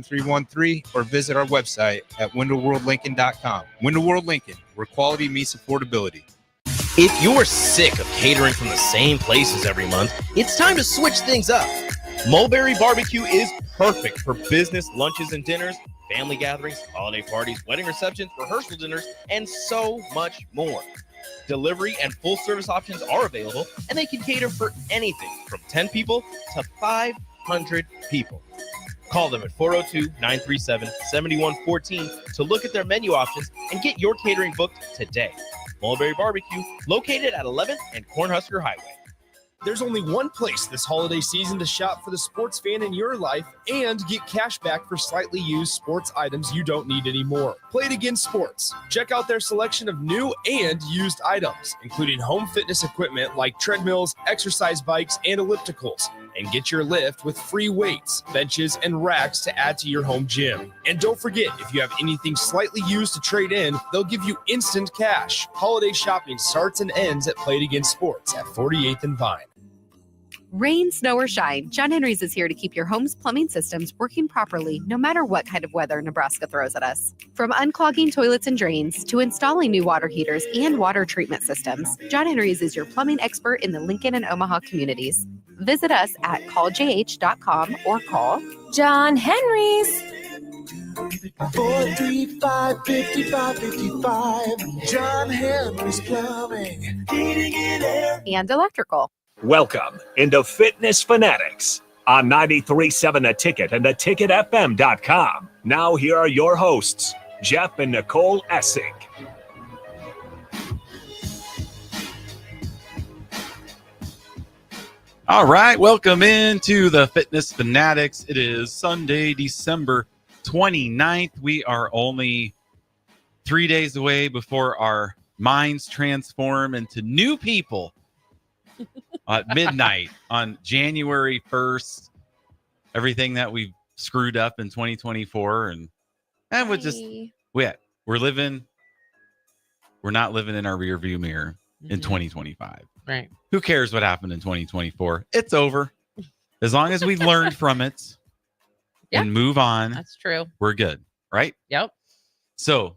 313 or visit our website at windowworldlincoln.com. Window World Lincoln, where quality meets affordability. If you're sick of catering from the same places every month, it's time to switch things up. Mulberry Barbecue is perfect for business lunches and dinners, family gatherings, holiday parties, wedding receptions, rehearsal dinners, and so much more. Delivery and full service options are available, and they can cater for anything from 10 people to 500 people. Call them at 402-937-7114 to look at their menu options and get your catering booked today. Mulberry Barbecue, located at 11th and Cornhusker Highway. There's only one place this holiday season to shop for the sports fan in your life and get cash back for slightly used sports items you don't need anymore. Play It Again Sports. Check out their selection of new and used items, including home fitness equipment like treadmills, exercise bikes, and ellipticals. And get your lift with free weights, benches, and racks to add to your home gym. And don't forget, if you have anything slightly used to trade in, they'll give you instant cash. Holiday shopping starts and ends at Play It Again Sports at 48th and Vine. Rain, snow, or shine, John Henry's is here to keep your home's plumbing systems working properly no matter what kind of weather Nebraska throws at us. From unclogging toilets and drains to installing new water heaters and water treatment systems, John Henry's is your plumbing expert in the Lincoln and Omaha communities. Visit us at calljh.com or call John Henry's. 435-5555. John Henry's Plumbing, Heating and Air. and electrical. Welcome into Fitness Fanatics on 93.7 The Ticket and theticketfm.com. Now here are your hosts, Jeff and Nicole Essig. All right, welcome into the Fitness Fanatics. It is Sunday, December 29th. We are only 3 days away before our minds transform into new people at midnight on January 1st. Everything that we've screwed up in 2024, and we're just we're not living in our rear view mirror in 2025. Right. Who cares what happened in 2024? It's over. As long as we've learned from it and move on, That's true. we're good, right? Yep. So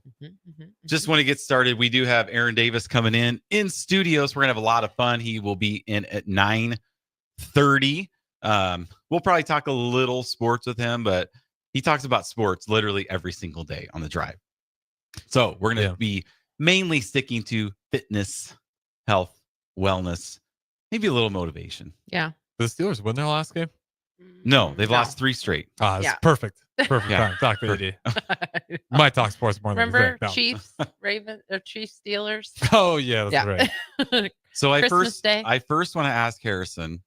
just want to get started. We do have Aaron Davis coming in studios. We're going to have a lot of fun. He will be in at 9:30. We'll probably talk a little sports with him, but he talks about sports literally every single day on the drive. So we're going to be mainly sticking to fitness, health, wellness, maybe a little motivation. Yeah. Did the Steelers win their last game? No, they've lost 3 straight. It's perfect. Perfect time. Talk to AD. Might talk sports more than Remember no. Chiefs, Ravens, or Chiefs, Steelers? Oh, yeah, that's right. So I Christmas Day. first want to ask Harrison,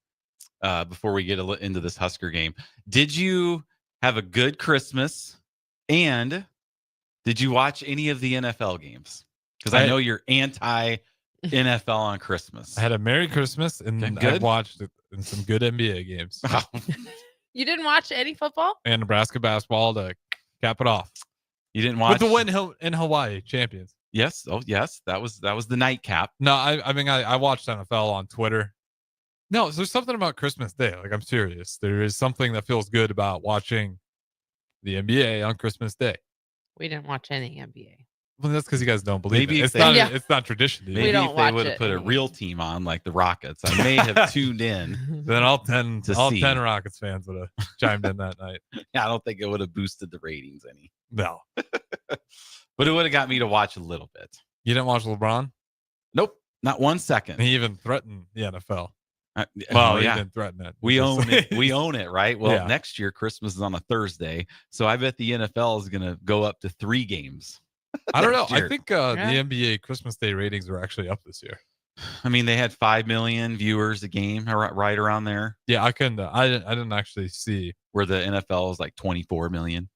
before we get into this Husker game, did you have a good Christmas? And did you watch any of the NFL games? Because I know you're anti NFL on Christmas. I had a Merry Christmas, and I watched it in some good NBA games. You didn't watch any football? And Nebraska basketball to cap it off. You didn't watch with the win in Hawaii, champions. Yes. Oh, yes. That was the nightcap. No, I mean I watched NFL on Twitter. No, so there's something about Christmas Day. Like, I'm serious. There is something that feels good about watching the NBA on Christmas Day. We didn't watch any NBA. Well, that's because you guys don't believe Maybe it. It's not tradition. Maybe if they would have put a real team on, like the Rockets, I may have tuned in. Then all 10 see. Rockets fans would have chimed in that night. Yeah, I don't think it would have boosted the ratings any. No. But it would have got me to watch a little bit. You didn't watch LeBron? Nope, not 1 second. And he even threatened the NFL. He didn't threaten it. We own it. We own it, right? Well, next year Christmas is on a Thursday, so I bet the NFL is going to go up to 3 games. I don't know. I think the NBA Christmas Day ratings are actually up this year. I mean, they had 5 million viewers a game, right around there. Yeah, I didn't actually see where the NFL is like 24 million.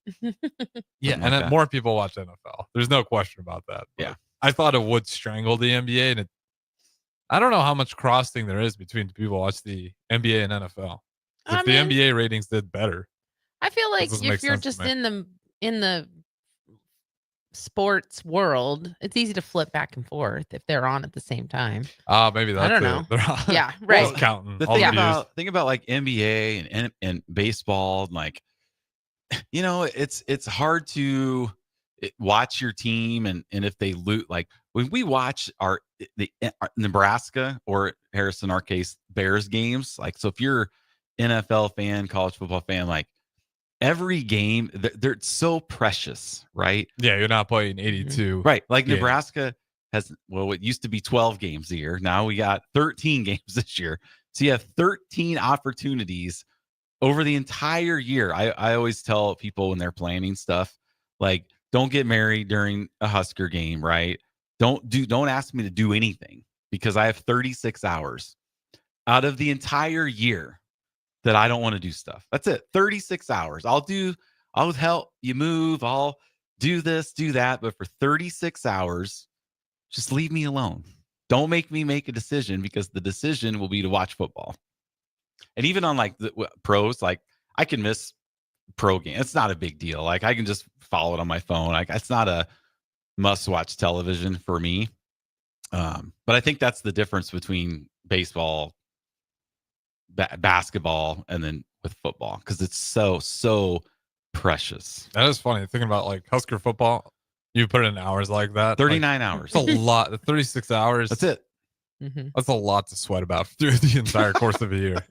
Yeah, and more people watch NFL. There's no question about that. Yeah, I thought it would strangle the NBA, and I don't know how much crossing there is between the people who watch the NBA and NFL. If the NBA ratings did better, I feel like if you're just in the sports world, it's easy to flip back and forth if they're on at the same time. Maybe that's I don't know. Yeah, right. Counting the thing about like NBA and baseball, like it's hard to watch your team and if they loot, like when we watch our Nebraska or Harrison, our case, Bears games, like, so if you're NFL fan, college football fan, like every game, they're so precious, right? Yeah, you're not playing 82. Right. Like games. Nebraska has, well, it used to be 12 games a year. Now we got 13 games this year. So you have 13 opportunities over the entire year. I always tell people when they're planning stuff, like, don't get married during a Husker game, right? Don't ask me to do anything, because I have 36 hours out of the entire year that I don't want to do stuff. That's it. 36 hours. I'll help you move. I'll do this, do that. But for 36 hours, just leave me alone. Don't make me make a decision, because the decision will be to watch football. And even on like the pros, like I can miss pro game. It's not a big deal. Like I can just follow it on my phone. Like it's not a must watch television for me. But I think that's the difference between baseball, basketball, and then with football, because it's so precious. That is funny. Thinking about like Husker football, you put in hours like that. 39 hours. It's a lot. 36 hours. That's it. That's a lot to sweat about through the entire course of a year.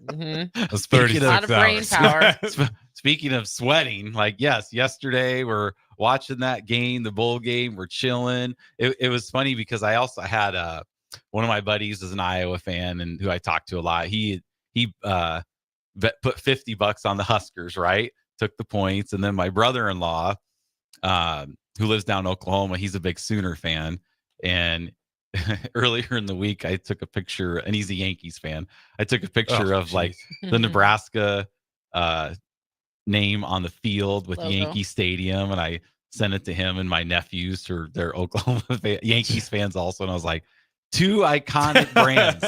That's 36 a lot of brain hours. power. Speaking of sweating, like, yes, yesterday we're watching that game, the bowl game. We're chilling. It was funny because I also had one of my buddies is an Iowa fan and who I talked to a lot. He put $50 on the Huskers, right? Took the points. And then my brother-in-law, who lives down in Oklahoma, he's a big Sooner fan. And earlier in the week, I took a picture, and he's a Yankees fan. I took a picture of like the Nebraska name on the field with Yankee Stadium, and I sent it to him and my nephews, who are they're Oklahoma Yankees fans also. And I was like, 2 iconic brands.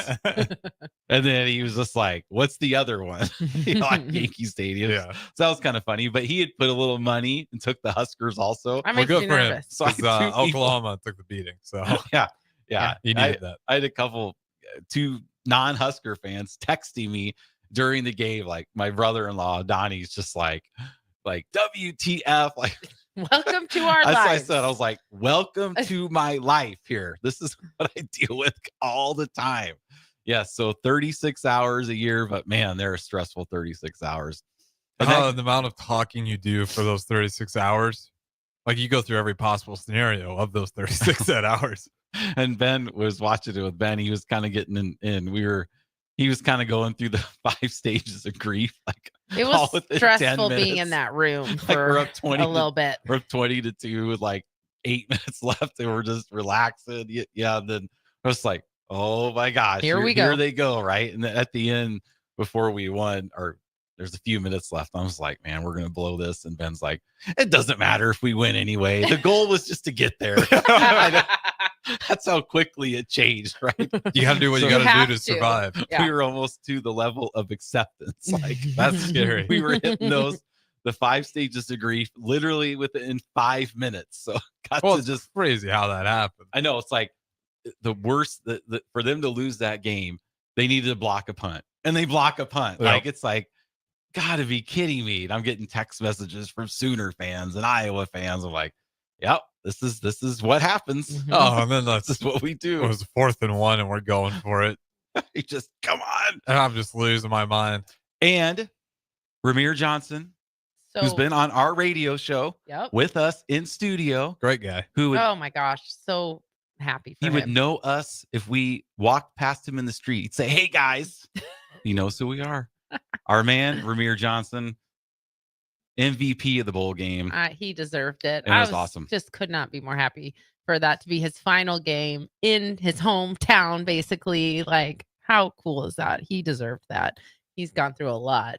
And then he was just like, what's the other one? Like Yankee Stadium. Yeah. So that was kind of funny. But he had put a little money and took the Huskers also. I'm Well, good for him. nervous. So Oklahoma took the beating. So yeah. he needed that. I had a couple, 2 non-Husker fans texting me during the game. Like my brother-in-law, Donnie's just like WTF, like, Welcome to our that's lives. what I said. I was like, welcome to my life here. This is what I deal with all the time. Yeah. So 36 hours a year, but man, they're a stressful 36 hours. And The amount of talking you do for those 36 hours, like you go through every possible scenario of those 36 hours. And Ben was watching it with Ben. He was kind of getting in. He was kind of going through the 5 stages of grief. Like It all was within 10 stressful being minutes. in that room Like for we're up 20 a little bit. We're up 20-2 with like 8 minutes left, and we're just relaxing. Yeah. And then I was like, oh my gosh, Here we go. Here they go. Right. And then at the end, before we won, or there's a few minutes left, I was like, man, we're going to blow this. And Ben's like, it doesn't matter if we win anyway. The goal was just to get there. That's how quickly it changed, right? You got to do what you got to do to survive. Yeah. We were almost to the level of acceptance. Like, that's scary. We were hitting the 5 stages of grief literally within 5 minutes. So It's just crazy how that happened. I know, it's like the worst for them to lose that game, they needed to block a punt, and they block a punt. Yep. Like, it's like, gotta be kidding me. And I'm getting text messages from Sooner fans and Iowa fans. I'm like, yep, this is what happens. Oh, and then This is what we do. It was 4th and 1, and we're going for it. You just come on. And I'm just losing my mind. And Ramir Johnson, who's been on our radio show with us in studio. Great guy. Who would, oh my gosh, so happy for he him. would know us if we walked past him in the street. He'd say, hey guys. He knows who we are. Our man, Ramir Johnson, MVP of the bowl game. He deserved it. And it was awesome. Just could not be more happy for that to be his final game in his hometown, basically. Like, how cool is that? He deserved that. He's gone through a lot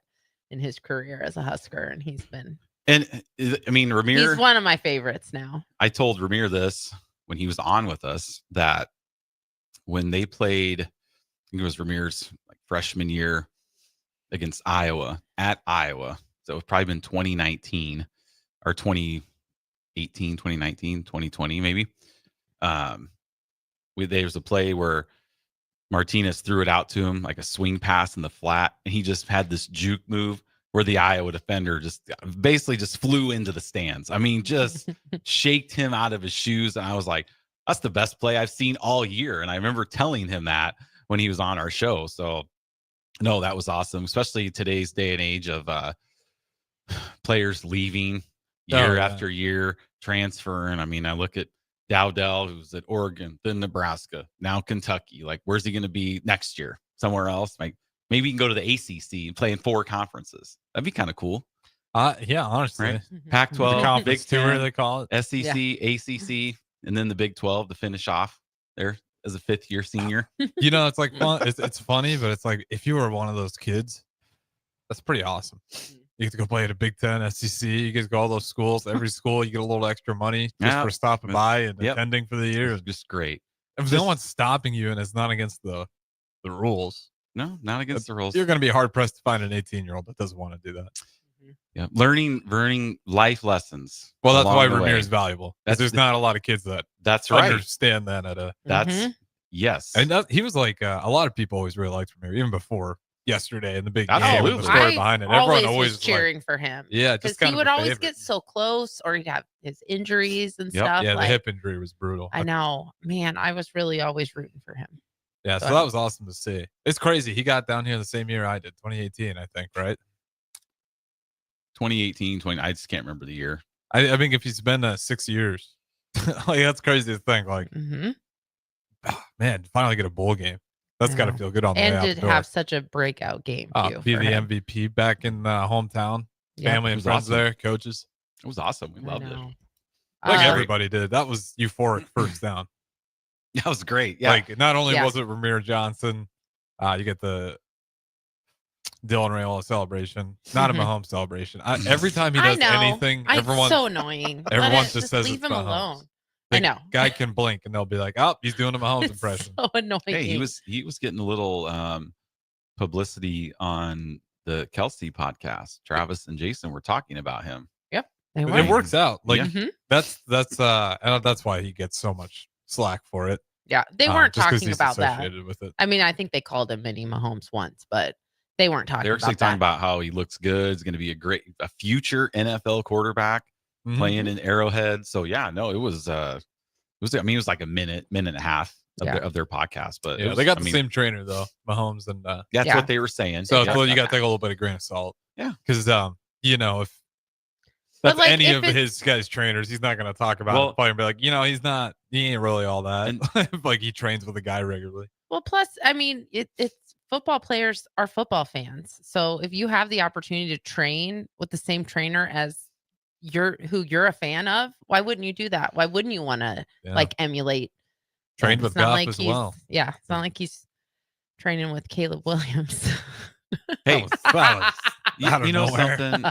in his career as a Husker, and he's been. And I mean, Ramir. He's one of my favorites now. I told Ramir this when he was on with us, that when they played, I think it was Ramir's like freshman year against Iowa at Iowa. So it's probably been 2019 or 2018, 2019, 2020, maybe. There was a play where Martinez threw it out to him like a swing pass in the flat, and he just had this juke move where the Iowa defender just basically just flew into the stands. I mean, just shaked him out of his shoes. And I was like, that's the best play I've seen all year. And I remember telling him that when he was on our show. So no, that was awesome, especially today's day and age of players leaving year after year, transferring. I mean, I look at Dowdell, who's at Oregon, then Nebraska, now Kentucky. Like, where's he going to be next year? Somewhere else? Like, maybe he can go to the ACC and play in 4 conferences. That'd be kind of cool. Yeah, honestly. Right? Pac-12, Big Ten, 10, they call it. SEC, ACC, and then the Big 12 to finish off there as a 5th-year senior. You know, it's like fun. It's funny, but it's like if you were one of those kids, that's pretty awesome. You get to go play at a Big 10, SEC. You get to go all those schools. Every school, you get a little extra money just for stopping by and attending for the year. It's just great. If no one's stopping you and it's not against the rules. No, not against the rules. You're going to be hard pressed to find an 18-year-old that doesn't want to do that. Yeah, learning life lessons. Well, that's why Vermeer is valuable. There's not a lot of kids that understand that at a. That's yes. And he was like a lot of people always really liked Vermeer even before yesterday in the big Absolutely. game. The story behind it. Everyone always was cheering for him. Yeah, because he would always get so close, or he'd have his injuries and stuff. Yeah, like, the hip injury was brutal. I know, man. I was really always rooting for him. Yeah, so that was awesome to see. It's crazy. He got down here the same year I did, 2018, I think, right? 2018, I just can't remember the year. I think if he's been 6 years, like that's crazy to think. Like, man, finally get a bowl game. That's got to feel good on the way out and did have such a breakout game too. Be the MVP back in hometown, family and friends there, coaches. It was awesome. We loved it. Like everybody did. That was euphoric first down. That was great. Yeah. Like not only was it Ramir Johnson, you get the Dylan Rayola celebration, not a Mahomes celebration. Every time he does anything, everyone so annoying. Everyone just says leave it's him Mahomes. alone. The I know. Guy can blink and they'll be like, "Oh, he's doing a Mahomes impression." So annoying. Hey, he was getting a little publicity on the Kelsey podcast. Travis and Jason were talking about him. Yep, it works out. Like Yeah. that's and that's why he gets so much slack for it. Yeah, they weren't just 'cause talking he's about that. associated with it. I mean, I think they called him Mini Mahomes once, but they weren't talking They're actually about talking that. about how he looks good. He's going to be a future NFL quarterback playing in Arrowhead. So yeah, no, it was I mean, it was like a minute and a half of their podcast, but Yeah, they got the same trainer though, Mahomes, and that's what they were saying. So you got to take a little bit of grain of salt. Yeah, because you know if that's any of his guys' trainers, he's not going to talk about it and be like, you know, he ain't really all that. Like he trains with a guy regularly. Well, plus, I mean, it's football players are football fans. So if you have the opportunity to train with the same trainer as who you're a fan of, why wouldn't you do that? Why wouldn't you want to like emulate? Trained with Goff as well. Yeah, it's not like he's training with Caleb Williams. Hey, that was you know something?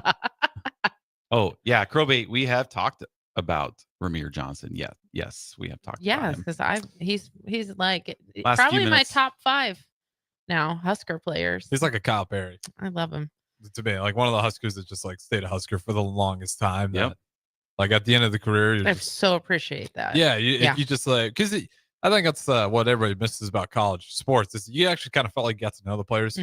Oh yeah, Crowbait. We have talked about Ramir Johnson. Yeah, yes, we have talked. Yeah, about him. because he's like Last probably few my minutes. top 5 now Husker players. He's like a Kyle Perry. I love him. To me, like one of the Huskers that just like stayed a Husker for the longest time. Yep. That, like at the end of the career, I so appreciate that. Yeah, you just like because I think that's what everybody misses about college sports is you actually kind of felt like you got to know the players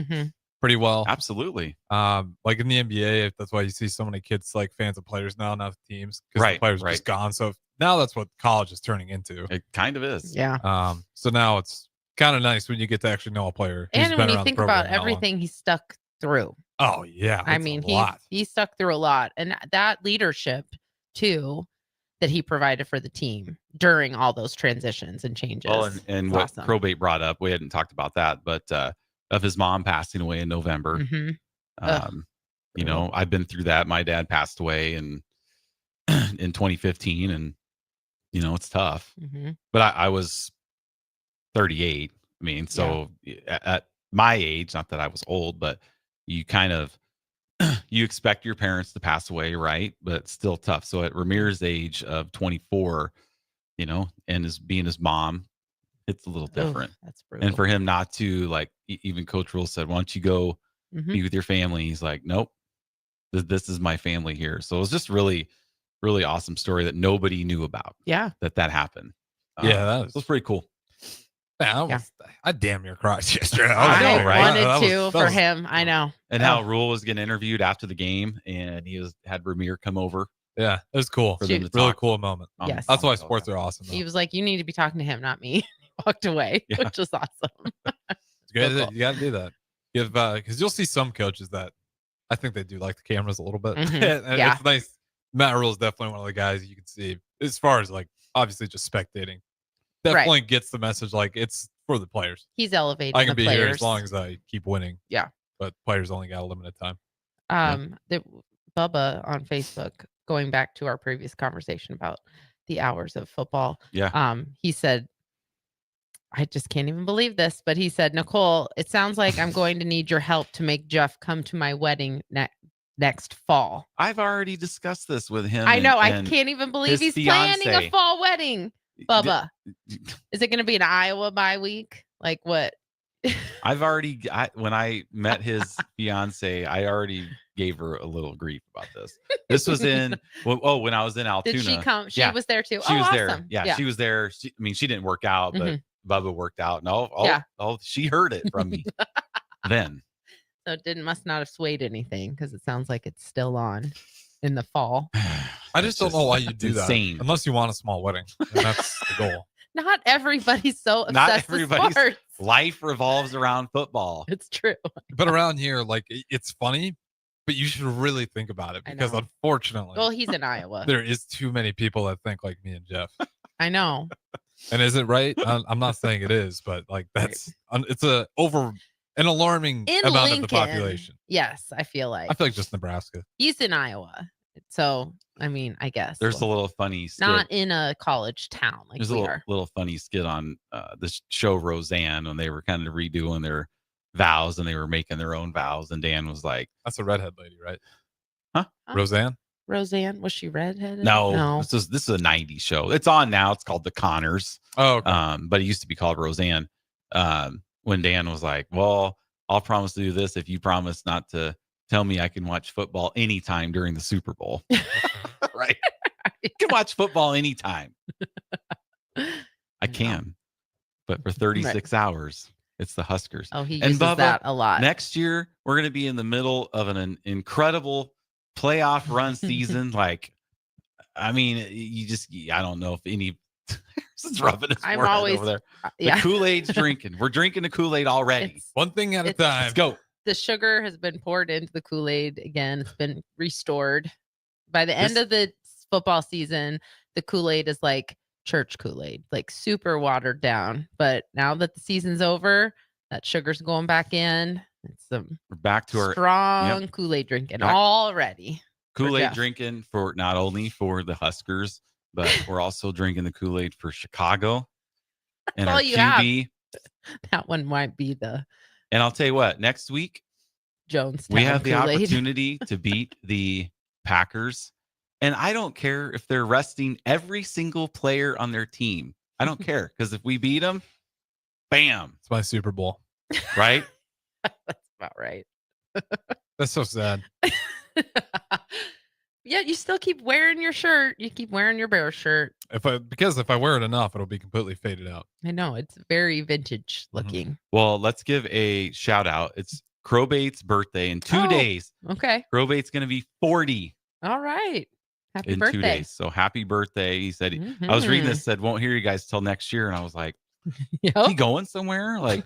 pretty well. Absolutely. Like in the NBA, that's why you see so many kids like fans of players now, not the teams, because the players are just gone. So now that's what college is turning into. It kind of is. Yeah. So now it's kind of nice when you get to actually know a player. And when you think about everything he stuck through. Oh yeah. I mean, he stuck through a lot, and that leadership too that he provided for the team during all those transitions and changes. Well, and what Crowbait brought up, we hadn't talked about that, but of his mom passing away in November. You know, I've been through that. My dad passed away in 2015, and you know, it's tough. But I was 38. I mean, so at my age, not that I was old, but you kind of you expect your parents to pass away, right? But it's still tough. So at Ramir's age of 24, you know, and being his mom, it's a little different. That's brutal. And for him not to, like, even Coach Rule said, why don't you go be with your family? He's like, nope, this is my family here. So it was just really, really awesome story that nobody knew about. Yeah. That happened. Yeah, it was pretty cool. Man, I damn near cried yesterday. I right? wanted to for him. I know. And how Rule was getting interviewed after the game, and he had Ramir come over. Yeah, it was cool. For them to really talk cool moment. Yes. That's why sports are awesome. Though. He was like, "You need to be talking to him, not me." He walked away, which was awesome. It's good. So cool. You got to do that. Give because you'll see some coaches that I think they do like the cameras a little bit. Mhm. And Yeah. it's nice. Matt Rule is definitely one of the guys you can see as far as like obviously just spectating. Definitely gets the message like it's for the players. He's elevating. I can the be players. here as long as I keep winning. Yeah. But players only got a limited time. Bubba on Facebook, going back to our previous conversation about the hours of football. Yeah. He said, I just can't even believe this, but he said, Nicole, it sounds like I'm going to need your help to make Jeff come to my wedding next fall. I've already discussed this with him. I know. I can't even believe he's planning a fall wedding. Bubba, is it going to be an Iowa bye week? Like what? When I met his fiance, I already gave her a little grief about this. This was when I was in Altoona. Did she come? She was there too. She was awesome. there. Yeah, she was there. She didn't work out, but Bubba worked out. And she heard it from me then. So it must not have swayed anything because it sounds like it's still on in the fall. I just don't know why you do insane. that unless you want a small wedding. And that's the goal. Not everybody's so obsessed with sports. Life revolves around football. It's true. But around here, like it's funny, but you should really think about it because unfortunately, well, he's in Iowa. There is too many people that think like me and Jeff. I know. And is it right? I'm not saying it is, but like it's an alarming amount of the population. Yes, I feel like just Nebraska. He's in Iowa, so I mean, I guess there's a little funny skit. Not in a college town like there's a little funny skit on the show Roseanne when they were kind of redoing their vows and they were making their own vows, and Dan was like, "That's a redhead lady, right?" Huh? Roseanne. Roseanne, was she redheaded? No. This is a 90s show. It's on now. It's called The Connors. Oh, okay. But it used to be called Roseanne. When Dan was like, "Well, I'll promise to do this if you promise not to tell me I can watch football anytime during the Super Bowl." Right? You can watch football anytime. I can, but for 36 hours, it's the Huskers. Oh, he uses that a lot. Next year, we're going to be in the middle of an incredible playoff run season. Like, I mean, I don't know if any. It's rubbing his forehead always over there. The Kool-Aid's drinking. We're drinking the Kool-Aid already. One thing at a time. Let's go. The sugar has been poured into the Kool-Aid again. It's been restored. By the end of the football season, the Kool-Aid is like church Kool-Aid, like super watered down. But now that the season's over, that sugar's going back in. We're back to our strong Kool-Aid drinking already. Kool-Aid drinking for not only for the Huskers, but we're also drinking the Kool-Aid for Chicago and our QB. That one might be the. And I'll tell you what, next week, Jones. We have the opportunity to beat the Packers. And I don't care if they're resting every single player on their team. I don't care, because if we beat them, bam. It's my Super Bowl. Right? That's about right. That's so sad. Yeah, you still keep wearing your shirt. You keep wearing your Bears shirt. Because if I wear it enough, it'll be completely faded out. I know. It's very vintage looking. Mm-hmm. Well, let's give a shout out. It's Crobate's birthday in 2 days. Okay. Crobate's going to be 40. All right. Happy in birthday. 2 days. So happy birthday. He said, I was reading this, said, won't hear you guys till next year. And I was like, is he going somewhere? Like,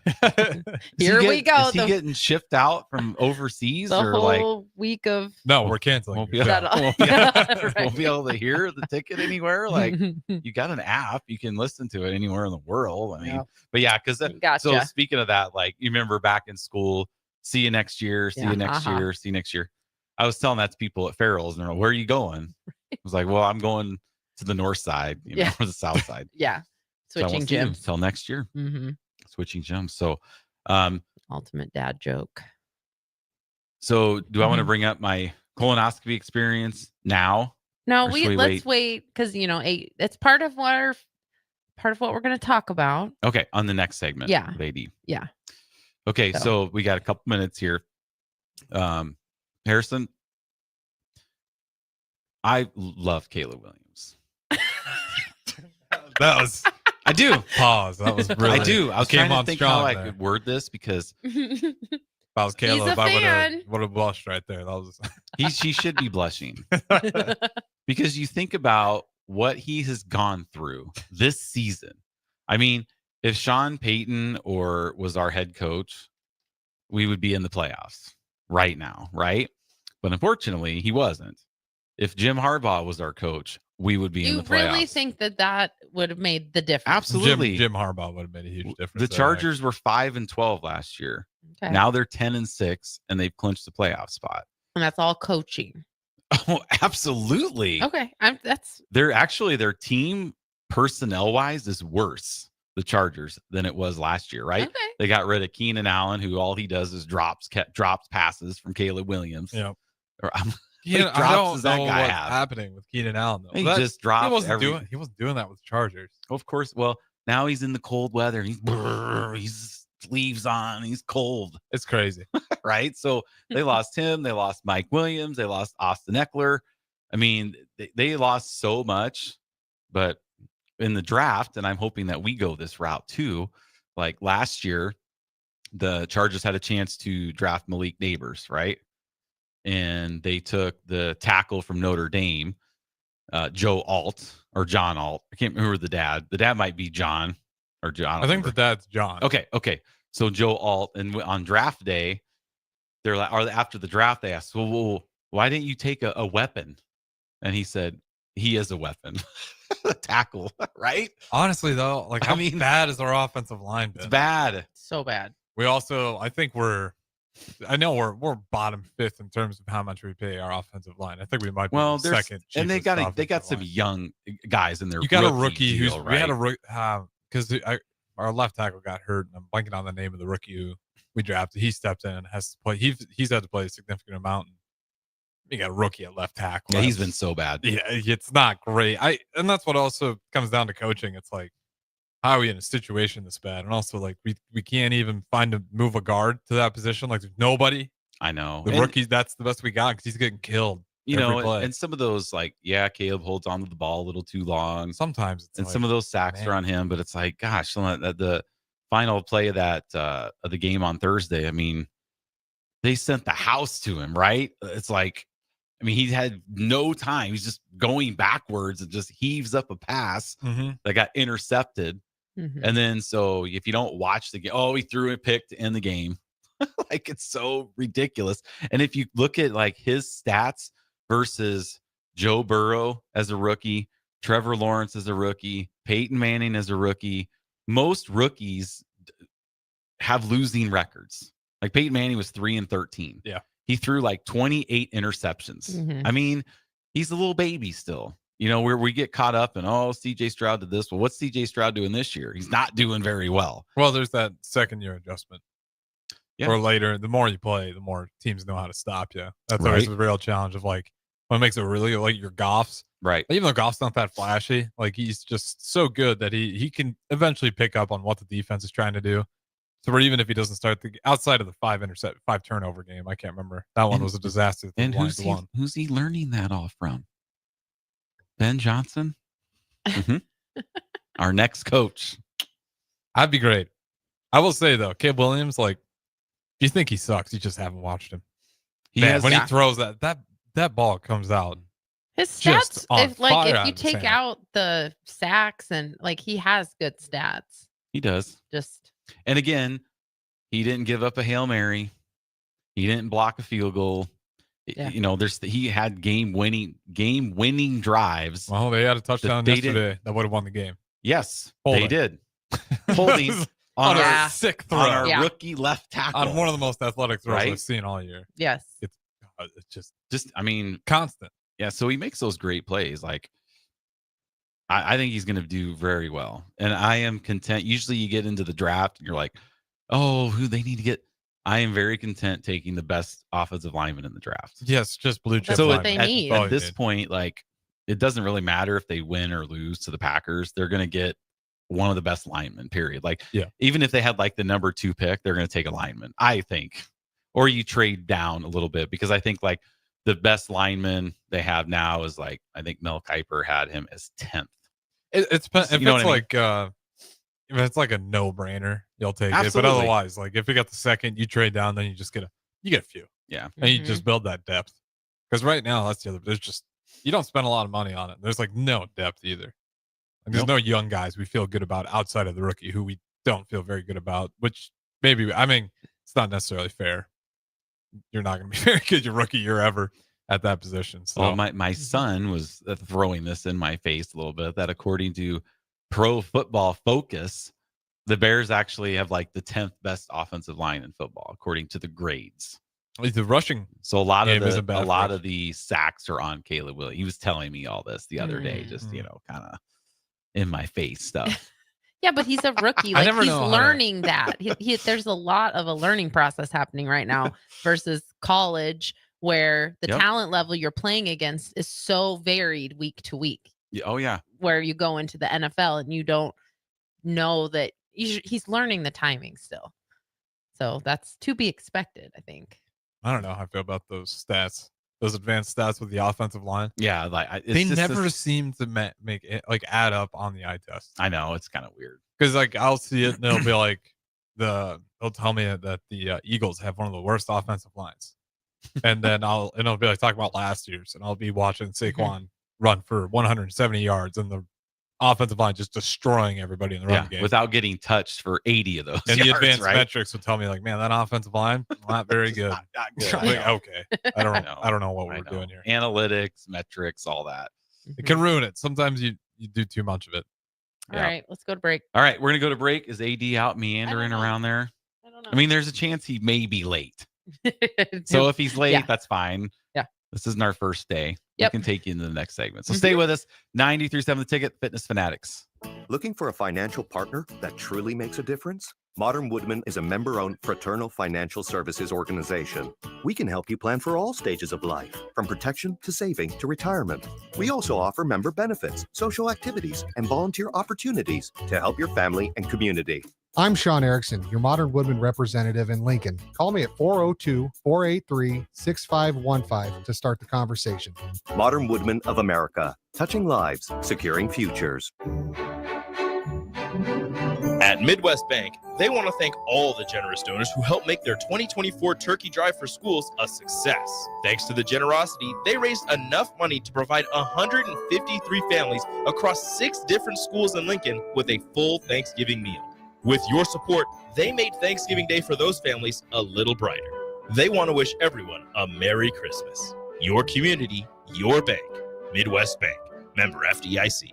here we go. Is he getting shipped out from overseas? The or whole like week of. No, we're canceling. Won't be able to hear the ticket anywhere. Like, you got an app, you can listen to it anywhere in the world. I mean, but yeah, because so speaking of that, like, you remember back in school, see you next year, see you next year, see you next year. I was telling that to people at Farrell's, and they're like, where are you going? I was like, well, I'm going to the north side, or the south side. Yeah. Switching gyms till next year. Switching gyms. So, ultimate dad joke. So, do I want to bring up my colonoscopy experience now? No, let's wait because it's part of what we're going to talk about. Okay, on the next segment. Yeah, lady. Yeah. Okay, so we got a couple minutes here. Harrison, I love Kayla Williams. That was I do. Pause. That was really. I do. I was came trying to on think strong how I there. could word this because If I was Caleb, a I fan. would have blushed right there. That was. she should be blushing because you think about what he has gone through this season. I mean, if Sean Payton was our head coach, we would be in the playoffs right now, right? But unfortunately, he wasn't. If Jim Harbaugh was our coach, we would be in You the playoffs. really think that would have made the difference? Absolutely. Jim Harbaugh would have made a huge difference. The Chargers were 5-12 last year. Okay. Now they're 10-6, and they've clinched the playoff spot. And that's all coaching. Oh, absolutely. Okay. Their team personnel wise is worse, the Chargers, than it was last year, right? Okay. They got rid of Keenan Allen, who all he does is drops passes from Caleb Williams. Yeah. Or Yeah, drops I don't does that know guy what's have? happening with Keenan Allen though. He just drops. He wasn't doing that with Chargers. Of course. Well, now he's in the cold weather. He's sleeves on. He's cold. It's crazy, right? So they lost him. They lost Mike Williams. They lost Austin Eckler. I mean, they lost so much, but in the draft, and I'm hoping that we go this route too. Like last year, the Chargers had a chance to draft Malik Neighbors, right? And they took the tackle from Notre Dame, Joe Alt or John Alt. I can't remember the dad. The dad might be John or John. I think the dad's John. Okay. So Joe Alt, and on draft day, they're like, or after the draft, they asked, well, why didn't you take a weapon? And he said, he is a weapon, a tackle, right? Honestly, though, like how bad is our offensive line been? It's bad. So bad. We also, I think we're bottom fifth in terms of how much we pay our offensive line. I think we might be second. And they got some young guys in there. You got a rookie who's right? We had a rookie because our left tackle got hurt, and I'm blanking on the name of the rookie who we drafted. He stepped in and has to play. He's had to play a significant amount. You got a rookie at left tackle. Yeah, he's been so bad. Yeah, it's not great. And that's what also comes down to coaching. It's like, how are we in a situation this bad? And also, like, we can't even move a guard to that position. Like, there's nobody. I know. The rookies, that's the best we got because he's getting killed. And some of those, like, Caleb holds on to the ball a little too long. Sometimes. Some of those sacks are on him, but it's like, gosh, the final play of of the game on Thursday, I mean, they sent the house to him, right? It's like, I mean, he had no time. He's just going backwards and just heaves up a pass that got intercepted. Mm-hmm. And then, so if you don't watch the game, he threw a pick to end the game. Like, it's so ridiculous. And if you look at like his stats versus Joe Burrow as a rookie, Trevor Lawrence as a rookie, Peyton Manning as a rookie, most rookies have losing records. Like Peyton Manning was 3-13. Yeah. He threw like 28 interceptions. Mm-hmm. I mean, he's a little baby still. You know, where we get caught up in, CJ Stroud did this. Well, what's CJ Stroud doing this year? He's not doing very well. Well, there's that second year adjustment. Yeah. Or later, the more you play, the more teams know how to stop you. That's always the real challenge of like, when it makes it really like your Goff's. Right. Even though Goff's not that flashy, like he's just so good that he can eventually pick up on what the defense is trying to do. So where even if he doesn't start outside of the 5 turnover game, I can't remember. That one was a disaster. And who's he learning that off from? Ben Johnson? Mm-hmm. Our next coach. That'd be great. I will say though, Caleb Williams, like, if you think he sucks, you just haven't watched him. He throws that ball comes out. His stats, if you take out the sacks and like, he has good stats. He does. And again, he didn't give up a Hail Mary. He didn't block a field goal. Yeah. You know, he had game winning drives. Well, they had a touchdown yesterday that would have won the game. Yes, they did. Holding on a sick throw on our rookie left tackle. On one of the most athletic throws I've seen all year. Yes. It's just I mean, constant. Yeah, so he makes those great plays. Like, I think he's going to do very well. And I am content. Usually you get into the draft and you're like, who they need to get. I am very content taking the best offensive lineman in the draft. Yes, just blue chip. So what they need. At this point, like, it doesn't really matter if they win or lose to the Packers. They're going to get one of the best linemen, period. Like, even if they had like the number 2 pick, they're going to take a lineman, I think. Or you trade down a little bit, because I think like the best lineman they have now is like, I think Mel Kiper had him as 10th. If it's like if it's like a no-brainer, you'll take Absolutely. it. But otherwise, like if you got the second, you trade down, then you just get a few. Yeah. And you just build that depth. Because right now, that's the other. There's just you don't spend a lot of money on it. There's like no depth either. And there's no young guys we feel good about outside of the rookie who we don't feel very good about. Which maybe it's not necessarily fair. You're not going to be very good your rookie year ever at that position. So Well, my son was throwing this in my face a little bit that according to Pro Football Focus, the Bears actually have like the 10th best offensive line in football according to the grades. the rushing. So a lot isn't of bad for us. the sacks are on Caleb Williams. He was telling me all this the other day, just kind of in my face stuff. Yeah, but he's a rookie. I Like never he's know how to- learning that. There's a lot of a learning process happening right now versus college, where the Yep. talent level you're playing against is so varied week to week. Yeah, oh yeah. Where you go into the NFL and you don't know that he's learning the timing still. So that's to be expected, I think. I don't know how I feel about those stats, those advanced stats with the offensive line. Yeah, like They never seem to make it like add up on the eye test. I know it's kind of weird because like I'll see it and it'll be like they'll tell me that the Eagles have one of the worst offensive lines, and then it'll be like talking about last year's, and I'll be watching Saquon run for 170 yards and the offensive line just destroying everybody in the run game without getting touched for 80 of those. And yards, the advanced right? metrics would tell me like, man, that offensive line not very good. Not good. Like, okay, I don't know. I don't know what we're doing here. Analytics, metrics, all that. It can ruin it. Sometimes you do too much of it. All right, let's go to break. All right, we're gonna go to break. Is AD out meandering around there? I don't know. I mean, there's a chance he may be late. So if he's late, Yeah. that's fine. Yeah. This isn't our first day. Yep. We can take you into the next segment. So stay with us. 93.7 The Ticket, Fitness Fanatics. Looking for a financial partner that truly makes a difference? Modern Woodman is a member-owned fraternal financial services organization. We can help you plan for all stages of life, from protection to saving to retirement. We also offer member benefits, social activities, and volunteer opportunities to help your family and community. I'm Sean Erickson, your Modern Woodman representative in Lincoln. Call me at 402-483-6515 to start the conversation. Modern Woodman of America, touching lives, securing futures. At Midwest Bank, they want to thank all the generous donors who helped make their 2024 Turkey Drive for Schools a success. Thanks to the generosity, they raised enough money to provide 153 families across 6 different schools in Lincoln with a full Thanksgiving meal. With your support, they made Thanksgiving Day for those families a little brighter. They want to wish everyone a Merry Christmas. Your community, your bank. Midwest Bank. Member FDIC.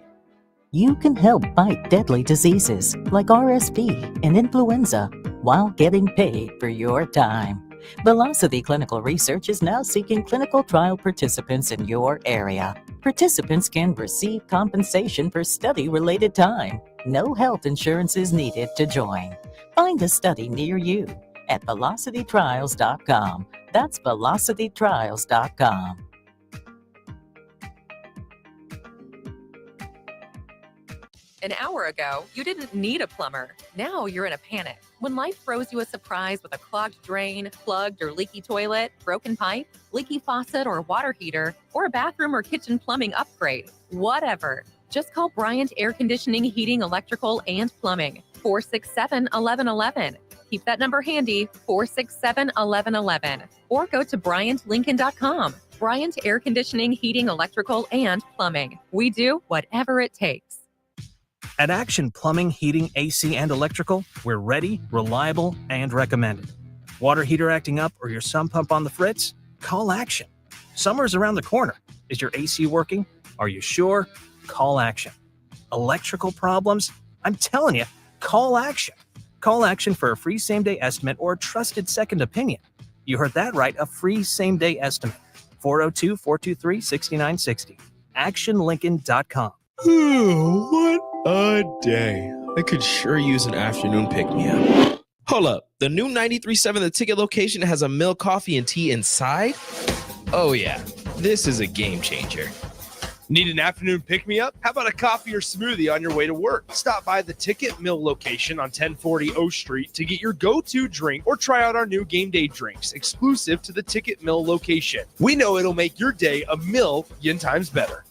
You can help fight deadly diseases like RSV and influenza while getting paid for your time. Velocity Clinical Research is now seeking clinical trial participants in your area. Participants can receive compensation for study-related time. No health insurance is needed to join. Find a study near you at velocitytrials.com. That's velocitytrials.com. An hour ago, you didn't need a plumber. Now you're in a panic. When life throws you a surprise with a clogged drain, plugged or leaky toilet, broken pipe, leaky faucet or water heater, or a bathroom or kitchen plumbing upgrade, whatever, just call Bryant Air Conditioning, Heating, Electrical, and Plumbing, 467-1111. Keep that number handy, 467-1111. Or go to BryantLincoln.com. Bryant Air Conditioning, Heating, Electrical, and Plumbing. We do whatever it takes. At Action Plumbing, Heating, AC, and Electrical, we're ready, reliable, and recommended. Water heater acting up or your sump pump on the fritz? Call Action. Summer's around the corner. Is your AC working? Are you sure? Call Action. Electrical problems? I'm telling you, call Action. Call Action for a free same-day estimate or a trusted second opinion. You heard that right, a free same-day estimate. 402-423-6960. ActionLincoln.com. What a day. I could sure use an afternoon pick-me-up. Hold up. The new 93.7 The Ticket location has a milk, coffee, and tea inside? Oh, yeah. This is a game changer. Need an afternoon pick-me-up? How about a coffee or smoothie on your way to work? Stop by the Ticket Mill location on 1040 O Street to get your go-to drink or try out our new game day drinks exclusive to the Ticket Mill location. We know it'll make your day a million times better.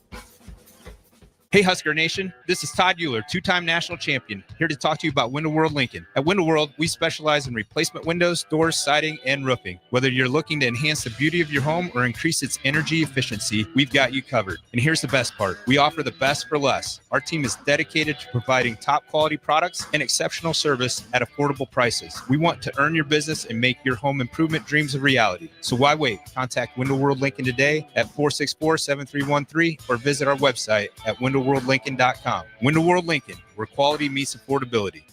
Hey Husker Nation, this is Todd Euler, two-time national champion, here to talk to you about Window World Lincoln. At Window World, we specialize in replacement windows, doors, siding, and roofing. Whether you're looking to enhance the beauty of your home or increase its energy efficiency, we've got you covered. And here's the best part. We offer the best for less. Our team is dedicated to providing top quality products and exceptional service at affordable prices. We want to earn your business and make your home improvement dreams a reality. So why wait? Contact Window World Lincoln today at 464-7313 or visit our website at windowworldlincoln.com. Window World Lincoln, where quality meets affordability.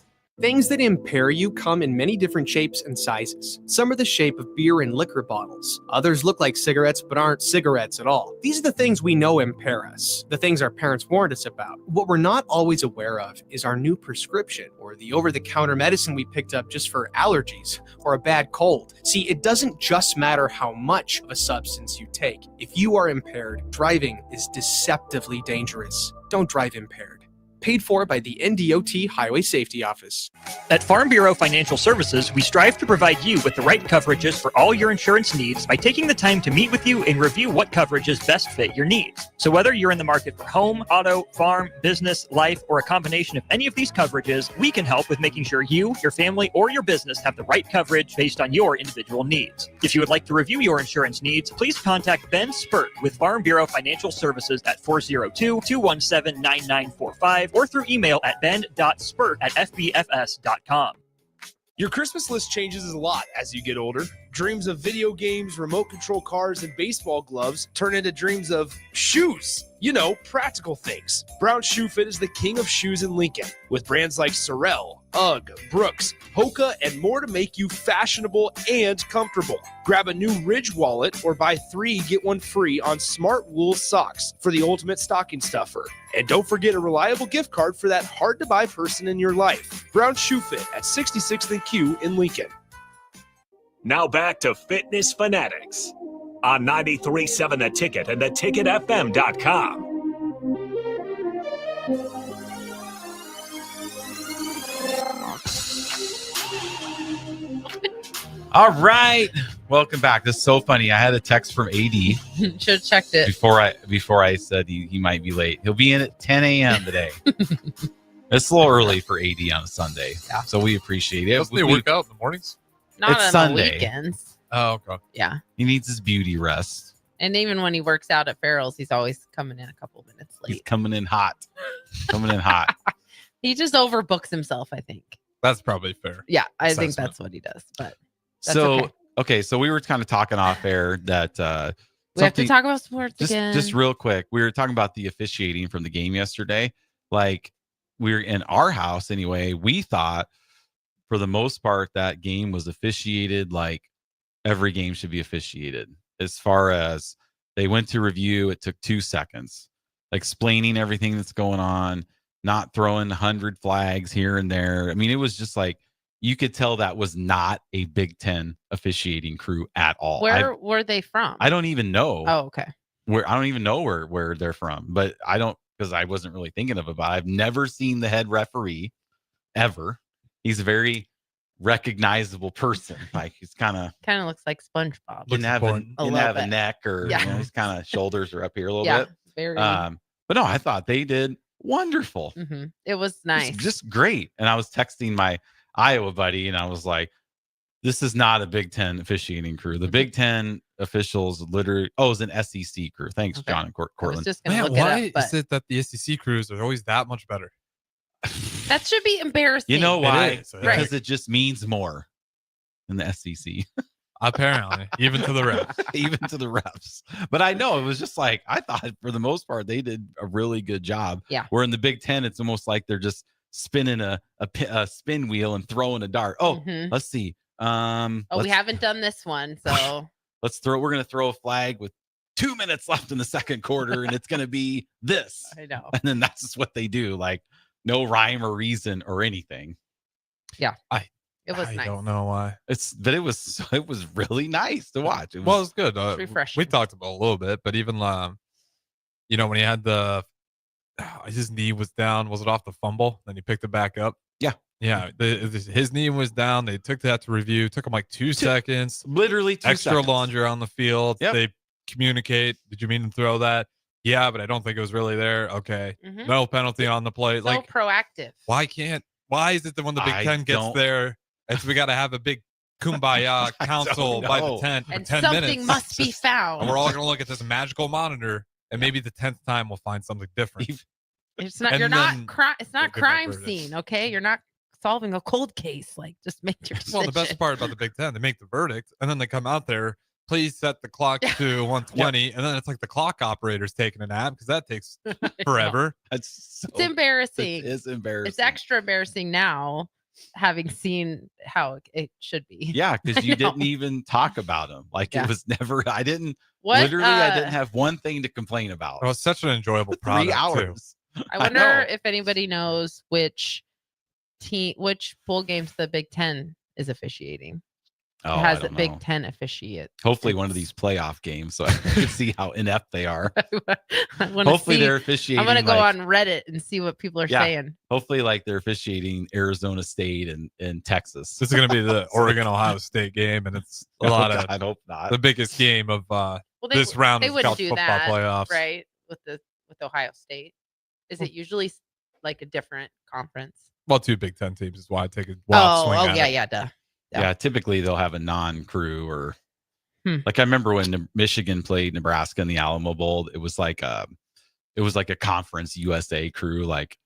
Things that impair you come in many different shapes and sizes. Some are the shape of beer and liquor bottles. Others look like cigarettes but aren't cigarettes at all. These are the things we know impair us, the things our parents warned us about. What we're not always aware of is our new prescription or the over-the-counter medicine we picked up just for allergies or a bad cold. See, it doesn't just matter how much of a substance you take. If you are impaired, driving is deceptively dangerous. Don't drive impaired. Paid for by the NDOT Highway Safety Office. At Farm Bureau Financial Services, we strive to provide you with the right coverages for all your insurance needs by taking the time to meet with you and review what coverages best fit your needs. So whether you're in the market for home, auto, farm, business, life, or a combination of any of these coverages, we can help with making sure you, your family, or your business have the right coverage based on your individual needs. If you would like to review your insurance needs, please contact Ben Spurt with Farm Bureau Financial Services at 402-217-9945 or through email at ben.spurt@fbfs.com. Your Christmas list changes a lot as you get older. Dreams of video games, remote control cars, and baseball gloves turn into dreams of shoes. You know, practical things. Brown Shoe Fit is the king of shoes in Lincoln, with brands like Sorel, UGG, Brooks, Hoka, and more to make you fashionable and comfortable. Grab a new Ridge wallet or buy 3, get 1 free on Smart Wool socks for the ultimate stocking stuffer. And don't forget a reliable gift card for that hard-to-buy person in your life. Brown Shoe Fit at 66th and Q in Lincoln. Now back to Fitness Fanatics on 93.7 The Ticket and theticketfm.com. All right, welcome back. This is so funny. I had a text from AD. Should have checked it before I said he might be late. He'll be in at 10 a.m. today. It's a little early for AD on a Sunday, so we appreciate it. Doesn't he work out in the mornings? Not it's on Sunday. the weekends. Oh, okay. Yeah. He needs his beauty rest. And even when he works out at Farrell's, he's always coming in a couple minutes late. He's coming in hot. He just overbooks himself, I think. That's probably fair. Yeah, I think that's what he does. But that's okay. So we were kind of talking off air that we have to talk about sports again. Just real quick. We were talking about the officiating from the game yesterday. Like, we're in our house anyway. We thought for the most part that game was officiated like every game should be officiated. As far as they went to review, it took 2 seconds, explaining everything that's going on, not throwing 100 flags here and there. I mean, it was just like, you could tell that was not a Big Ten officiating crew at all. Where were they from? I don't even know. Oh, okay. I don't even know where they're from, but I don't, because I wasn't really thinking of it, but I've never seen the head referee ever. He's a very recognizable person. Like, he's kind of looks like SpongeBob. Didn't have a neck, or his kind of shoulders are up here a little bit. Very. But no, I thought they did wonderful. Mm-hmm. It was nice. It's just great. And I was texting my Iowa buddy, and I was like, this is not a Big Ten officiating crew. The Big Ten officials literally, it's an SEC crew. Thanks, John and Cortland. I was just going to look why it up. is it that the SEC crews are always that much better? That should be embarrassing. You know why? Right. Because it just means more than the SEC. Apparently, even to the refs. Even to the refs. But I know it was just like, I thought for the most part they did a really good job. Yeah. Where in the Big Ten, it's almost like they're just spinning a spin wheel and throwing a dart. Let's see. We haven't done this one, so we're gonna throw a flag with 2 minutes left in the second quarter, and it's gonna be this. I know. And then that's just what they do. Like, no rhyme or reason or anything. Yeah. It was I nice. don't know why. But it was really nice to watch. It was good. Refreshing. We talked about it a little bit, but even when he had his knee was down, was it off the fumble? Then he picked it back up. Yeah. His knee was down. They took that to review. Took him like 2 seconds. Literally 2 extra seconds. laundry on the field. Yep. They communicate. Did you mean to throw that? Yeah, but I don't think it was really there. Okay. Mhm. No penalty on the play. So Like, proactive. why is it that when the Big I Ten gets don't- there, we got to have a big kumbaya council by the know. 10th for And 10 something minutes? must be found. And we're all going to look at this magical monitor, and maybe the 10th time we'll find something different. It's not. And You're not. then It's not they'll give that crime verdict. scene. Okay, you're not solving a cold case. Like, just make your decision. Well, the best part about the Big Ten, they make the verdict, and then they come out there. Please set the clock to 120, and then it's like the clock operator's taking a nap because that takes forever. That's It's embarrassing. It is embarrassing. It's extra embarrassing now, having seen how it should be. Yeah, because you know? didn't even talk about him. Like Yeah. it was never. I didn't. What, Literally, I didn't have one thing to complain about. It was such an enjoyable 3 product, hours. I know. wonder if anybody knows which bowl games the Big Ten is officiating. Oh, It I has a don't Big know. Ten officiate. Hopefully, one of these playoff games, so I can see how inept they are. I wanna Hopefully, see- they're officiating. I'm gonna go like- on Reddit and see what people are Yeah. saying. Hopefully, like they're officiating Arizona State and Texas. This is going to be the Oregon Ohio State game, and it's a Oh, lot of God, hope not. the biggest game of this round They of wouldn't college do football that, playoffs. right? With Ohio State, is it usually like a different conference? Well, 2 Big Ten teams is why I take a wild swing at it. yeah, duh. Yeah, typically they'll have a non-crew or Hmm. like I remember when Michigan played Nebraska in the Alamo Bowl. It was like a Conference USA crew, like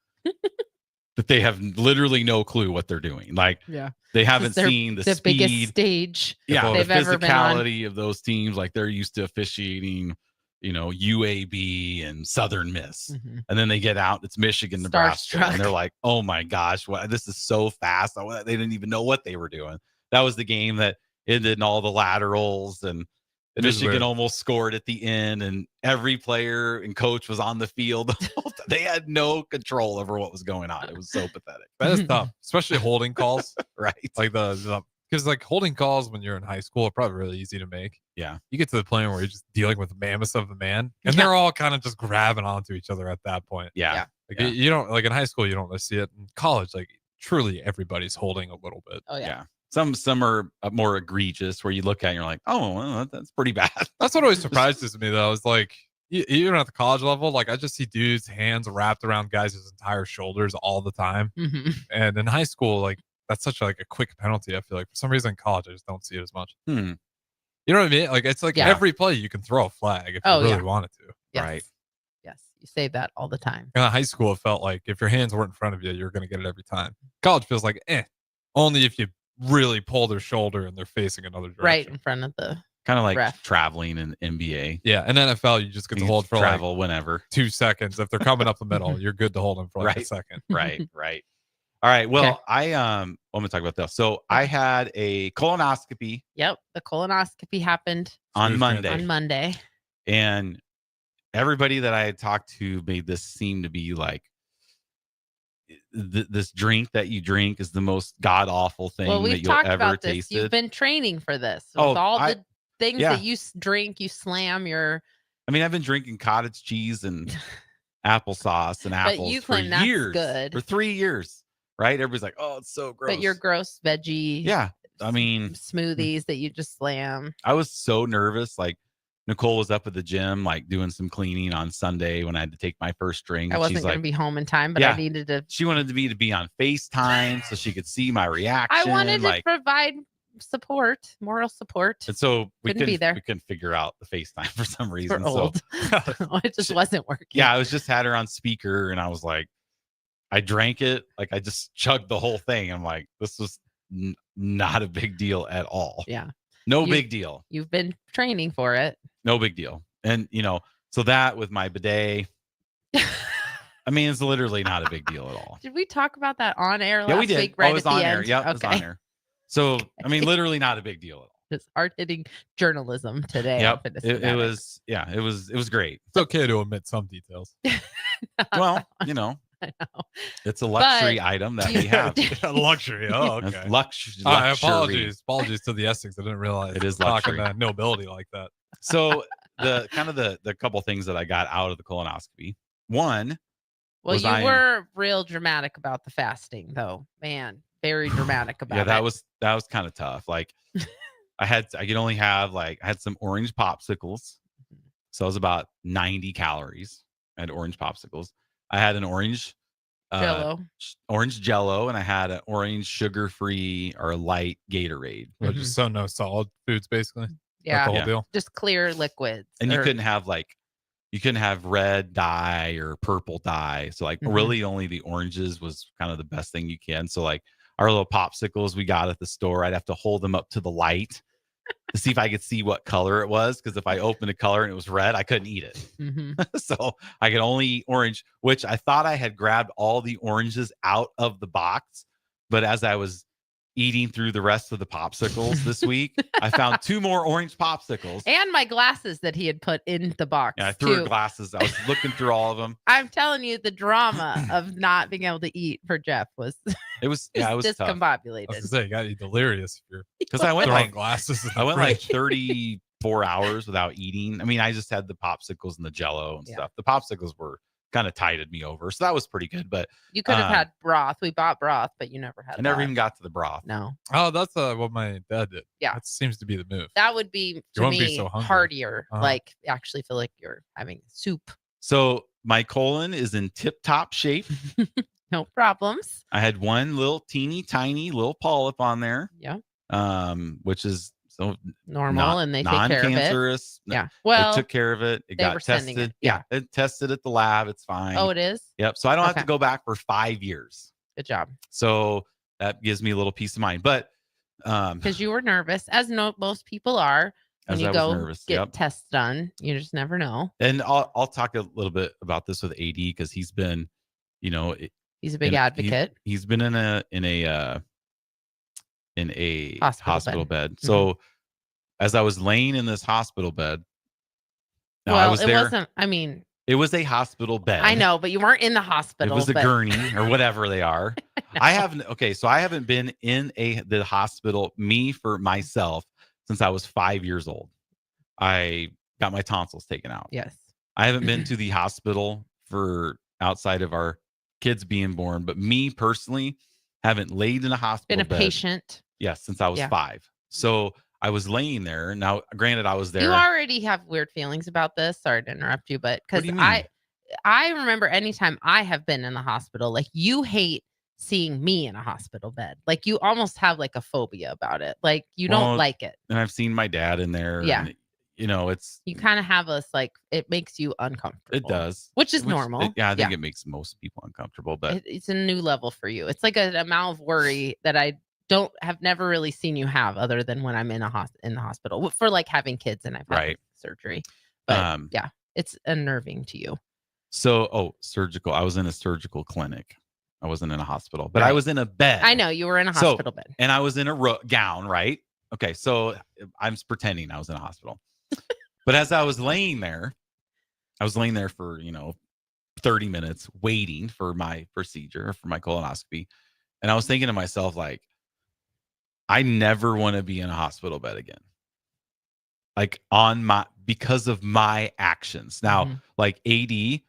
that they have literally no clue what they're doing. Like Yeah. they haven't They're seen the biggest speed, stage yeah, they've the ever been on. physicality of those teams. Like they're used to officiating, UAB and Southern Miss, Mhm. and then they get out. It's Michigan, Nebraska, Starstruck. and they're like, "Oh my gosh, this is so fast!" They didn't even know what they were doing. That was the game that ended in all the laterals, and It is Michigan weird. almost scored at the end, and every player and coach was on the field. They had no control over what was going on. It was so pathetic. That is tough, especially holding calls. Right. Like because like holding calls when you're in high school are probably really easy to make. Yeah. You get to the point where you're just dealing with the mammoth of the man, and they're all kind of just grabbing onto each other at that point. Yeah. Like Yeah. you don't like in high school you don't really see it. In college, like truly everybody's holding a little bit. Oh Yeah. Some are more egregious where you look at it and you're like, oh, well, that's pretty bad. That's what always surprises me though. Is like even at the college level, like I just see dudes' hands wrapped around guys' entire shoulders all the time. Mhm. And in high school, like that's such like a quick penalty. I feel like for some reason in college, I just don't see it as much. Hmm. You know what I mean? Like it's like Yeah. every play you can throw a flag if Oh, you really yeah. wanted to. Yes. Right. Yes, you say that all the time. In high school, it felt like if your hands weren't in front of you, you're going to get it every time. College feels like only if you really pull their shoulder and they're facing another direction. Right in front of the Kind of like ref. traveling in NBA. Yeah, and NFL, you just get to You hold for travel like whenever. 2 seconds. If they're coming up the middle, you're good to hold them for like a Right. second. Right. Right. All right. Well, Okay. I'm going to talk about this. So I had a colonoscopy Yep, the colonoscopy happened on Smooth Monday. on Monday. And everybody that I had talked to made this seem to be like this drink that you drink is the most god awful thing Well, that we've you'll talked ever about this. tasted. You've been training for this. With Oh, all I- the things yeah. that you drink, you slam your. I mean, I've been drinking cottage cheese and applesauce and But apples you for claim that's years, good. for 3 years, right? Everybody's like, "Oh, it's so gross." But your gross veggie yeah. I mean, smoothies that you just slam. I was so nervous. Like Nicole was up at the gym, like doing some cleaning on Sunday when I had to take my first drink. I and wasn't she's going like, to be home in time, but Yeah. I needed to. she wanted me to be on FaceTime so she could see my reaction. I wanted to like, provide support, moral support. and so we Couldn't be there. We couldn't figure out the FaceTime for some reason. We're old. So It just wasn't working. yeah, I was just had her on speaker and I was like, I drank it. Like I just chugged the whole thing. I'm like, this was not a big deal at all. Yeah. No You- big deal. You've been training for it. No big deal. And so that with my bidet, I mean, it's literally not a big deal at all. Did we talk about that on air last Yeah, we did. week? Right it was at the on end. there. Yep, it was on there. So I mean, literally not a big deal at all. Just hard hitting journalism today. on Yep. Fitness It Fanatics. was it was great. It's okay to omit some details. Well, it's a luxury item that we have. Luxury. Oh, It's okay. luxury. Apologies to the Essex. I didn't realize It is talking luxury. to nobility like that. So the couple things that I got out of the colonoscopy. One, Well, was you I- were real dramatic about the fasting, though. Man, very dramatic about yeah, that it. was kind of tough. Like I could only have I had some orange popsicles. So it was about 90 calories. I had orange popsicles. I had an orange Jello. orange Jello, and I had an orange sugar-free or light Gatorade. Or just so no solid foods, basically. Yeah. That's the whole deal. Just clear liquids. And you or- couldn't have red dye or purple dye. So like really only the oranges was kind of the best thing you can. So like our little popsicles we got at the store, I'd have to hold them up to the light to see if I could see what color it was. Because if I opened a color and it was red, I couldn't eat it. So I could only eat orange, which I thought I had grabbed all the oranges out of the box. But as I was eating through the rest of the popsicles this week, I found 2 more orange popsicles. And my glasses that he had put in the box. Yeah, I threw too. glasses. I was looking through all of them. I'm telling you, the drama of not being able to eat for Jeff was It was tough. discombobulated. I was gonna say, you gotta be delirious if you're Because I went throwing like glasses. in I the went like fridge. 34 hours without eating. I mean, I just had the popsicles and the Jello and stuff. The popsicles were kind of tided me over, so that was pretty good. But You could have had broth. We bought broth, but you never had I never that. even got to the broth. No. Oh, that's what my dad did. Yeah. That seems to be the move. That would be, You to won't be me, so hungry. heartier. Uh-huh. Like, actually feel like you're having soup. So my colon is in tip-top shape. No problems. I had one little teeny tiny little polyp on there. Yeah. Which is so Normal, and they take care of it. non-cancerous. Yeah. Well, they took care of it. It they were got sending tested. it. Yeah. It tested at the lab. It's fine. Oh, it is? Yep. So I don't have to Okay. go back for 5 years. Good job. So that gives me a little peace of mind. But Because you were nervous, as most people are. When As you I was go nervous, get yep. tests done, you just never know. and I'll talk a little bit about this with AD because he's been, He's a big advocate. He's been in a hospital bed. So as I was laying in this hospital bed, now I was it there. wasn't. I mean, It was a hospital bed. I know, but you weren't in the hospital. It was a but- gurney or whatever they are. I haven't. Okay, so I haven't been in the hospital for myself since I was 5 years old. I got my tonsils taken out. Yes. I haven't been to the hospital for outside of our kids being born, but me personally haven't laid in a hospital Been a bed. patient. Yes, since I was 5. So I was laying there. Now, granted, I was there. You already have weird feelings about this. Sorry to interrupt you, but because do you mean? I remember anytime I have been in the hospital, like you hate seeing me in a hospital bed. Like you almost have like a phobia about it. Like you don't Well, like it. And I've seen my dad in there. Yeah. And, it's You kind of have us like it makes you uncomfortable. it does, Which is normal. I think it makes most people uncomfortable, but It's a new level for you. It's like an amount of worry that I have never really seen you have other than when I'm in in the hospital for like having kids and I've had Right. surgery. But yeah, it's unnerving to you. So, surgical. I was in a surgical clinic. I wasn't in a hospital, but I was in a bed. I know you were in a hospital bed. And I was in a gown, right? Okay, so I'm pretending I was in a hospital. But as I was laying there for, 30 minutes waiting for my procedure, for my colonoscopy. And I was thinking to myself, like, I never want to be in a hospital bed again. Like because of my actions. Now, like AD,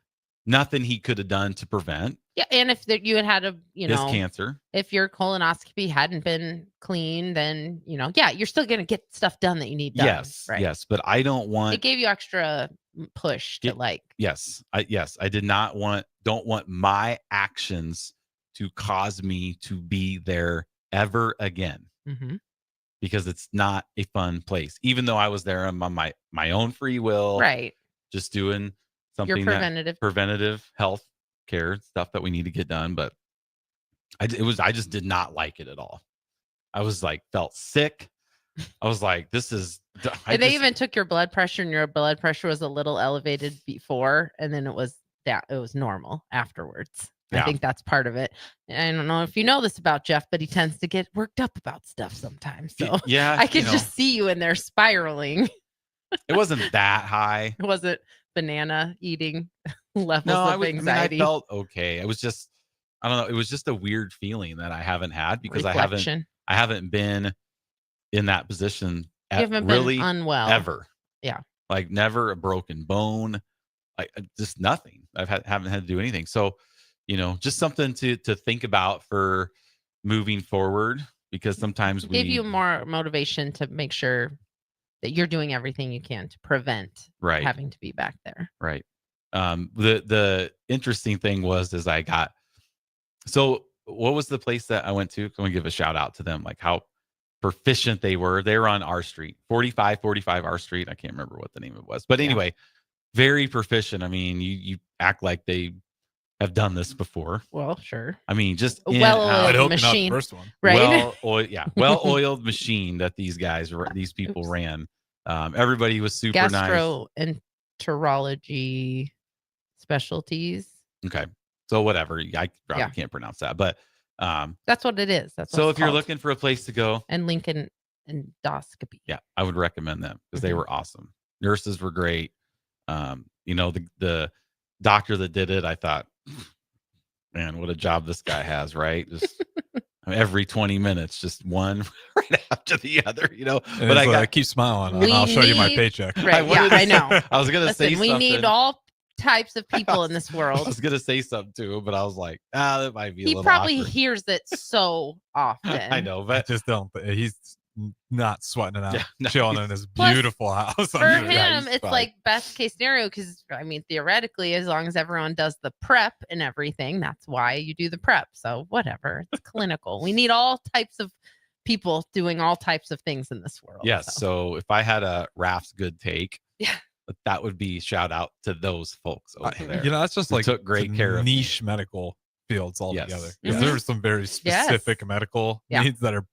nothing he could have done to prevent Yeah, and if you had his cancer. if your colonoscopy hadn't been clean, then you're still gonna get stuff done that you need done. Yes, right? yes, but I don't want. It gave you extra push to like. Yes, I don't want my actions to cause me to be there ever again. Mhm. Because it's not a fun place. Even though I was there on my own free will, Right. just doing something preventative health care stuff that we need to get done, but I just did not like it at all. I was like felt sick. I was like, this is. They even took your blood pressure, and your blood pressure was a little elevated before, and then it was normal afterwards. I think that's part of it. I don't know if you know this about Jeff, but he tends to get worked up about stuff sometimes. So yeah, I could just see you in there spiraling. It wasn't that high. Was it banana eating levels No, of anxiety? I felt okay. It was just, I don't know. It was just a weird feeling that I haven't had because I haven't been in that position. You haven't really been unwell ever. Yeah, like never a broken bone, like just nothing. Haven't had to do anything. So, just something to think about for moving forward, because sometimes gave you more motivation to make sure that you're doing everything you can to prevent Right. having to be back there. Right. The interesting thing was so what was the place that I went to? Can we give a shout out to them? Like how proficient they were. They were on our street, 45 our street. I can't remember what the name of it was, but anyway, very proficient. I mean, you act like they have done this before. Well, sure. I mean, just well-oiled machine, first one. right? Well-oiled machine that these people ran. Everybody was super nice. Gastroenterology specialties. Okay, so whatever. I probably can't pronounce that, but that's what it is. That's so if you're looking for a place to go, and Lincoln Endoscopy. Yeah, I would recommend them because they were awesome. Nurses were great. The doctor that did it, I thought, man, what a job this guy has, right? Just every 20 minutes, just one right after the other, But I keep smiling. I'll show you my paycheck. Right, I know. I was gonna say we something. need all types of people in this world. I was gonna say something to him, but I was like, that might be a He little probably awkward. hears it so often. I know, but just don't. He's not sweating it out, chilling in his Plus, beautiful house. For him, it's like best case scenario because I mean, theoretically, as long as everyone does the prep and everything, that's why you do the prep. So whatever, it's clinical. We need all types of people doing all types of things in this world. Yes. So if I had a Raph's good take, yeah, that would be shout out to those folks over there. That's just who like took great care of niche medical fields altogether. Yes. Because there's some very specific medical needs that are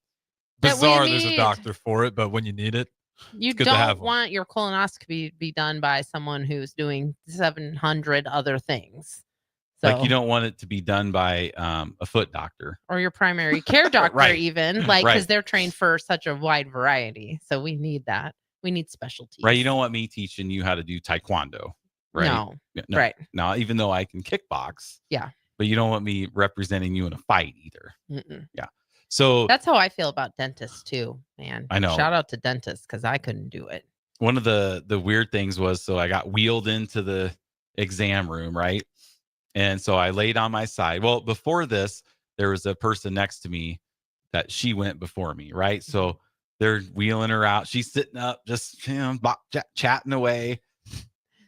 That we bizarre. There's a need. doctor for it, but when you need it, You it's good to have don't one. want your colonoscopy to be done by someone who's doing 700 other things. So, Like you don't want it to be done by a foot doctor. or your primary care doctor, Right. even like Right. because they're trained for such a wide variety. So we need that. We need specialties. Right. You don't want me teaching you how to do taekwondo. Right. No. Yeah, Right. Now, even though I can kickbox. Yeah. But you don't want me representing you in a fight either. Mm-mm. Yeah. So That's how I feel about dentists too, man. I know. Shout out to dentists because I couldn't do it. one of the weird things was, so I got wheeled into the exam room, right? And so I laid on my side. Well, before this, there was a person next to me that she went before me, right? So they're wheeling her out. She's sitting up, just chatting away.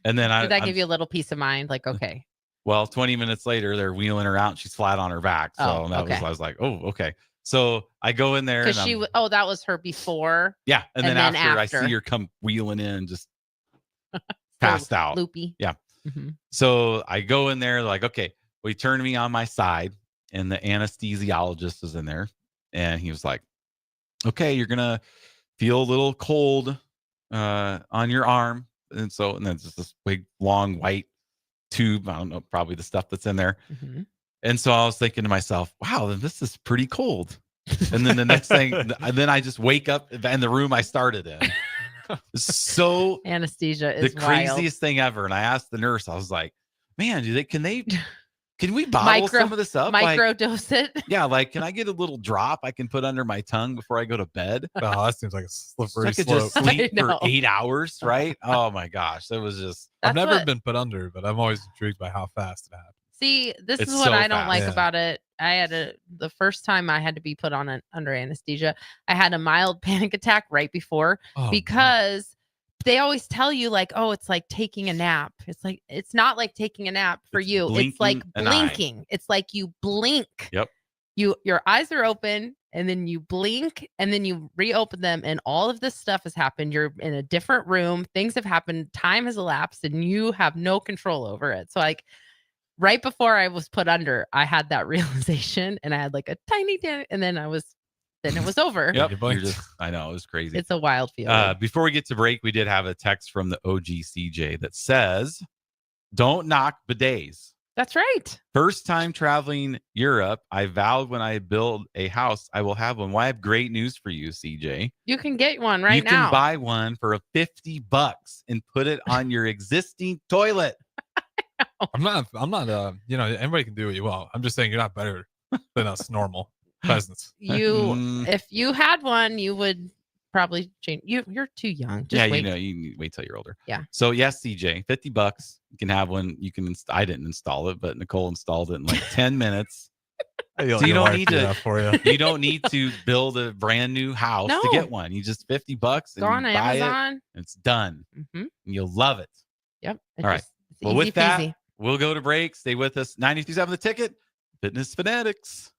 And then Did that give you a little peace of mind? Like, okay. Well, 20 minutes later, they're wheeling her out and she's flat on her back. So I was like, oh, okay. So I go in there. Because that was her before. Yeah. And then after I see her come wheeling in, just passed out. Loopy. Yeah. Mm-hmm. So I go in there, like, okay, well, he turned me on my side and the anesthesiologist was in there and he was like, okay, you're going to feel a little cold on your arm. And then just this big, long, white tube. I don't know, probably the stuff that's in there. Mm-hmm. And so I was thinking to myself, wow, this is pretty cold. And then the next thing, and then I just wake up in the room I started in. So anesthesia is the wild. craziest thing ever. And I asked the nurse, I was like, man, can we bottle some of this up? Microdose it? Yeah, like, can I get a little drop I can put under my tongue before I go to bed? Oh, that seems like a slippery I could slope. just sleep for 8 hours, right? Oh my gosh, that was just. I've never been put under, but I'm always intrigued by how fast it happens. See, this It's is what so I don't fast. like Yeah. about it. The first time I had to be put on under anesthesia, I had a mild panic attack right before because they always tell you like, oh, it's like taking a nap. It's not like taking a nap for you. It's like blinking an eye. blinking. It's like you blink. Yep. Your eyes are open and then you blink and then you reopen them and all of this stuff has happened. You're in a different room. Things have happened. Time has elapsed and you have no control over it. So like right before I was put under, I had that realization and I had like a tiny, and then it was over. Yep. I know, it was crazy. It's a wild feeling. Before we get to break, we did have a text from the OGCJ that says, don't knock bidets. That's right. First time traveling Europe, I vowed when I build a house, I will have one. Well, I have great news for you, CJ. You can get one right you now. You can buy one for $50 and put it on your existing toilet. I'm not, anybody can do what you want. I'm just saying you're not better than us normal peasants. If you had one, you would probably change. You're too young. Just wait. You wait till you're older. Yeah. So yes, CJ, $50. You can have one. I didn't install it, but Nicole installed it in like 10 minutes. So you don't need to you don't need to build a brand new house to get one. You just $50 and Go on you buy Amazon. it. It's done. Mhm. You'll love it. Yep. All right. It's Well, with easy that, peasy. we'll go to break. Stay with us. 93.7 The Ticket, Fitness Fanatics.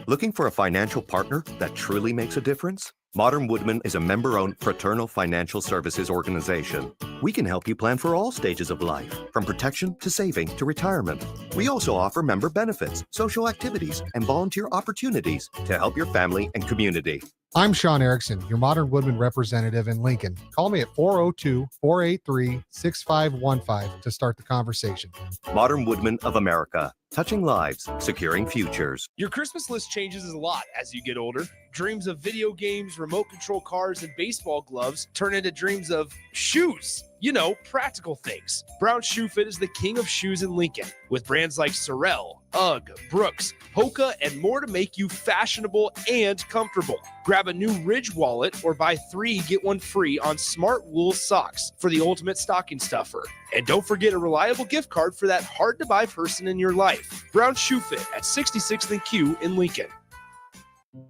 Looking for a financial partner that truly makes a difference? Modern Woodman is a member-owned fraternal financial services organization. We can help you plan for all stages of life, from protection to saving to retirement. We also offer member benefits, social activities, and volunteer opportunities to help your family and community. I'm Sean Erickson, your Modern Woodman representative in Lincoln. Call me at 402-483-6515 to start the conversation. Modern Woodman of America, touching lives, securing futures. Your Christmas list changes a lot as you get older. Dreams of video games, remote control cars, and baseball gloves turn into dreams of shoes. You know, practical things. Brown Shoe Fit is the king of shoes in Lincoln, with brands like Sorel, UGG, Brooks, Hoka, and more to make you fashionable and comfortable. Grab a new Ridge wallet or buy 3, get 1 free on smart wool socks for the ultimate stocking stuffer. And don't forget a reliable gift card for that hard-to-buy person in your life. Brown Shoe Fit at 66th and Q in Lincoln.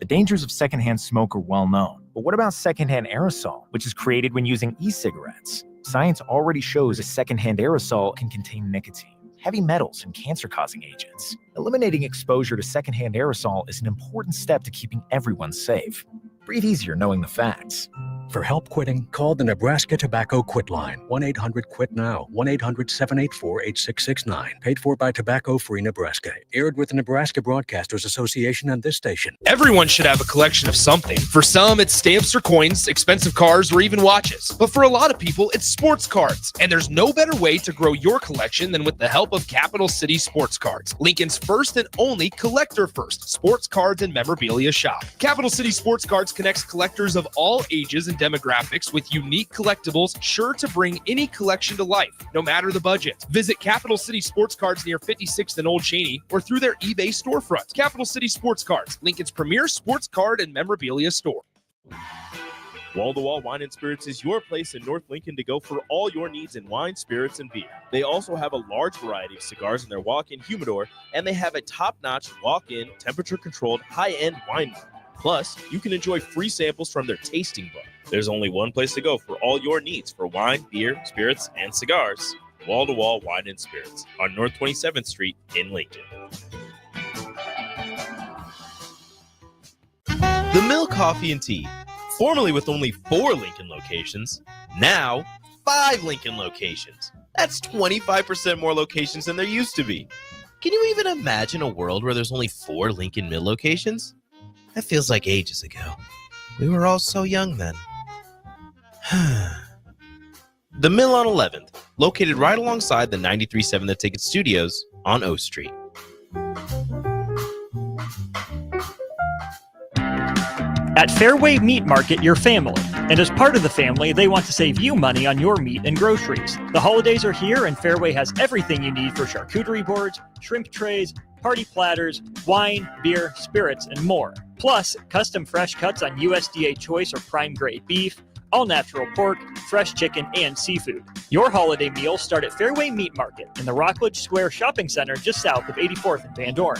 The dangers of secondhand smoke are well known. But what about secondhand aerosol, which is created when using e-cigarettes? Science already shows a secondhand aerosol can contain nicotine, heavy metals, and cancer-causing agents. Eliminating exposure to secondhand aerosol is an important step to keeping everyone safe. Breathe easier knowing the facts. For help quitting, call the Nebraska Tobacco Quit Line, 1-800-QUIT-NOW, 1-800-784-8669. Paid for by Tobacco Free Nebraska. Aired with the Nebraska Broadcasters Association and this station. Everyone should have a collection of something. For some, it's stamps or coins, expensive cars, or even watches. But for a lot of people, it's sports cards. And there's no better way to grow your collection than with the help of Capital City Sports Cards, Lincoln's first and only collector-first sports cards and memorabilia shop. Capital City Sports Cards connects collectors of all ages and demographics with unique collectibles sure to bring any collection to life, no matter the budget. Visit Capital City Sports Cards near 56th and Old Cheney or through their eBay storefront. Capital City Sports Cards, Lincoln's premier sports card and memorabilia store. Wall to Wall Wine and Spirits is your place in North Lincoln to go for all your needs in wine, spirits, and beer. They also have a large variety of cigars in their walk-in humidor, and they have a top-notch walk-in, temperature-controlled, high-end wine bar. Plus, you can enjoy free samples from their tasting book. There's only one place to go for all your needs for wine, beer, spirits, and cigars. Wall to Wall Wine and Spirits on North 27th Street in Lincoln. The Mill Coffee and Tea, formerly with only 4 Lincoln locations, now 5 Lincoln locations. That's 25% more locations than there used to be. Can you even imagine a world where there's only 4 Lincoln Mill locations? That feels like ages ago. We were all so young then. The Mill on 11th, located right alongside the 93.7 The Ticket Studios on O Street. At Fairway Meat Market, your family. And as part of the family, they want to save you money on your meat and groceries. The holidays are here, and Fairway has everything you need for charcuterie boards, shrimp trays, party platters, wine, beer, spirits, and more. Plus, custom fresh cuts on USDA choice or prime grade beef, all-natural pork, fresh chicken, and seafood. Your holiday meals start at Fairway Meat Market in the Rockledge Square Shopping Center just south of 84th and Van Dorn.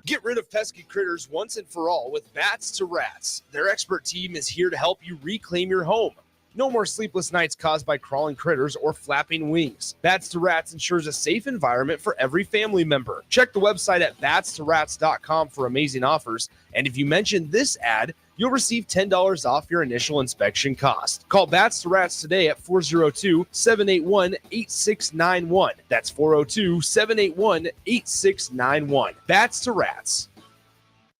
Get rid of pesky critters once and for all with Bats to Rats. Their expert team is here to help you reclaim your home. No more sleepless nights caused by crawling critters or flapping wings. Bats to Rats ensures a safe environment for every family member. Check the website at batstorats.com for amazing offers. And if you mention this ad, you'll receive $10 off your initial inspection cost. Call Bats to Rats today at 402-781-8691. That's 402-781-8691. Bats to Rats.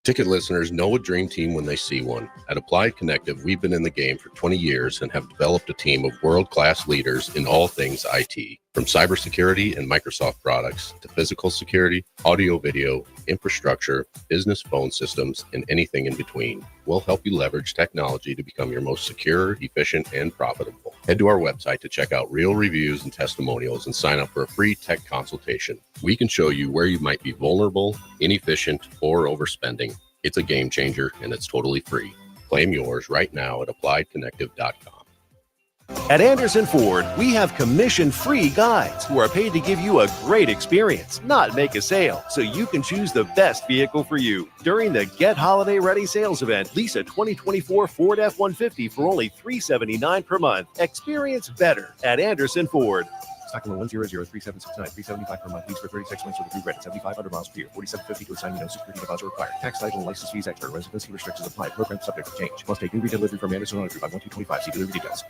Ticket listeners know a dream team when they see one. At Applied Connective, we've been in the game for 20 years and have developed a team of world-class leaders in all things IT. From cybersecurity and Microsoft products to physical security, audio-video, infrastructure, business phone systems, and anything in between. We'll help you leverage technology to become your most secure, efficient, and profitable. Head to our website to check out real reviews and testimonials and sign up for a free tech consultation. We can show you where you might be vulnerable, inefficient, or overspending. It's a game changer, and it's totally free. Claim yours right now at appliedconnective.com. At Anderson Ford, we have commission-free guides who are paid to give you a great experience, not make a sale, so you can choose the best vehicle for you. During the Get Holiday Ready sales event, lease a 2024 Ford F-150 for only $379 per month. Experience better at Anderson Ford. Stock number 1003769, $375 per month. Lease for 36 months with a free credit, 7,500 miles per year, $47.50 to assign, no security deposit required. Tax title and license fees extra. Residency restrictions apply. Program subject to change. Must take new delivery from Anderson Auto Group by 1225. See delivery details.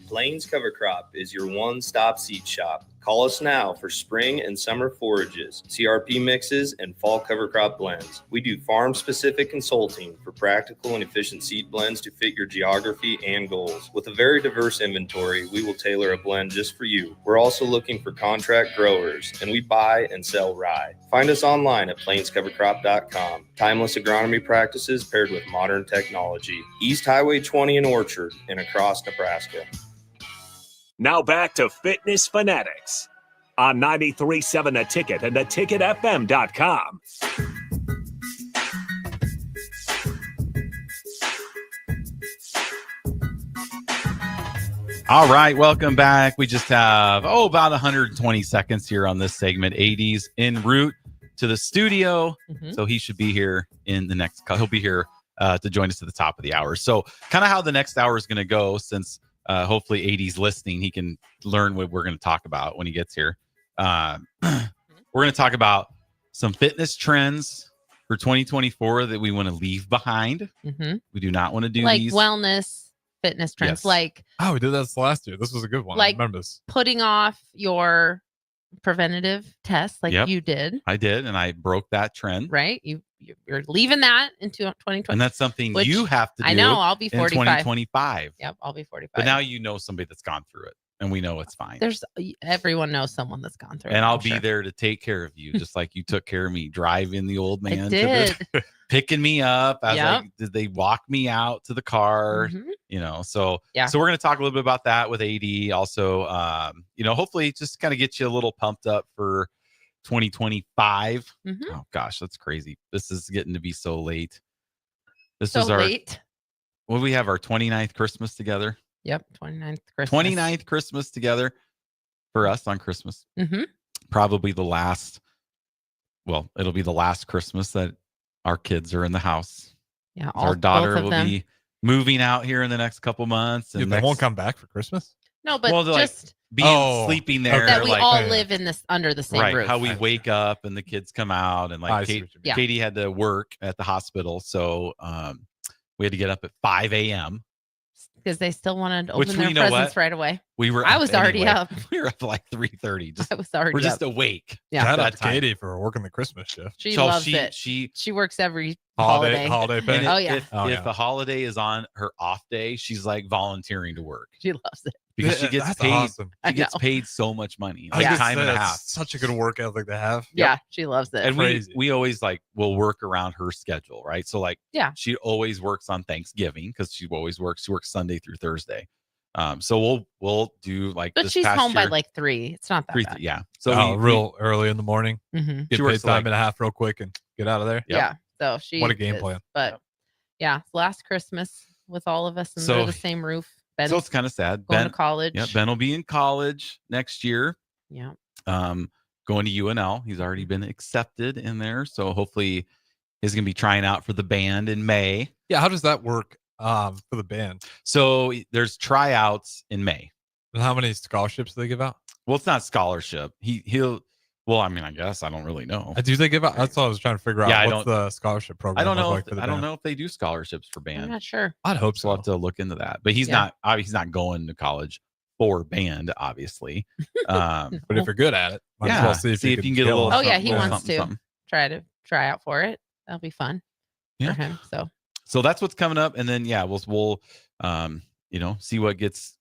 Plains Cover Crop is your one-stop seed shop. Call us now for spring and summer forages, CRP mixes, and fall cover crop blends. We do farm-specific consulting for practical and efficient seed blends to fit your geography and goals. With a very diverse inventory, we will tailor a blend just for you. We're also looking for contract growers, and we buy and sell rye. Find us online at plainscovercrop.com. Timeless agronomy practices paired with modern technology. East Highway 20 in Orchard and across Nebraska. Now back to Fitness Fanatics on 93.7 The Ticket and theticketfm.com. All right, welcome back. We just have, about 120 seconds here on this segment. 80s en route to the studio. So he should be here in the next, he'll be here to join us at the top of the hour. So kind of how the next hour is going to go, since hopefully 80's listening, he can learn what we're going to talk about when he gets here. We're going to talk about some fitness trends for 2024 that we want to leave behind. We do not want to do like these wellness fitness trends, Yes. like we did this last year. This was a good one. Like- I remember this. putting off your preventative tests, like Yep. you did, I did, and I broke that trend. right? You're leaving that into 2020. And that's something which you have to do. I know. I'll be in 45. 2025. Yep, I'll be 45. But now you know somebody that's gone through it, and we know it's fine. Everyone knows someone that's gone through it. And I'll I'm be sure. there to take care of you, just like you took care of me driving the old man to did. picking me up. I was Yep. like, did they walk me out to the car? Mhm. So Yeah. So we're going to talk a little bit about that with AD. Also, hopefully just kind of get you a little pumped up for 2025. Mhm. Oh gosh, that's crazy. This is getting to be so late. This So is our late. Well, we have our 29th Christmas together. Yep, 29th Christmas. 29th Christmas together for us on Christmas. Mhm. Probably the last. Well, it'll be the last Christmas that our kids are in the house. Yeah, Our both daughter of will them. be moving out here in the next couple months, and They won't come back for Christmas? No, but well, they're just like being sleeping there, that we like, all live in this under the same right? roof. How we wake up and the kids come out, and I like see what you mean. Yeah. Katie had to work at the hospital, so we had to get up at 5 a.m. because they still wanted to Which open their you know presents what? right away. We were. I up was already anyway. up. We were up like 3:30. Just I was already we're just up. awake. Yeah. Shout out that to time. Katie for working the Christmas shift. She So loves she- it. she- She works every Holiday holiday. pay. And Oh, yeah. Oh, if yeah. a holiday is on her off day, she's like volunteering to work She loves it. because she gets That's paid. awesome. I She gets know. paid so much money, I like just time and a said, half. it's such a good work ethic to have. Yeah, she loves it. And we Crazy. always like will work around her schedule, right? So like, Yeah. she always works on Thanksgiving because she works Sunday through Thursday. So we'll do like, But this she's past home by year, like 3. It's not that three, bad. yeah. So Real early in the morning. Mhm. Get She works paid time like- and a half real quick and get out of there. Yeah. So she. What a game is- plan. But yeah, last Christmas with all of us under So- the same roof. Ben so it's kind of sad. going to college. Yeah, Ben will be in college next year. Yeah. Going to UNL. He's already been accepted in there, so hopefully he's going to be trying out for the band in May. Yeah, how does that work for the band? So there's tryouts in May. And how many scholarships do they give out? Well, it's not scholarship. He'll. Well, I mean, I guess I don't really know. Do they give out? That's what I was trying to figure out. Yeah, I What's the scholarship program? I don't look know. like for the I don't band? know if they do scholarships for I'm band. not sure. I'd hope so. We'll have to look into that. But he's Yeah. not going to college for band, obviously. But if you're good at it, might as yeah, well see if you can get a kill little. it. Oh yeah, he something, wants to something. try out for it. That'll be fun Yeah. for him. So So that's what's coming up, and then we'll see what gets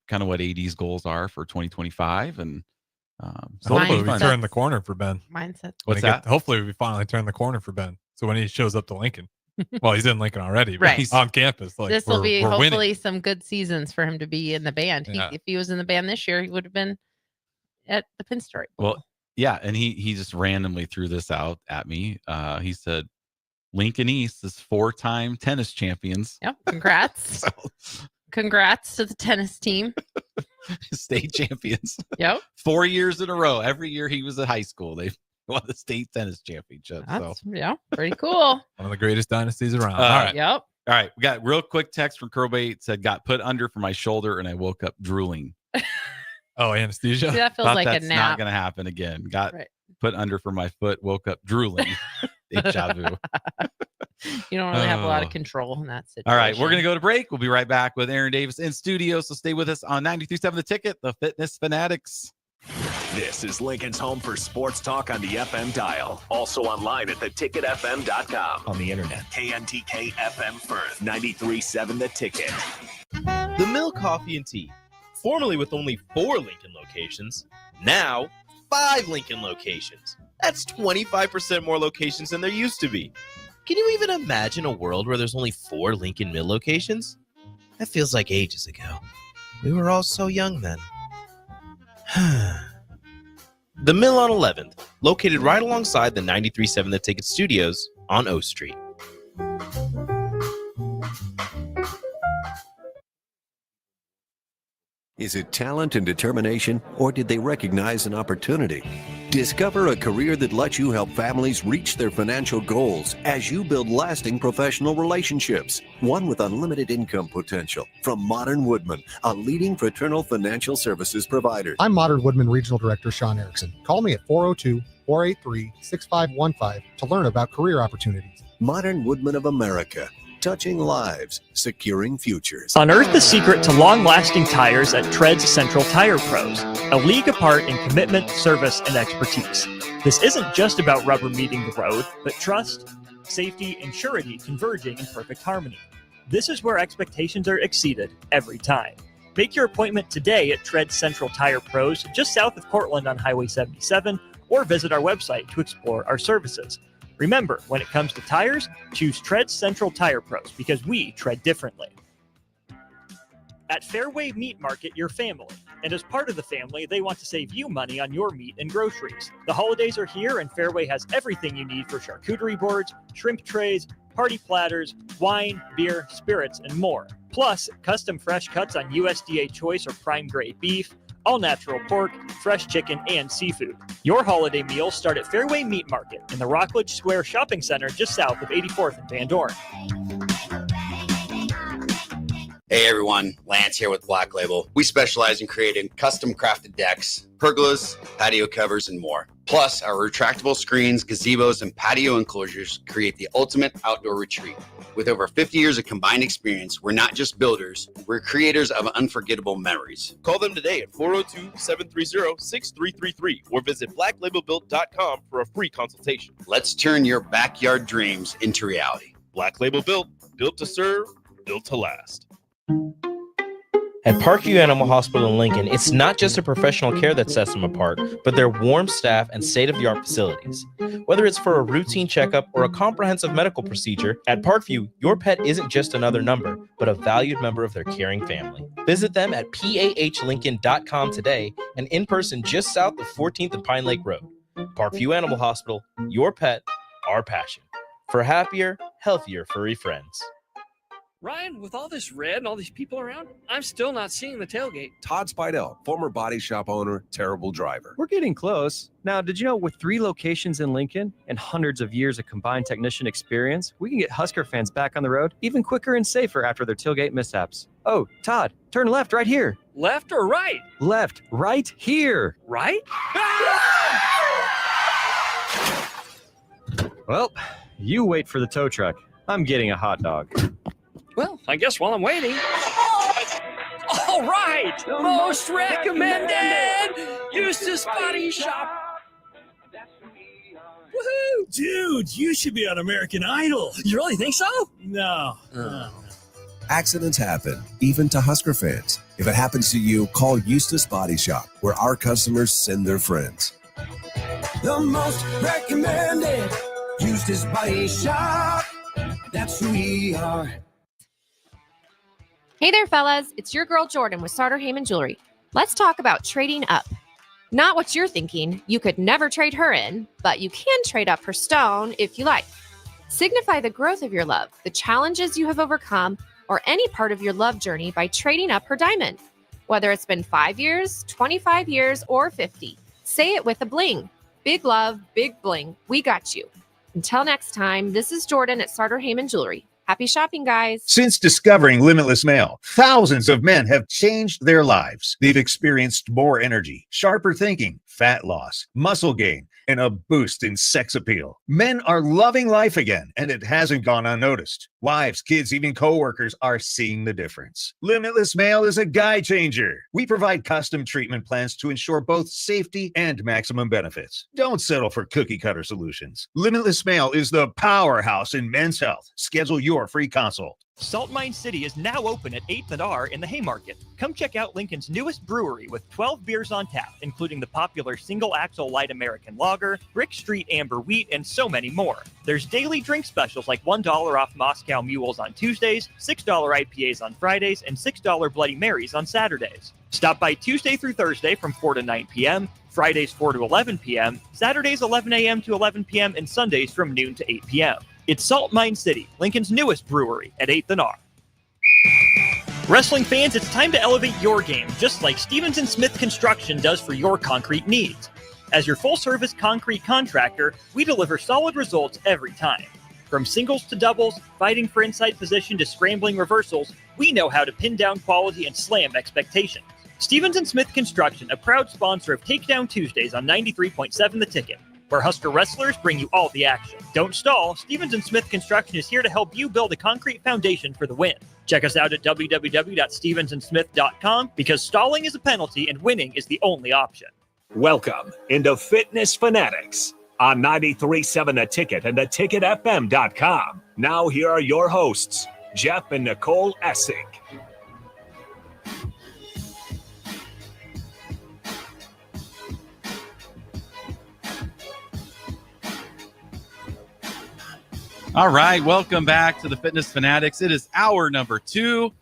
kind of what AD's goals are for 2025, and so Hopefully it'll be we fun. turn the corner for Ben. mindset. When What's he that? hopefully we finally turn the corner for Ben. So when he shows up to Lincoln, well, he's in Lincoln already, but Right. he's on campus. Like This will be we're hopefully winning. some good seasons for him to be in the band. Yeah. If he was in the band this year, he would have been at the Pinstripe Bowl. Well, yeah, and he just randomly threw this out at me. He said Lincoln East is 4-time tennis champions. Yep. Congrats. So Congrats to the tennis team. State champions. Yep. 4 years in a row. Every year he was at high school, they won the state tennis championship. Yeah, pretty cool. One of the greatest dynasties around. All All right. Yep. All right. We got real quick text from Crowbait. Said, got put under for my shoulder and I woke up drooling. Oh, anesthesia. See, that feels Thought like a that's nap. not going to happen again. Got put under for my foot, woke up drooling. Deja vu. You don't really have a lot of control in that situation. All right, we're going to go to break. We'll be right back with Aaron Davis in studio. So stay with us on 93.7 The Ticket, the Fitness Fanatics. This is Lincoln's home for sports talk on the FM dial. Also online at theticketfm.com. On the internet. KNTK FM Firth, 93.7 The Ticket. The Mill Coffee and Tea, formerly with only 4 Lincoln locations, now 5 Lincoln locations. That's 25% more locations than there used to be. Can you even imagine a world where there's only 4 Lincoln Mill locations? That feels like ages ago. We were all so young then. The Mill on 11th, located right alongside the 93.7 The Ticket Studios on O Street. Is it talent and determination, or did they recognize an opportunity? Discover a career that lets you help families reach their financial goals as you build lasting professional relationships, one with unlimited income potential. From Modern Woodman, a leading fraternal financial services provider. I'm Modern Woodman Regional Director Sean Erickson. Call me at 402-483-6515 to learn about career opportunities. Modern Woodman of America. Touching lives, securing futures. Unearth the secret to long-lasting tires at Treads Central Tire Pros, a league apart in commitment, service, and expertise. This isn't just about rubber meeting the road, but trust, safety, and surety converging in perfect harmony. This is where expectations are exceeded every time. Make your appointment today at Treads Central Tire Pros, just south of Cortland on Highway 77, or visit our website to explore our services. Remember, when it comes to tires, choose Tread Central Tire Pros because we tread differently. At Fairway Meat Market, your family. And as part of the family, they want to save you money on your meat and groceries. The holidays are here, and Fairway has everything you need for charcuterie boards, shrimp trays, party platters, wine, beer, spirits, and more. Plus, custom fresh cuts on USDA choice or prime grade beef, all-natural pork, fresh chicken, and seafood. Your holiday meals start at Fairway Meat Market in the Rockledge Square Shopping Center just south of 84th and Van Dorn. Hey everyone, Lance here with Black Label. We specialize in creating custom crafted decks, pergolas, patio covers, and more. Plus, our retractable screens, gazebos, and patio enclosures create the ultimate outdoor retreat. With over 50 years of combined experience, we're not just builders, we're creators of unforgettable memories. Call them today at 402-730-6333 or visit blacklabelbuilt.com for a free consultation. Let's turn your backyard dreams into reality. Black Label Built, built to serve, built to last. At Parkview Animal Hospital in Lincoln, it's not just a professional care that sets them apart, but their warm staff and state-of-the-art facilities. Whether it's for a routine checkup or a comprehensive medical procedure, at Parkview, your pet isn't just another number, but a valued member of their caring family. Visit them at pahlincoln.com today and in person just south of 14th and Pine Lake Road. Parkview Animal Hospital, your pet, our passion. For happier, healthier furry friends. Ryan, with all this red and all these people around, I'm still not seeing the tailgate. Todd Spidell, former body shop owner, terrible driver. We're getting close. Now, did you know with 3 locations in Lincoln and hundreds of years of combined technician experience, we can get Husker fans back on the road even quicker and safer after their tailgate mishaps. Oh, Todd, turn left right here. Left or right? Left, right here. Right? Well, you wait for the tow truck. I'm getting a hot dog. Well, I guess while I'm waiting. All right! Most recommended! Eustace Body Shop! Woohoo! Dude, you should be on American Idol. You really think so? No. Accidents happen, even to Husker fans. If it happens to you, call Eustace Body Shop, where our customers send their friends. The most recommended Eustace Body Shop. That's who we are. Hey there, fellas. It's your girl Jordan with Sartor Heyman Jewelry. Let's talk about trading up. Not what you're thinking. You could never trade her in, but you can trade up her stone if you like. Signify the growth of your love, the challenges you have overcome, or any part of your love journey by trading up her diamond. Whether it's been 5 years, 25 years, or 50, say it with a bling. Big love, big bling. We got you. Until next time, this is Jordan at Sartor Heyman Jewelry. Happy shopping, guys. Since discovering Limitless Mail, thousands of men have changed their lives. They've experienced more energy, sharper thinking, fat loss, muscle gain, and a boost in sex appeal. Men are loving life again, and it hasn't gone unnoticed. Wives, kids, even coworkers are seeing the difference. Limitless Mail is a guy changer. We provide custom treatment plans to ensure both safety and maximum benefits. Don't settle for cookie cutter solutions. Limitless Mail is the powerhouse in men's health. Schedule your free consult. Salt Mine City is now open at 8th and R in the Haymarket. Come check out Lincoln's newest brewery with 12 beers on tap, including the popular Single Axle Light American Lager, Brick Street Amber Wheat, and so many more. There's daily drink specials like $1 off Moscow Mules on Tuesdays, $6 IPAs on Fridays, and $6 Bloody Marys on Saturdays. Stop by Tuesday through Thursday from 4 to 9 p.m., Fridays 4 to 11 p.m., Saturdays 11 a.m. to 11 p.m., and Sundays from noon to 8 p.m. It's Salt Mine City, Lincoln's newest brewery at 8th and R. Wrestling fans, it's time to elevate your game, just like Stevens & Smith Construction does for your concrete needs. As your full-service concrete contractor, we deliver solid results every time. From singles to doubles, fighting for inside position to scrambling reversals, we know how to pin down quality and slam expectations. Stevens & Smith Construction, a proud sponsor of Takedown Tuesdays on 93.7 The Ticket, where Husker wrestlers bring you all the action. Don't stall. Stevens & Smith Construction is here to help you build a concrete foundation for the win. Check us out at www.stevensandsmith.com because stalling is a penalty and winning is the only option. Welcome into Fitness Fanatics on 93.7 The Ticket and theticketfm.com. Now here are your hosts, Jeff and Nicole Essig. All right, welcome back to the Fitness Fanatics. It is hour number 2.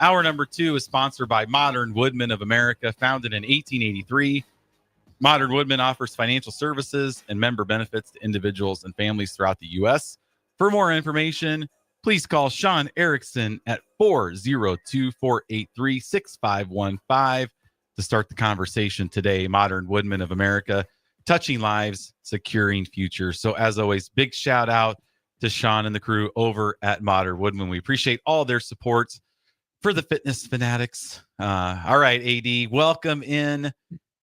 Hour number 2 is sponsored by Modern Woodmen of America, founded in 1883. Modern Woodmen offers financial services and member benefits to individuals and families throughout the U.S. For more information, please call Sean Erickson at 402-483-6515 to start the conversation today. Modern Woodmen of America, touching lives, securing futures. So as always, big shout out to Sean and the crew over at Modern Woodmen. We appreciate all their support for the Fitness Fanatics. All right, AD, welcome in.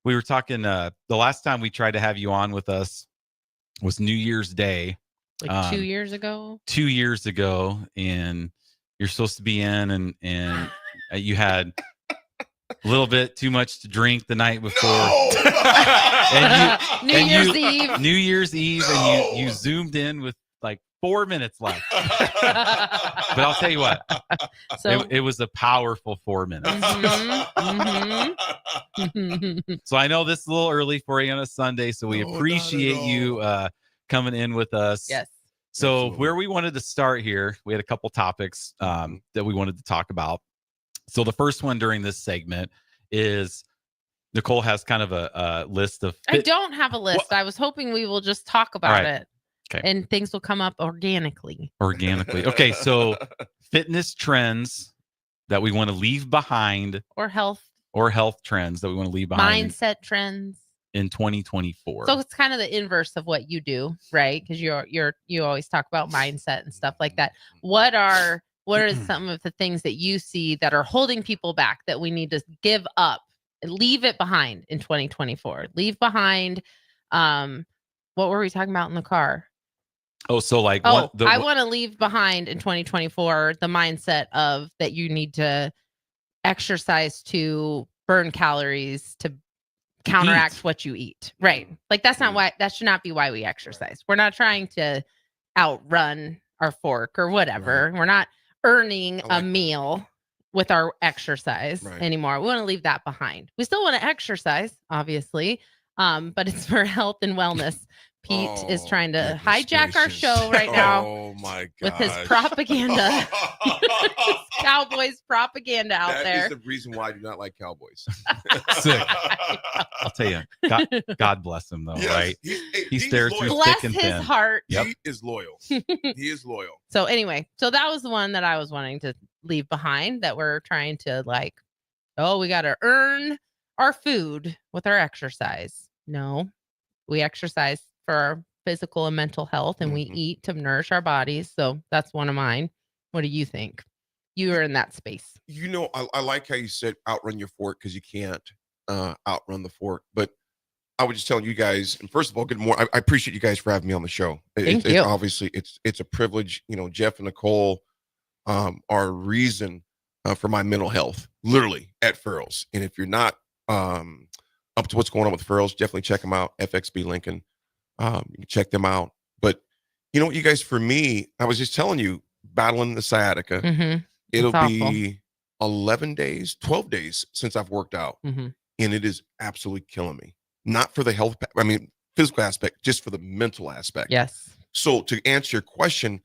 We were talking, the last time we tried to have you on with us was New Year's Day. Like 2 years ago? 2 years ago, and you're supposed to be in, and you had a little bit too much to drink the night before. New Year's Eve. New Year's Eve, and you zoomed in with like 4 minutes left. But I'll tell you what, So it was a powerful 4 minutes. So I know this is a little early for you on a Sunday, so we appreciate you coming in with us. Yes. So Absolutely. where we wanted to start here, we had a couple topics that we wanted to talk about. So the first one during this segment is Nicole has kind of a list of. I don't have a list. I was hoping we will just talk about right. it. Okay. And things will come up organically. Okay, so fitness trends that we want to leave behind, Or health trends that we want to leave behind mindset trends. in 2024. So it's kind of the inverse of what you do, right? Because you always talk about mindset and stuff like that. What are some of the things that you see that are holding people back that we need to give up and leave it behind in 2024? Leave behind. What were we talking about in the car? Oh, so like I want to leave behind in 2024 the mindset of that you need to exercise to burn calories to counteract what you eat. Right. Like that should not be why we exercise. We're not trying to outrun our fork or whatever. Right. We're not earning a meal with our exercise anymore. We want to leave that behind. We still want to exercise, obviously. But it's for health and wellness. Pete is trying to hijack our show right now. Oh my god! With his propaganda, his Cowboys propaganda out That there. is the reason why I do not like Cowboys. Sick. I'll tell you, God bless him though, Yes, right? He's there through Bless thick and his thin. heart. Yep. He is loyal. He is loyal. So anyway, so that was the one that I was wanting to leave behind that we're trying to like, oh, we got to earn our food with our exercise. No, we exercise for our physical and mental health, and we eat to nourish our bodies. So that's one of mine. What do you think? You are in that space. You know, I like how you said outrun your fork, because you can't outrun the fork. But I was just telling you guys, and first of all, good morning. I appreciate you guys for having me on the show. Thank you. Obviously, it's a privilege. You know, Jeff and Nicole are a reason for my mental health, literally at Furrows. And if you're not up to what's going on with Furrows, definitely check them out. FXB Lincoln. You can check them out. But you know what, you guys, for me, I was just telling you, battling the sciatica. Mm-hmm. It'll be 11 days, 12 days since I've worked out. Mm-hmm. And it is absolutely killing me. Not for the health, I mean, physical aspect, just for the mental aspect. Yes. So to answer your question,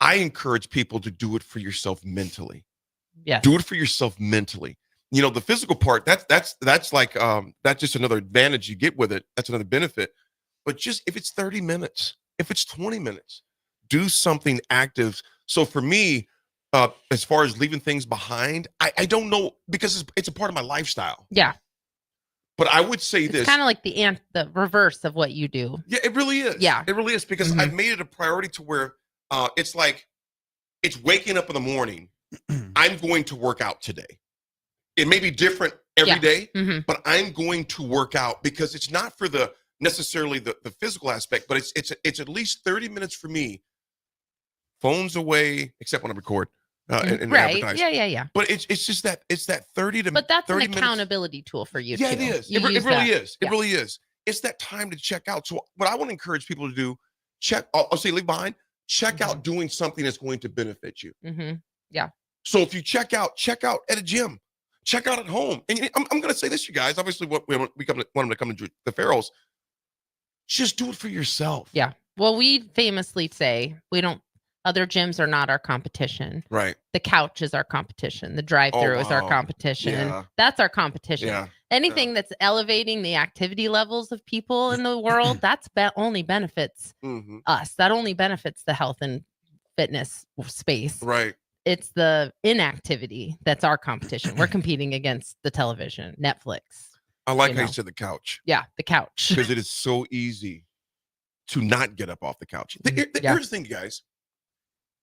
I encourage people to do it for yourself mentally. Yes. Do it for yourself mentally. You know, the physical part, that's like, that's just another advantage you get with it. That's another benefit. But just if it's 30 minutes, if it's 20 minutes, do something active. So for me, as far as leaving things behind, I don't know, because it's a part of my lifestyle. Yeah. But I would say It's this. kind of like the reverse of what you do. Yeah, it really is. Yeah. It really is, because I've made it a priority to where it's like, it's waking up in the morning. I'm going to work out today. It may be different every day, but I'm going to work out, because it's not for the necessarily the physical aspect, but it's at least 30 minutes for me. Phones away, except when I record and right. advertise. Yeah. But it's just that it's that 30 to But that's 30 an minutes. accountability tool for you. Yeah, too. it is. You It use really that. is. It really is. It's that time to check out. So what I want to encourage people to do, I'll say leave behind, check out doing something that's going to benefit you. Mm-hmm. Yeah. So if you check out at a gym, check out at home. And I'm going to say this, you guys, obviously want them to come to the Farrells. Just do it for yourself. Yeah. Well, we famously say other gyms are not our competition. Right. The couch is our competition. The drive-through is our competition. Yeah. That's our competition. Yeah. Anything that's elevating the activity levels of people in the world, that's only benefits us. That only benefits the health and fitness space. Right. It's the inactivity that's our competition. We're competing against the television, Netflix. I like how you said the couch. Yeah, the couch. Because it is so easy to not get up off the couch. Here's the thing, guys.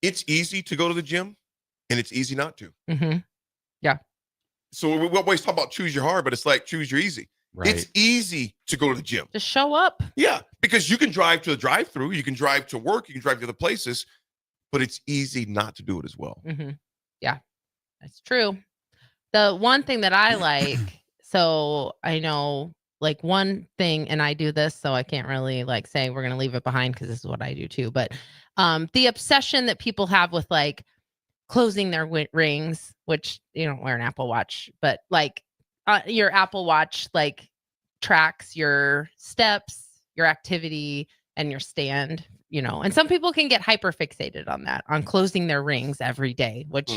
It's easy to go to the gym, and it's easy not to. Mm-hmm. Yeah. So we always talk about choose your hard, but it's like choose your easy. Right. It's easy to go to the gym. Just show up. Yeah, because you can drive to the drive-through, you can drive to work, you can drive to other places, but it's easy not to do it as well. Mm-hmm. Yeah, that's true. The one thing that I like, so I know like one thing, and I do this, so I can't really like say we're going to leave it behind because this is what I do too. But the obsession that people have with like closing their rings, which you don't wear an Apple Watch, but like your Apple Watch like tracks your steps, your activity, and your stand, and some people can get hyper fixated on that, on closing their rings every day, which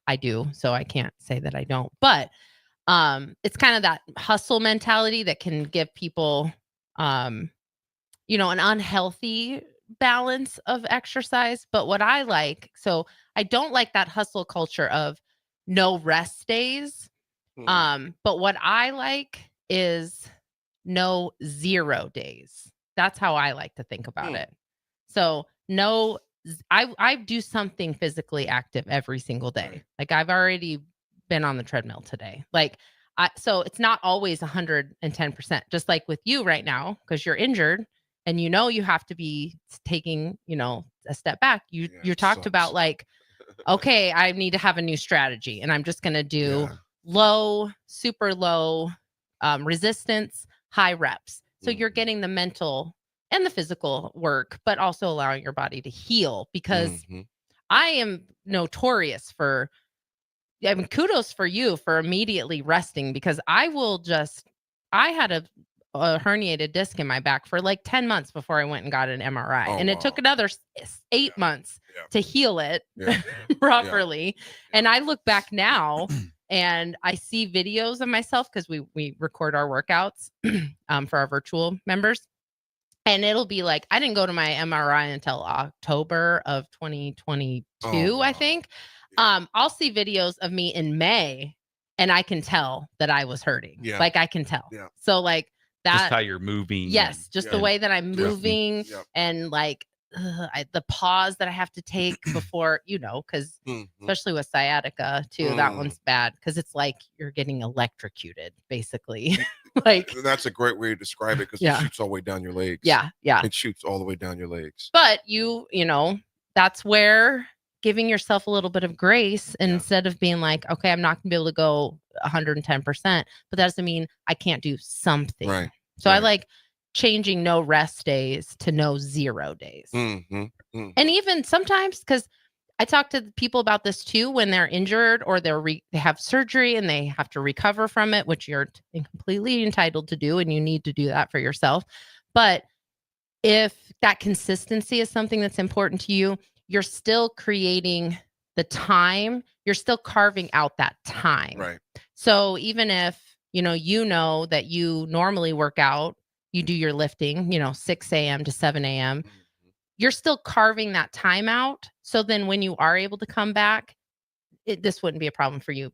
I do. So I can't say that I don't, but it's kind of that hustle mentality that can give people, an unhealthy balance of exercise. But what I like, so I don't like that hustle culture of no rest days. But what I like is no 0 days. That's how I like to think about it. So I do something physically active every single day. Like I've already been on the treadmill today. Like, so it's not always 110%, just like with you right now, because you're injured and you have to be taking, a step back. You talked about like, okay, I need to have a new strategy and I'm just going to do super low resistance, high reps. So you're getting the mental and the physical work, but also allowing your body to heal, because I am notorious for, kudos for you for immediately resting, because I had a herniated disc in my back for like 10 months before I went and got an MRI. And it took another 8 months to heal it properly. And I look back now and I see videos of myself, because we record our workouts for our virtual members. And it'll be like, I didn't go to my MRI until October of 2022, I think. I'll see videos of me in May and I can tell that I was hurting. Yeah. Like I can tell. Yeah. So like that. Just how you're moving. Yes. Just the way that I'm moving and like the pause that I have to take before, because especially with sciatica too, that one's bad because it's like you're getting electrocuted basically. Like that's a great way to describe it because it shoots all the way down your legs. Yeah. It shoots all the way down your legs. But that's where giving yourself a little bit of grace instead of being like, okay, I'm not gonna be able to go 110%, but that doesn't mean I can't do something. Right. So I like changing no rest days to no 0 days. And even sometimes, because I talk to people about this too, when they're injured or they have surgery and they have to recover from it, which you're completely entitled to do, and you need to do that for yourself. But if that consistency is something that's important to you, you're still creating the time. You're still carving out that time. Right. So even if, you know that you normally work out, you do your lifting, 6 a.m. to 7 a.m., you're still carving that time out. So then when you are able to come back, this wouldn't be a problem for you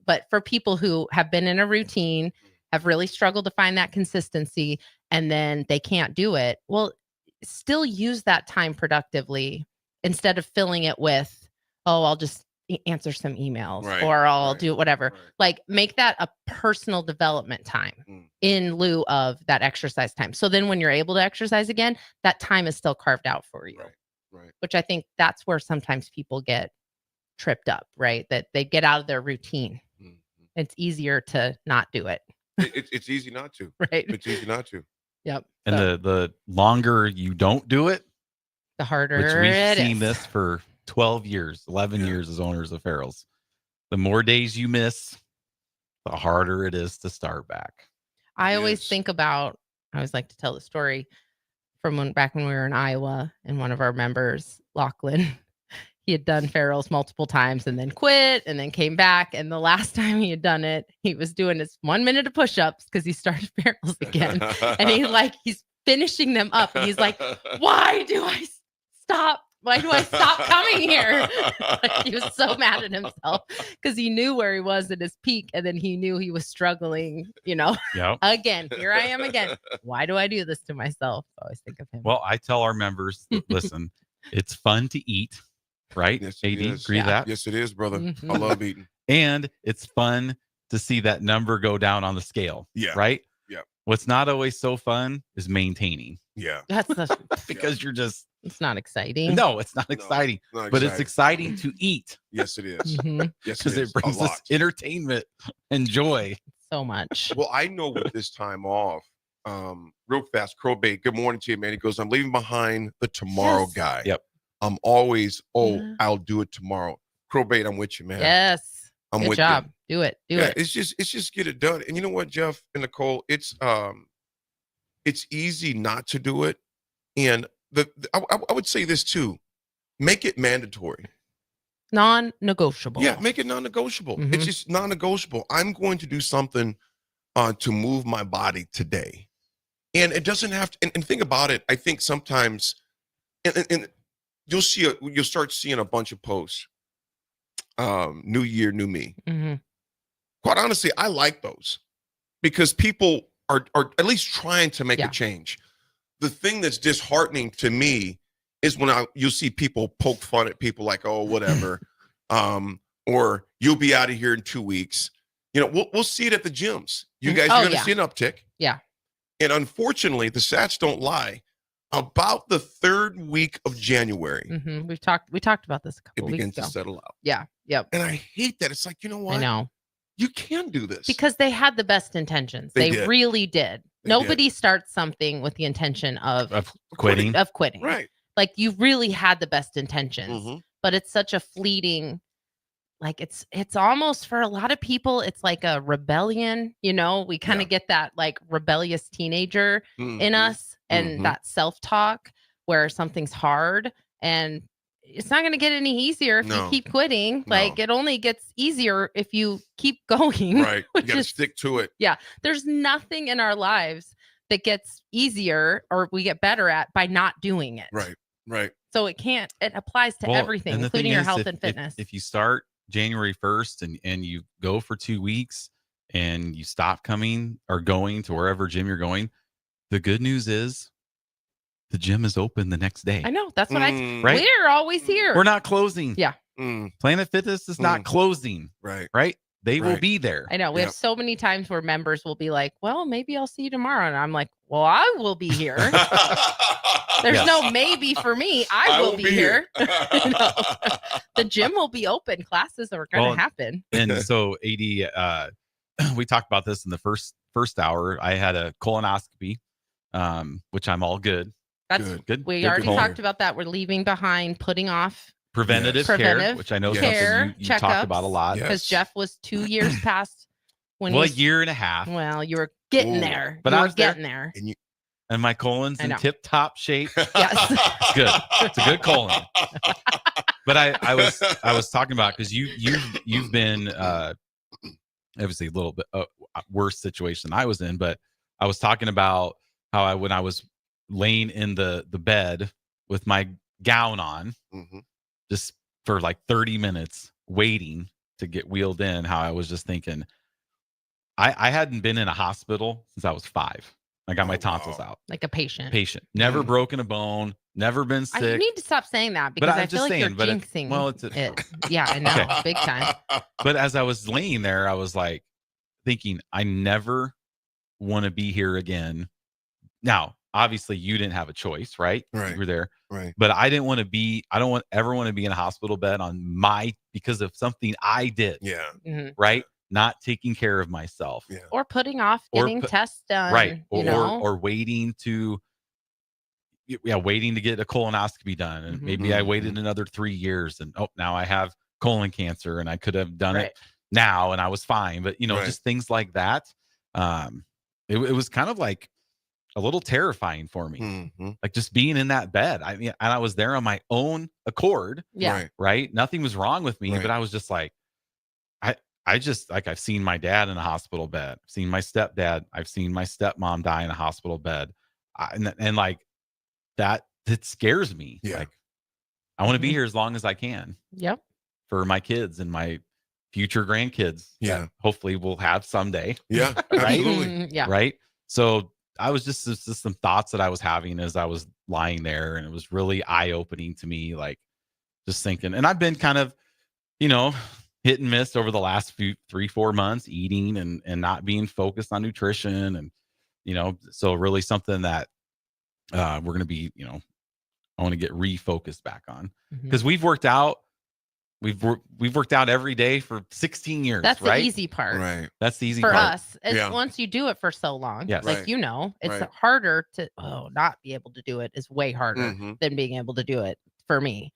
but for people who have been in a routine, have really struggled to find that consistency, and then they can't do it, well, still use that time productively instead of filling it with, I'll just answer some emails or I'll do whatever. Like make that a personal development time in lieu of that exercise time. So then when you're able to exercise again, that time is still carved out for you. Right. Which I think that's where sometimes people get tripped up, right? That they get out of their routine. It's easier to not do it. It's easy not to. Right. It's easy not to. Yep. And the longer you don't do it, the harder which we've it seen is. this for 12 years, 11 years as owners of Farrell's. The more days you miss, the harder it is to start back. I always think about, I always like to tell the story from back when we were in Iowa, and one of our members, Lachlan, he had done Farrell's multiple times and then quit and then came back. And the last time he had done it, he was doing his 1 minute of push-ups because he started Farrell's again. And he's finishing them up. And he's like, why do I stop? Why do I stop coming here? Like, he was so mad at himself because he knew where he was at his peak. And then he knew he was struggling, again, here I am again. Why do I do this to myself? I always think of him. Well, I tell our members, listen, it's fun to eat, right? Yes, AD, agree that? Yes, it is, brother. I love eating. And it's fun to see that number go down on the scale. Yeah. Right? Yeah. What's not always so fun is maintaining. Yeah. Because you're just, it's not exciting. no, it's not exciting, not but it's exciting to eat. Yes, it is. Mhm. Yes, Because it it is. brings A us lot. entertainment and joy. So much. Well, I know with this time off, real fast, Crowbait, good morning to you, man. He goes, I'm leaving behind the tomorrow guy. Yep. I'm always, I'll do it tomorrow. Crowbait, I'm with you, man. Yes. I'm Good with job. you. Do it. Do it. It's just get it done. And you know what, Jeff and Nicole, it's easy not to do it. And I would say this too, make it mandatory. Non-negotiable. Yeah, make it non-negotiable. Mhm. It's just non-negotiable. I'm going to do something to move my body today. And it doesn't have to, and think about it. I think sometimes, and you'll start seeing a bunch of posts. New year, new me. Mm-hmm. Quite honestly, I like those because people are at least trying to make a change. The thing that's disheartening to me is when you'll see people poke fun at people like, oh, whatever, or you'll be out of here in 2 weeks. We'll see it at the gyms. You guys are going to see an uptick. Yeah. And unfortunately, the stats don't lie. About the third week of January, Mm-hmm. We talked about this a it couple weeks begins ago. to settle out. Yeah. Yep. And I hate that. It's like, you know what? I know. You can do this. Because they had the best intentions. They They did. really did. They Nobody starts something with the intention of quitting. Right. Like you really had the best intentions, Mhm. but it's such a fleeting, like it's almost for a lot of people, it's like a rebellion. We kind of get that like rebellious teenager in Mhm. us and Mhm. that self-talk where something's hard and it's not going to get any easier if No. you keep quitting. No. Like it only gets easier if you keep going. Right. You which got to is- stick to it. yeah. There's nothing in our lives that gets easier or we get better at by not doing it. Right. Right. So it applies to everything, and the including thing your is, health and fitness. If you start January 1st and you go for 2 weeks and you stop coming or going to wherever gym you're going, the good news is the gym is open the next day. I know. That's what right? We're always here. We're not closing. Yeah. Planet Fitness is not closing. Right. Right. They will be there. I know. We have so many times where members will be like, well, maybe I'll see you tomorrow. And I'm like, well, I will be here. There's no maybe for me. I will be here. You know, the gym will be open. Classes are going to happen. And so AD, we talked about this in the first hour. I had a colonoscopy, which I'm all good. That's good. We already talked about that. We're leaving behind putting off preventative care, which I know is something you talked about a lot. Because Jeff was 2 years past when a year and a half. Well, you were getting there. But you I were was getting there. And my colon's in know. tip-top shape. Yes. It's good. It's a good colon. But I was talking about, because you've been obviously a little bit worse situation than I was in, but I was talking about how when I was laying in the bed with my gown on, just for like 30 minutes waiting to get wheeled in, how I was just thinking, I hadn't been in a hospital since I was 5. I got my tonsils out. Like a patient. Never broken a bone, never been sick. You need to stop saying that, because I feel like you're jinxing it. Yeah, I know. Okay. Big time. But as I was laying there, I was like thinking, I never want to be here again. Now, obviously you didn't have a choice, right? Right. You were there. Right. But I didn't want to be, I don't ever want to be in a hospital bed because of something I did. Yeah. Mm-hmm. Right. Not taking care of myself. Yeah. Or putting off getting tests done. Right. Or waiting to get a colonoscopy done. And maybe I waited another 3 years and now I have colon cancer, and I could have done it now and I was fine. But just things like that. It was kind of like a little terrifying for me. Like just being in that bed. I mean, and I was there on my own accord. Yeah. Right. Nothing was wrong with me, but I was just like, I just, like, I've seen my dad in a hospital bed. I've seen my stepdad. I've seen my stepmom die in a hospital bed. And like that scares me. Yeah. Like, I want to be here as long as I can. Yep. For my kids and my future grandkids. Yeah. That hopefully we'll have someday. Yeah. Right? Absolutely. Yeah. Right. So I was just some thoughts that I was having as I was lying there. And it was really eye-opening to me. Like, just thinking, and I've been kind of, hit and miss over the last 3-4 months, eating and not being focused on nutrition. And, so really something that we're going to be, I want to get refocused back on, because we've worked out. We've worked out every day for 16 years. That's right? the easy part. Right. That's the easy for part. us. Once you do it for so long, Yes. like, Right. it's Right. harder to not be able to do it is way harder than being able to do it for me.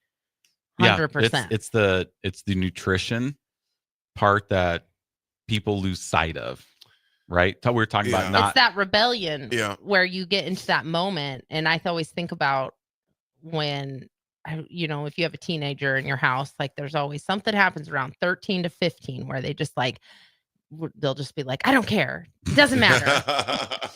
100%. It's the nutrition part that people lose sight of, right? We were talking about It's that rebellion Yeah. where you get into that moment. And I always think about when, if you have a teenager in your house, like there's always something happens around 13 to 15 where they just like, they'll just be like, I don't care. It doesn't matter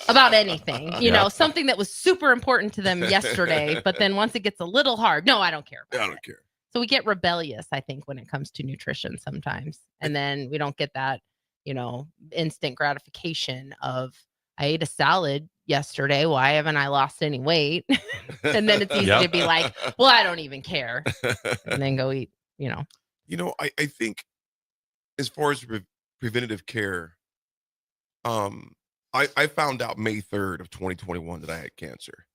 about anything, something that was super important to them yesterday. But then once it gets a little hard, no, I don't care. I don't care. So we get rebellious, I think, when it comes to nutrition sometimes. And then we don't get that, instant gratification of, I ate a salad yesterday. Why haven't I lost any weight? And then it's easy to be like, well, I don't even care. And then go eat, I think as far as preventative care, I found out May 3rd of 2021 that I had cancer.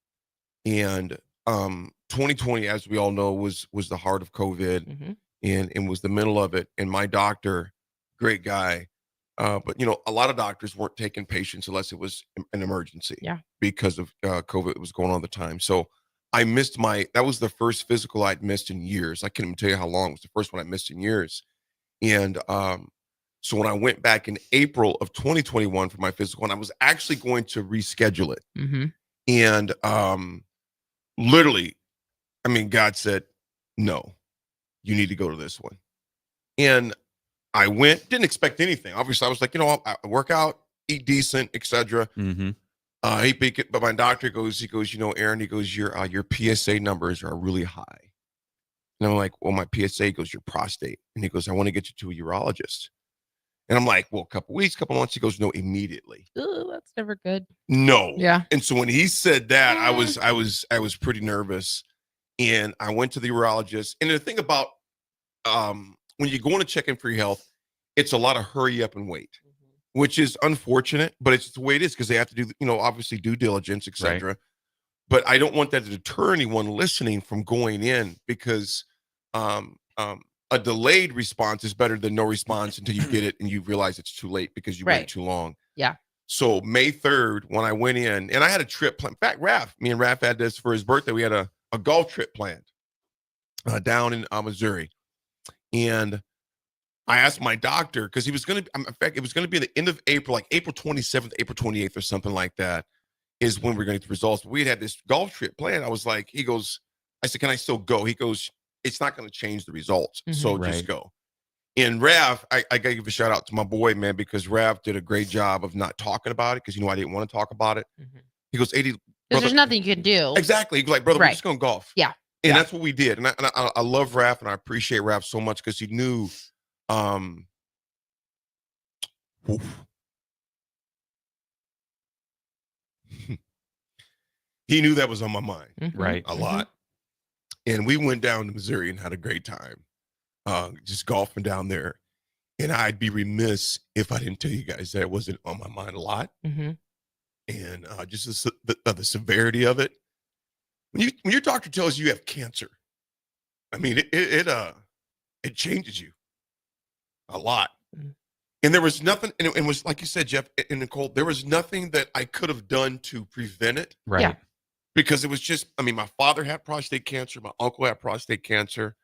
And 2020, as we all know, was the heart of COVID and was the middle of it. And my doctor, great guy, but a lot of doctors weren't taking patients unless it was an emergency. Yeah. Because of COVID that was going on at the time. So I missed that was the first physical I'd missed in years. I can't even tell you how long. It was the first one I missed in years. And so when I went back in April of 2021 for my physical, and I was actually going to reschedule it. And literally, God said, no, you need to go to this one. And I went, didn't expect anything. Obviously, I was like, I work out, eat decent, etc. But my doctor goes, he goes, Aaron, he goes, your PSA numbers are really high. And I'm like, well, my PSA, he goes, your prostate. And he goes, I want to get you to a urologist. And I'm like, well, a couple weeks, couple months. He goes, no, immediately. Ooh, that's never good. No. Yeah. And so when he said that, I was pretty nervous. And I went to the urologist. And the thing about when you go in to check in for your health, it's a lot of hurry up and wait, which is unfortunate, but it's the way it is because they have to do, obviously due diligence, etc. Right. But I don't want that to deter anyone listening from going in because a delayed response is better than no response until you get it and you realize it's too late because you waited too long. Yeah. So May 3rd, when I went in, and I had a trip planned. In fact, me and Raph had this for his birthday. We had a golf trip planned down in Missouri. And I asked my doctor because he was going to, in fact, it was going to be the end of April, like April 27th, April 28th or something like that is when we're going to get the results. But we had this golf trip planned. I was like, I said, can I still go? He goes, it's not going to change the results. So just go. And Rav, I got to give a shout out to my boy, man, because Rav did a great job of not talking about it because, I didn't want to talk about it. He goes, AD, there's nothing you can do. Exactly. He's like, brother, we're just going to golf. Yeah. And that's what we did. And I love Rav and I appreciate Rav so much because he knew he knew that was on my mind. Right. A lot. And we went down to Missouri and had a great time. Just golfing down there. And I'd be remiss if I didn't tell you guys that it wasn't on my mind a lot. And just the severity of it. When your doctor tells you have cancer, I mean, it changes you a lot. And there was nothing, and it was like you said, Jeff and Nicole, there was nothing that I could have done to prevent it. Right. Yeah. Because it was just, my father had prostate cancer, my uncle had prostate cancer.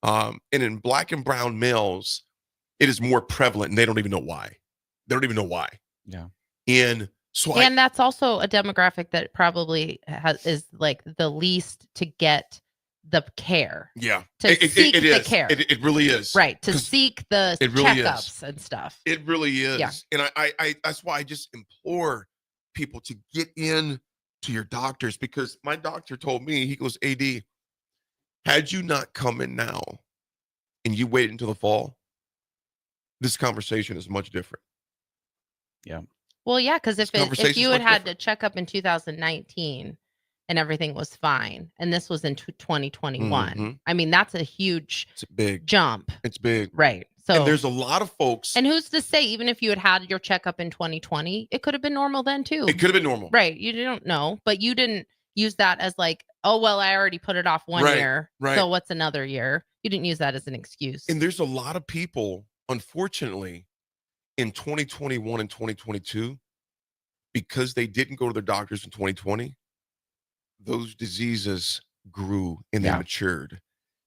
And in Black and brown males, it is more prevalent and they don't even know why. Yeah. And so that's also a demographic that probably is like the least to get the care. Yeah. To seek the care. It really is. Right. To seek the checkups and stuff. It really is. Yeah. And I that's why I just implore people to get in to your doctors because my doctor told me, he goes, AD, had you not come in now and you wait until the fall, this conversation is much different. Yeah. Well, yeah, because if you had to check up in 2019 and everything was fine, and this was in 2021, I mean, that's a huge big jump. It's big. Right. So and there's a lot of folks. And who's to say, even if you had your checkup in 2020, it could have been normal then too. It could have been normal. Right. You don't know, but you didn't use that as like, oh, well, I already put it off one year. Right. So what's another year? You didn't use that as an excuse. And there's a lot of people, unfortunately, in 2021 and 2022, because they didn't go to their doctors in 2020, those diseases grew and they matured.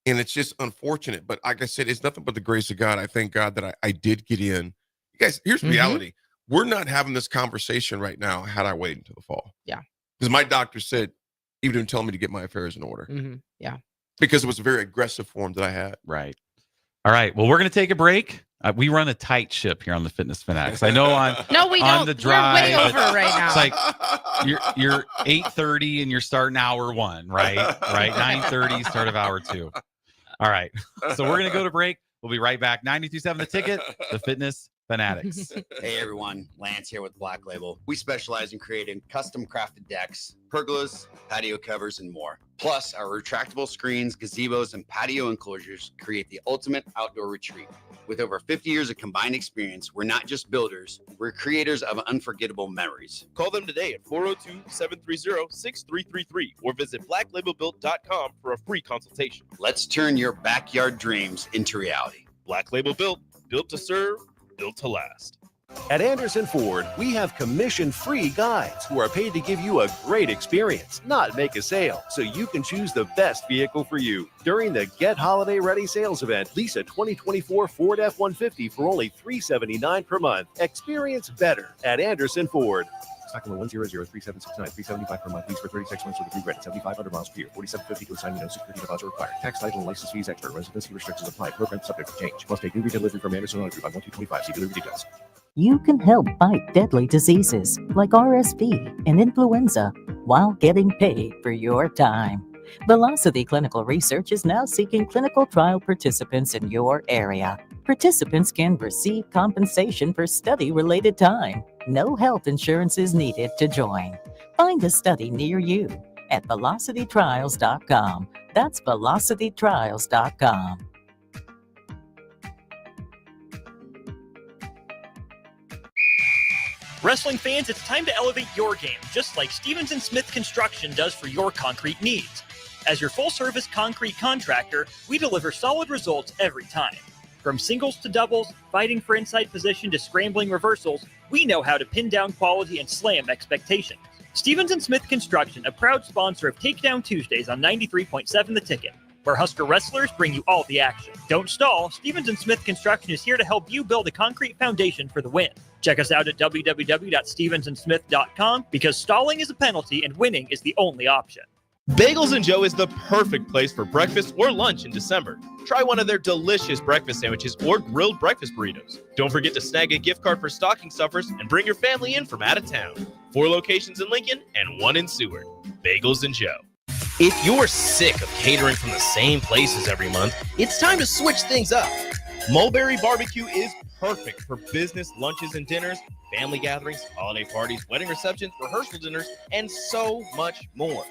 And it's just unfortunate. But like I said, it's nothing but the grace of God. I thank God that I did get in. You guys, here's reality. We're not having this conversation right now had I waited until the fall. Yeah. Because my doctor said, he didn't tell me to get my affairs in order. Yeah. Because it was a very aggressive form that I had. Right. All right. Well, we're going to take a break. We run a tight ship here on the Fitness Fanatics. I know no, we on don't. The drive, we're way over right now. It's like you're 8:30 and you're starting hour 1, right? Right. 9:30 start of hour 2. All right. So we're going to go to break. We'll be right back. 92.7 The Ticket, the Fitness Fanatics. Hey everyone, Lance here with Black Label. We specialize in creating custom crafted decks, pergolas, patio covers, and more. Plus, our retractable screens, gazebos, and patio enclosures create the ultimate outdoor retreat. With over 50 years of combined experience, we're not just builders, we're creators of unforgettable memories. Call them today at 402-730-6333 or visit blacklabelbuilt.com for a free consultation. Let's turn your backyard dreams into reality. Black Label Built, built to serve, built to last. At Anderson Ford, we have commission-free guides who are paid to give you a great experience, not make a sale, so you can choose the best vehicle for you. During the Get Holiday Ready sales event, lease a 2024 Ford F-150 for only $379 per month. Experience better at Anderson Ford. Stock number 1003769, $375 per month. Lease for 36 months with a free credit, 7,500 miles per year, $4,750 to assign, no security deposit required. Tax, title, and license fees extra. Residency restrictions apply. Program subject to change. Must take new delivery from Anderson Auto Group on 1225. See delivery details. You can help fight deadly diseases like RSV and influenza while getting paid for your time. Velocity Clinical Research is now seeking clinical trial participants in your area. Participants can receive compensation for study-related time. No health insurance is needed to join. Find a study near you at velocitytrials.com. That's velocitytrials.com. Wrestling fans, it's time to elevate your game, just like Stevens & Smith Construction does for your concrete needs. As your full-service concrete contractor, we deliver solid results every time. From singles to doubles, fighting for inside position to scrambling reversals, we know how to pin down quality and slam expectations. Stevens & Smith Construction, a proud sponsor of Takedown Tuesdays on 93.7 The Ticket, where Husker wrestlers bring you all the action. Don't stall. Stevens & Smith Construction is here to help you build a concrete foundation for the win. Check us out at www.stevensandsmith.com because stalling is a penalty and winning is the only option. Bagels & Joe is the perfect place for breakfast or lunch in December. Try one of their delicious breakfast sandwiches or grilled breakfast burritos. Don't forget to snag a gift card for stocking stuffers and bring your family in from out of town. 4 locations in Lincoln and 1 in Seward. Bagels & Joe. If you're sick of catering from the same places every month, it's time to switch things up. Mulberry Barbecue is perfect for business lunches and dinners, family gatherings, holiday parties, wedding receptions, rehearsal dinners, and so much more.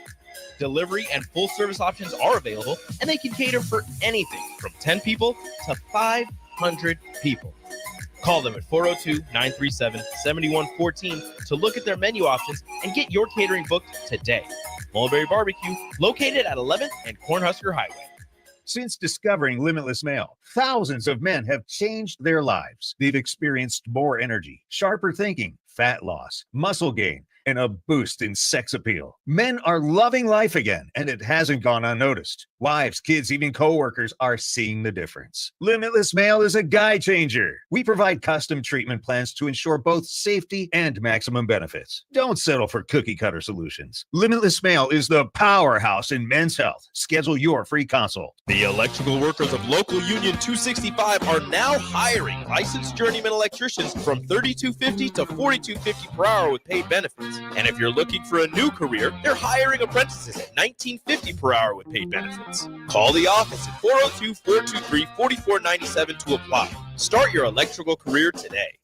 Delivery and full service options are available, and they can cater for anything from 10 people to 500 people. Call them at 402-937-7114 to look at their menu options and get your catering booked today. Mulberry Barbecue, located at 11th and Cornhusker Highway. Since discovering Limitless Mail, thousands of men have changed their lives. They've experienced more energy, sharper thinking, fat loss, muscle gain, and a boost in sex appeal. Men are loving life again, and it hasn't gone unnoticed. Wives, kids, even coworkers are seeing the difference. Limitless Mail is a guy changer. We provide custom treatment plans to ensure both safety and maximum benefits. Don't settle for cookie cutter solutions. Limitless Mail is the powerhouse in men's health. Schedule your free consult. The electrical workers of Local Union 265 are now hiring licensed journeyman electricians from $32.50 to $42.50 per hour with paid benefits. And if you're looking for a new career, they're hiring apprentices at $19.50 per hour with paid benefits. Call the office at 402-423-4497 to apply. Start your electrical career today.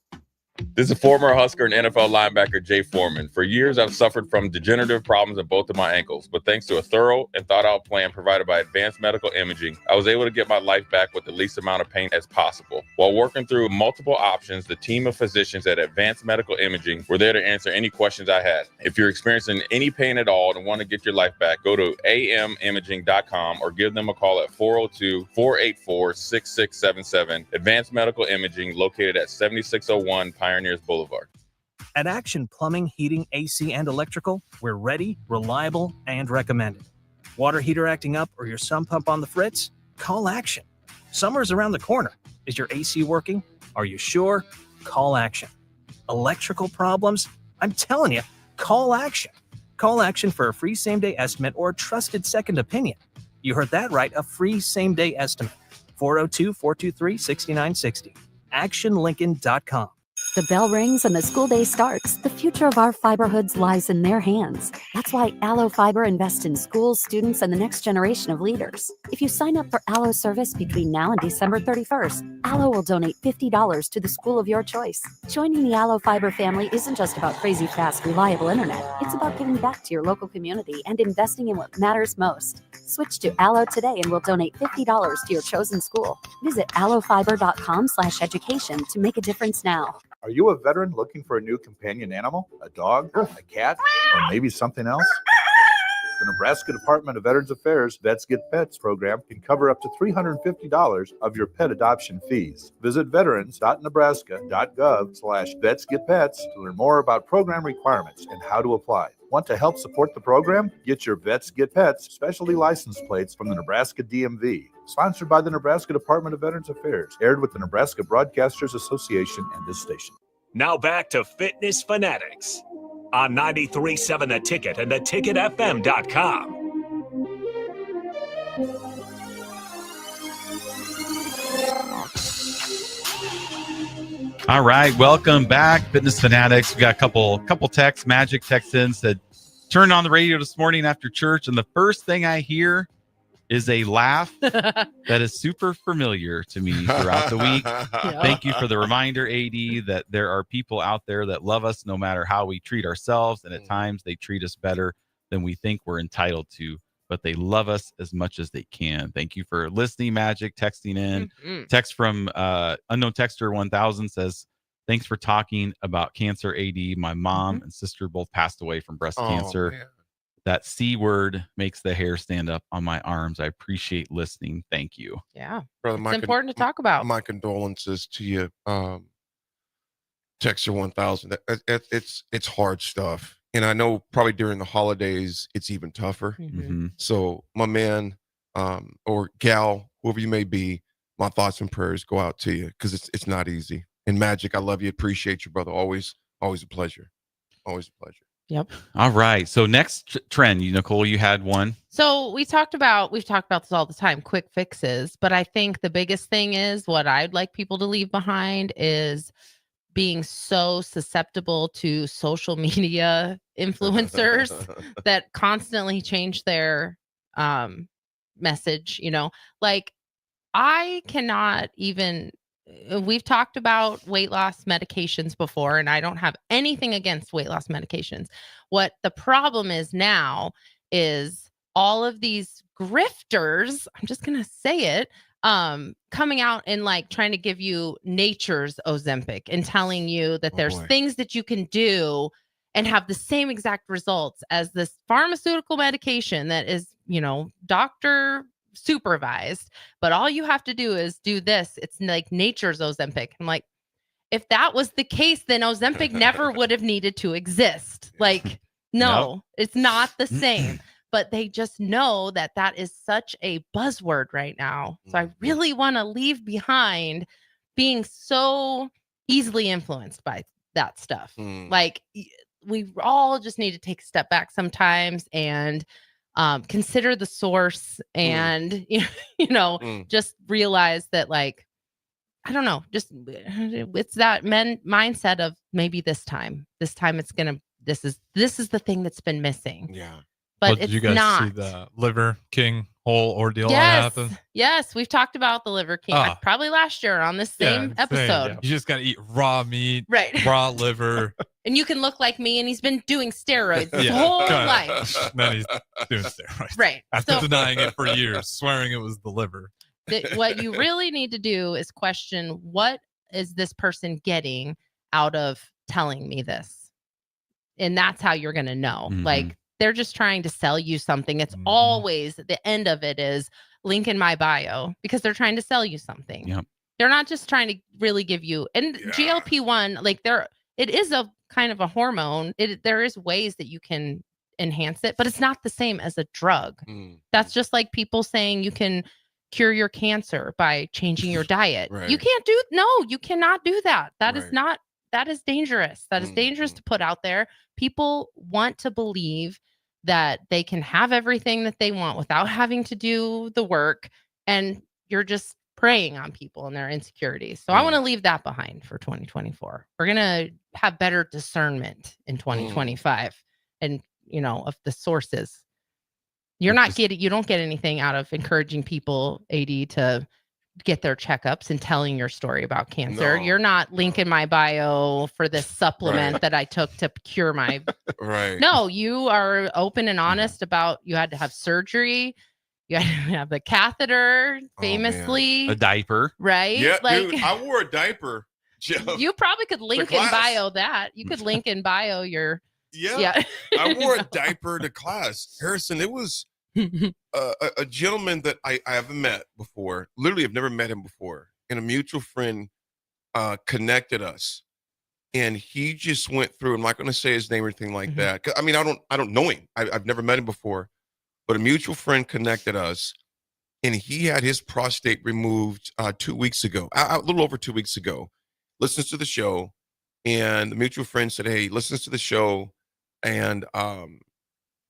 This is former Husker and NFL linebacker Jay Foreman. For years, I've suffered from degenerative problems in both of my ankles, but thanks to a thorough and thought-out plan provided by Advanced Medical Imaging, I was able to get my life back with the least amount of pain as possible. While working through multiple options, the team of physicians at Advanced Medical Imaging were there to answer any questions I had. If you're experiencing any pain at all and want to get your life back, go to amimaging.com or give them a call at 402-484-6677. Advanced Medical Imaging, located at 7601 Pioneers Boulevard. At Action Plumbing, Heating, AC, and Electrical, we're ready, reliable, and recommended. Water heater acting up or your sump pump on the fritz? Call Action. Summer's around the corner. Is your AC working? Are you sure? Call Action. Electrical problems? I'm telling you, call Action. Call Action for a free same-day estimate or a trusted second opinion. You heard that right, a free same-day estimate. 402-423-6960. ActionLincoln.com. The bell rings and the school day starts. The future of our fiber hoods lies in their hands. That's why Allo Fiber invests in schools, students, and the next generation of leaders. If you sign up for Allo service between now and December 31st, Allo will donate $50 to the school of your choice. Joining the Allo Fiber family isn't just about crazy fast, reliable internet. It's about giving back to your local community and investing in what matters most. Switch to Allo today and we'll donate $50 to your chosen school. Visit allofiber.com/education to make a difference now. Are you a veteran looking for a new companion animal? A dog, a cat, or maybe something else? The Nebraska Department of Veterans Affairs Vets Get Pets program can cover up to $350 of your pet adoption fees. Visit veterans.nebraska.gov/vetsgetpets to learn more about program requirements and how to apply. Want to help support the program? Get your Vets Get Pets specialty license plates from the Nebraska DMV. Sponsored by the Nebraska Department of Veterans Affairs. Aired with the Nebraska Broadcasters Association and this station. Now back to Fitness Fanatics on 93.7 The Ticket and theticketfm.com. All right, welcome back, Fitness Fanatics. We got a couple texts. Magic text in, said, turned on the radio this morning after church, and the first thing I hear is a laugh that is super familiar to me throughout the week. Thank you for the reminder, AD, that there are people out there that love us no matter how we treat ourselves, and at times they treat us better than we think we're entitled to, but they love us as much as they can. Thank you for listening, Magic, texting in. Text from unknown texter 1000 says, thanks for talking about cancer, AD. My mom and sister both passed away from breast cancer. Man. That C word makes the hair stand up on my arms. I appreciate listening. Thank you. Yeah. Brother, It's important to talk about. My condolences to you. Texture 1000. It's hard stuff. And I know probably during the holidays, it's even tougher. So my man or gal, whoever you may be, my thoughts and prayers go out to you because it's not easy. And Magic, I love you. Appreciate you, brother. Always a pleasure. Always a pleasure. Yep. All right. So next trend, Nicole, you had one. So we've talked about this all the time, quick fixes. But I think the biggest thing is what I'd like people to leave behind is being so susceptible to social media influencers that constantly change their message. Like I cannot even. We've talked about weight loss medications before, and I don't have anything against weight loss medications. What the problem is now is all of these grifters, I'm just going to say it, coming out and like trying to give you nature's Ozempic and telling you that there's things that you can do and have the same exact results as this pharmaceutical medication that is, doctor supervised, but all you have to do is do this. It's like nature's Ozempic. I'm like, if that was the case, then Ozempic never would have needed to exist. Like, no, it's not the same. But they just know that is such a buzzword right now. So I really want to leave behind being so easily influenced by that stuff. Like, we all just need to take a step back sometimes and consider the source and, just realize that, like, I don't know, just it's that mindset of maybe this time this is the thing that's been missing. Yeah. But did it's you guys not. see the Liver King whole ordeal that Yes. happened? Yes. We've talked about the Liver King probably last year on this same episode. Yeah. You just got to eat raw meat, Right. raw liver. And you can look like me, and he's been doing steroids his whole kinda. life. Then he's doing steroids. Right. After So- denying it for years, swearing it was the liver. What you really need to do is question, what is this person getting out of telling me this? And that's how you're going to know. Like, they're just trying to sell you something. It's always the end of it is link in my bio, because they're trying to sell you something. Yep. They're not just trying to really give you, and GLP-1, like it is a kind of a hormone. There is ways that you can enhance it, but it's not the same as a drug. That's just like people saying you can cure your cancer by changing your diet. Right. You cannot do that. That is dangerous. That is dangerous to put out there. People want to believe that they can have everything that they want without having to do the work. And you're just preying on people and their insecurities. So I want to leave that behind for 2024. We're going to have better discernment in 2025 and, of the sources. You don't get anything out of encouraging people, AD, to get their checkups and telling your story about cancer. No. You're not linking my bio for this supplement that I took to cure my. Right. No, you are open and honest about you had to have surgery. You had to have the catheter, famously. A diaper. Right? Yeah, like, dude, I wore a diaper. Joe. you probably could link in class. bio that. You could link in bio your. Yeah. I wore a diaper to class. Harrison, it was a gentleman that I haven't met before. Literally, I've never met him before. And a mutual friend connected us. And he just went through, I'm not going to say his name or anything like that. 'Cause, I mean, I don't know him. I've never met him before. But a mutual friend connected us. And he had his prostate removed 2 weeks ago, a little over 2 weeks ago. Listens to the show. And the mutual friend said, hey, listens to the show. And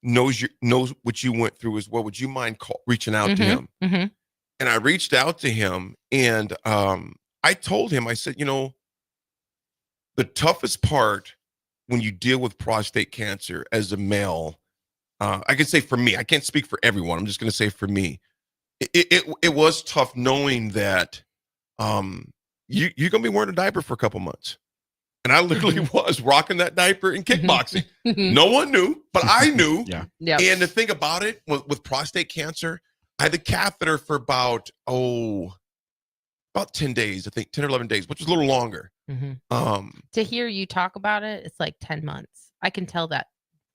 knows what you went through as well. Would you mind reaching out to him? And I reached out to him, and I told him, I said, the toughest part when you deal with prostate cancer as a male, I can say for me, I can't speak for everyone. I'm just going to say for me, it was tough knowing that you're going to be wearing a diaper for a couple months. And I literally was rocking that diaper in kickboxing. No one knew, but I knew. Yeah. And the thing about it with prostate cancer, I had the catheter for about 10 days, I think 10 or 11 days, which was a little longer. To hear you talk about it, it's like 10 months. I can tell that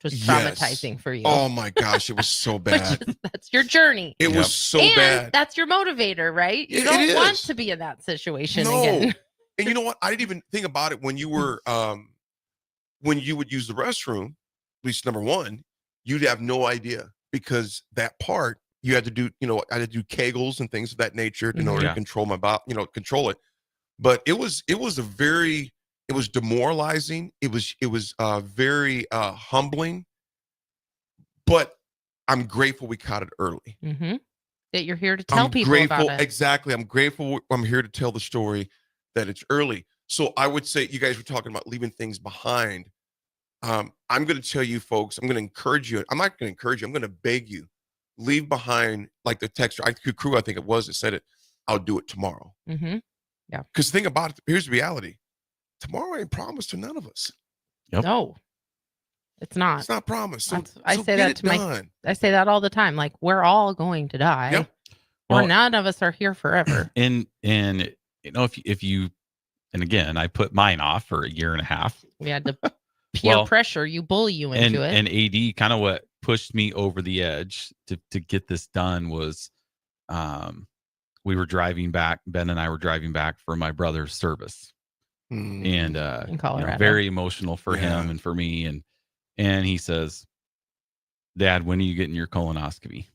was traumatizing for you. Oh my gosh, it was so bad. That's your journey. It was so and bad. That's your motivator, right? You don't want to be in that situation again. And you know what? I didn't even think about it when you were when you would use the restroom, at least number one, you'd have no idea because that part you had to do, I had to do Kegels and things of that nature in order to control my body, control it. But it was demoralizing. It was very humbling. But I'm grateful we caught it early. That you're here to tell people grateful, about it. Exactly. I'm grateful. I'm here to tell the story that it's early. So I would say you guys were talking about leaving things behind. I'm going to tell you folks, I'm going to encourage you. I'm not going to encourage you. I'm going to beg you, leave behind like the texture. IQ Crew, I think it was, that said it. I'll do it tomorrow. Yeah. Because think about it. Here's the reality. Tomorrow ain't promised to none of us. No, it's not. It's not promised. So, I say that to I say that all the time. Like, we're all going to die. Yep. Or none of us are here forever. And if you, and again, I put mine off for a year and a half. We had to peer pressure you, bully you into it. And AD, kind of what pushed me over the edge to get this done was, we were driving back. Ben and I were driving back for my brother's service, and in Colorado. very emotional for him and for me. And he says, "Dad, when are you getting your colonoscopy?"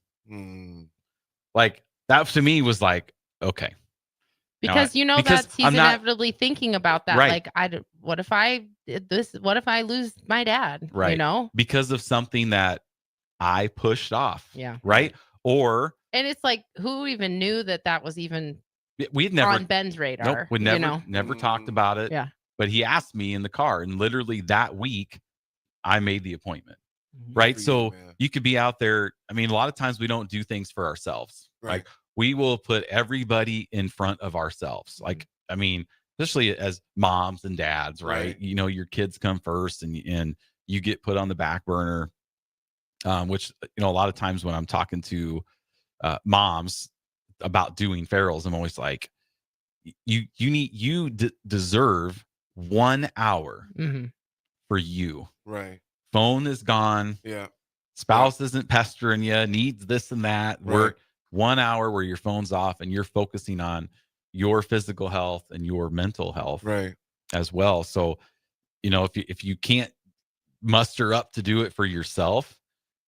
Like that to me was like, okay. Because that he's inevitably thinking about that. Right. Like, what if I did this? What if I lose my dad? Right. Because of something that I pushed off. Yeah. Right. And it's like, who even knew that was even we'd never on Ben's radar? Nope, we never talked about it. Yeah. But he asked me in the car, and literally that week, I made the appointment. Right. So you could be out there. I mean, a lot of times we don't do things for ourselves. Right. Like, we will put everybody in front of ourselves. Like, I mean, especially as moms and dads, right? Your kids come first and you get put on the back burner, which, a lot of times when I'm talking to moms about doing ferals, I'm always like, you deserve 1 hour for you. Right. Phone is gone. Yeah. Spouse isn't pestering you, needs this and that. Right. 1 hour where your phone's off and you're focusing on your physical health and your mental health as well. So, if you can't muster up to do it for yourself,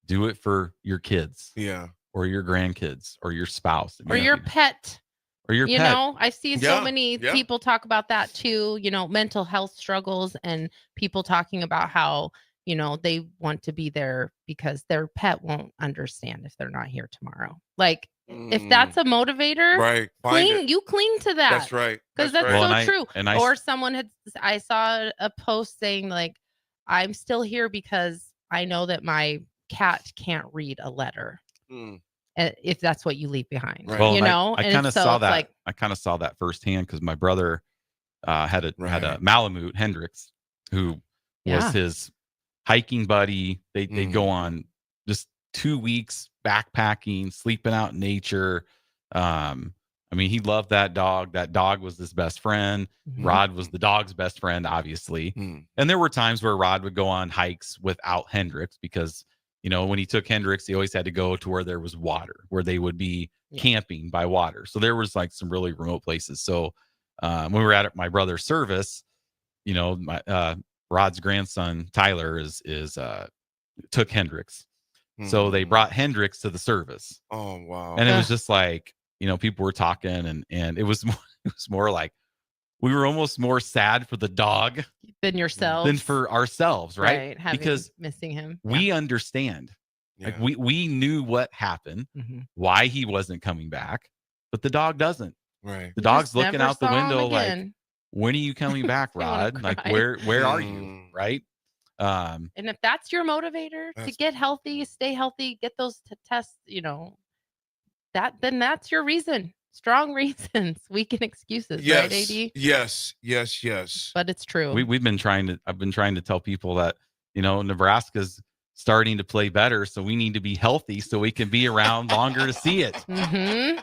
do it for your kids. Yeah. Or your grandkids or your spouse. Or your pet. Or your pet. I've seen so many people talk about that too, mental health struggles and people talking about how, they want to be there because their pet won't understand if they're not here tomorrow. Like, if that's a motivator, right? You cling to that. That's right. Because that's so true. Or someone I saw a post saying like, I'm still here because I know that my cat can't read a letter. If that's what you leave behind, right. Well, I kind of saw that. Like, I kind of saw that firsthand because my brother had a Malamute Hendrix, who was his hiking buddy. They'd go on just 2 weeks backpacking, sleeping out in nature. I mean, he loved that dog. That dog was his best friend. Rod was the dog's best friend, obviously. And there were times where Rod would go on hikes without Hendrix because, when he took Hendrix, he always had to go to where there was water, where they would be camping by water. So there was like some really remote places. So when we were at my brother's service, my Rod's grandson Tyler took Hendrix. So they brought Hendrix to the service. Oh wow! And it was just like, people were talking, and it was more like we were almost more sad for the dog than yourself, than for ourselves, right? Because missing him, we understand. Like we knew what happened, why he wasn't coming back, but the dog doesn't. Right. The dog's just looking never out the saw him window like, again. when are you coming back, I wanna Rod? Like, cry. where are you? Right? And if that's your motivator to That's- get healthy, stay healthy, get those tests, then that's your reason. Strong reasons, weak excuses, right, Yes. AD? Yes. But it's true. I've been trying to tell people that, Nebraska's starting to play better, so we need to be healthy so we can be around longer to see it. Mm-hmm.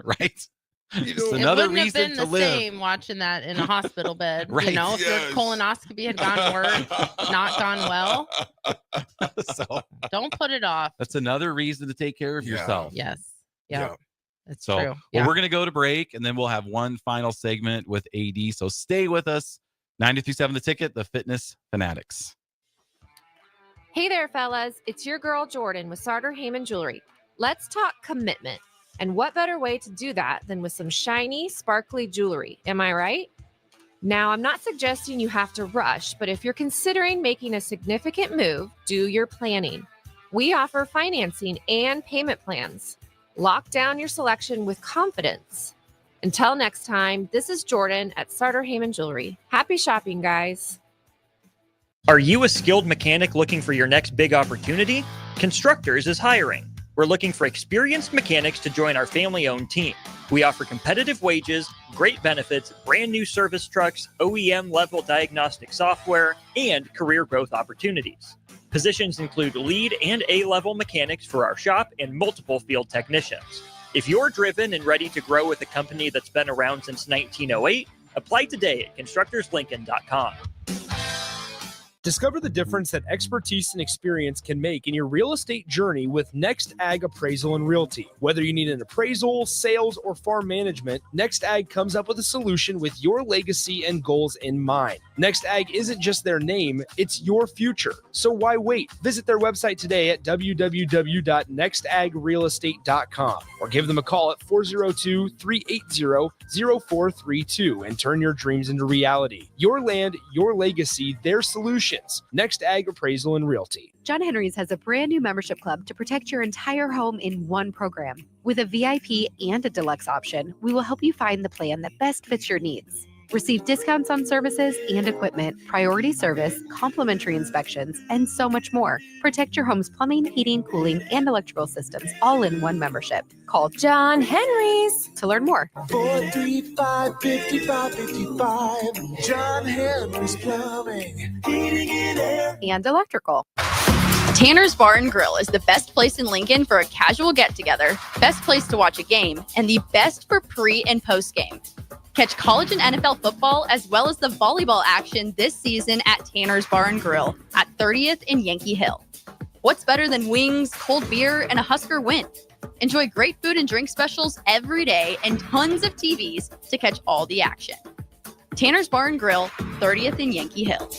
Right? You Just know, another It wouldn't have reason been to the live. same watching that in a hospital bed. Right. If your Yes. colonoscopy had gone worse, not gone well, So don't put it off. that's another reason to take care of Yeah. yourself. Yes. Yeah. Yeah. It's So, true. well, Yeah. we're going to go to break, and then we'll have one final segment with AD. So stay with us. 92.7 The Ticket, the Fitness Fanatics. Hey there, fellas. It's your girl, Jordan, with Sartor Heyman Jewelry. Let's talk commitment. And what better way to do that than with some shiny, sparkly jewelry? Am I right? Now, I'm not suggesting you have to rush, but if you're considering making a significant move, do your planning. We offer financing and payment plans. Lock down your selection with confidence. Until next time, this is Jordan at Sartor Heyman Jewelry. Happy shopping, guys. Are you a skilled mechanic looking for your next big opportunity? Constructors is hiring. We're looking for experienced mechanics to join our family-owned team. We offer competitive wages, great benefits, brand new service trucks, OEM-level diagnostic software, and career growth opportunities. Positions include lead and A-level mechanics for our shop and multiple field technicians. If you're driven and ready to grow with a company that's been around since 1908, apply today at constructorslincoln.com. Discover the difference that expertise and experience can make in your real estate journey with Next Ag Appraisal and Realty. Whether you need an appraisal, sales, or farm management, Next Ag comes up with a solution with your legacy and goals in mind. Next Ag isn't just their name, it's your future. So why wait? Visit their website today at www.nextagrealestate.com or give them a call at 402-380-0432 and turn your dreams into reality. Your land, your legacy, their solutions. Next Ag Appraisal and Realty. John Henry's has a brand new membership club to protect your entire home in one program. With a VIP and a deluxe option, we will help you find the plan that best fits your needs. Receive discounts on services and equipment, priority service, complimentary inspections, and so much more. Protect your home's plumbing, heating, cooling, and electrical systems all in one membership. Call John Henry's to learn more. 435-5555. John Henry's Plumbing, Heating and Air. And electrical. Tanner's Bar and Grill is the best place in Lincoln for a casual get-together, best place to watch a game, and the best for pre- and post-game. Catch college and NFL football as well as the volleyball action this season at Tanner's Bar and Grill at 30th and Yankee Hill. What's better than wings, cold beer, and a Husker win? Enjoy great food and drink specials every day and tons of TVs to catch all the action. Tanner's Bar and Grill, 30th and Yankee Hill.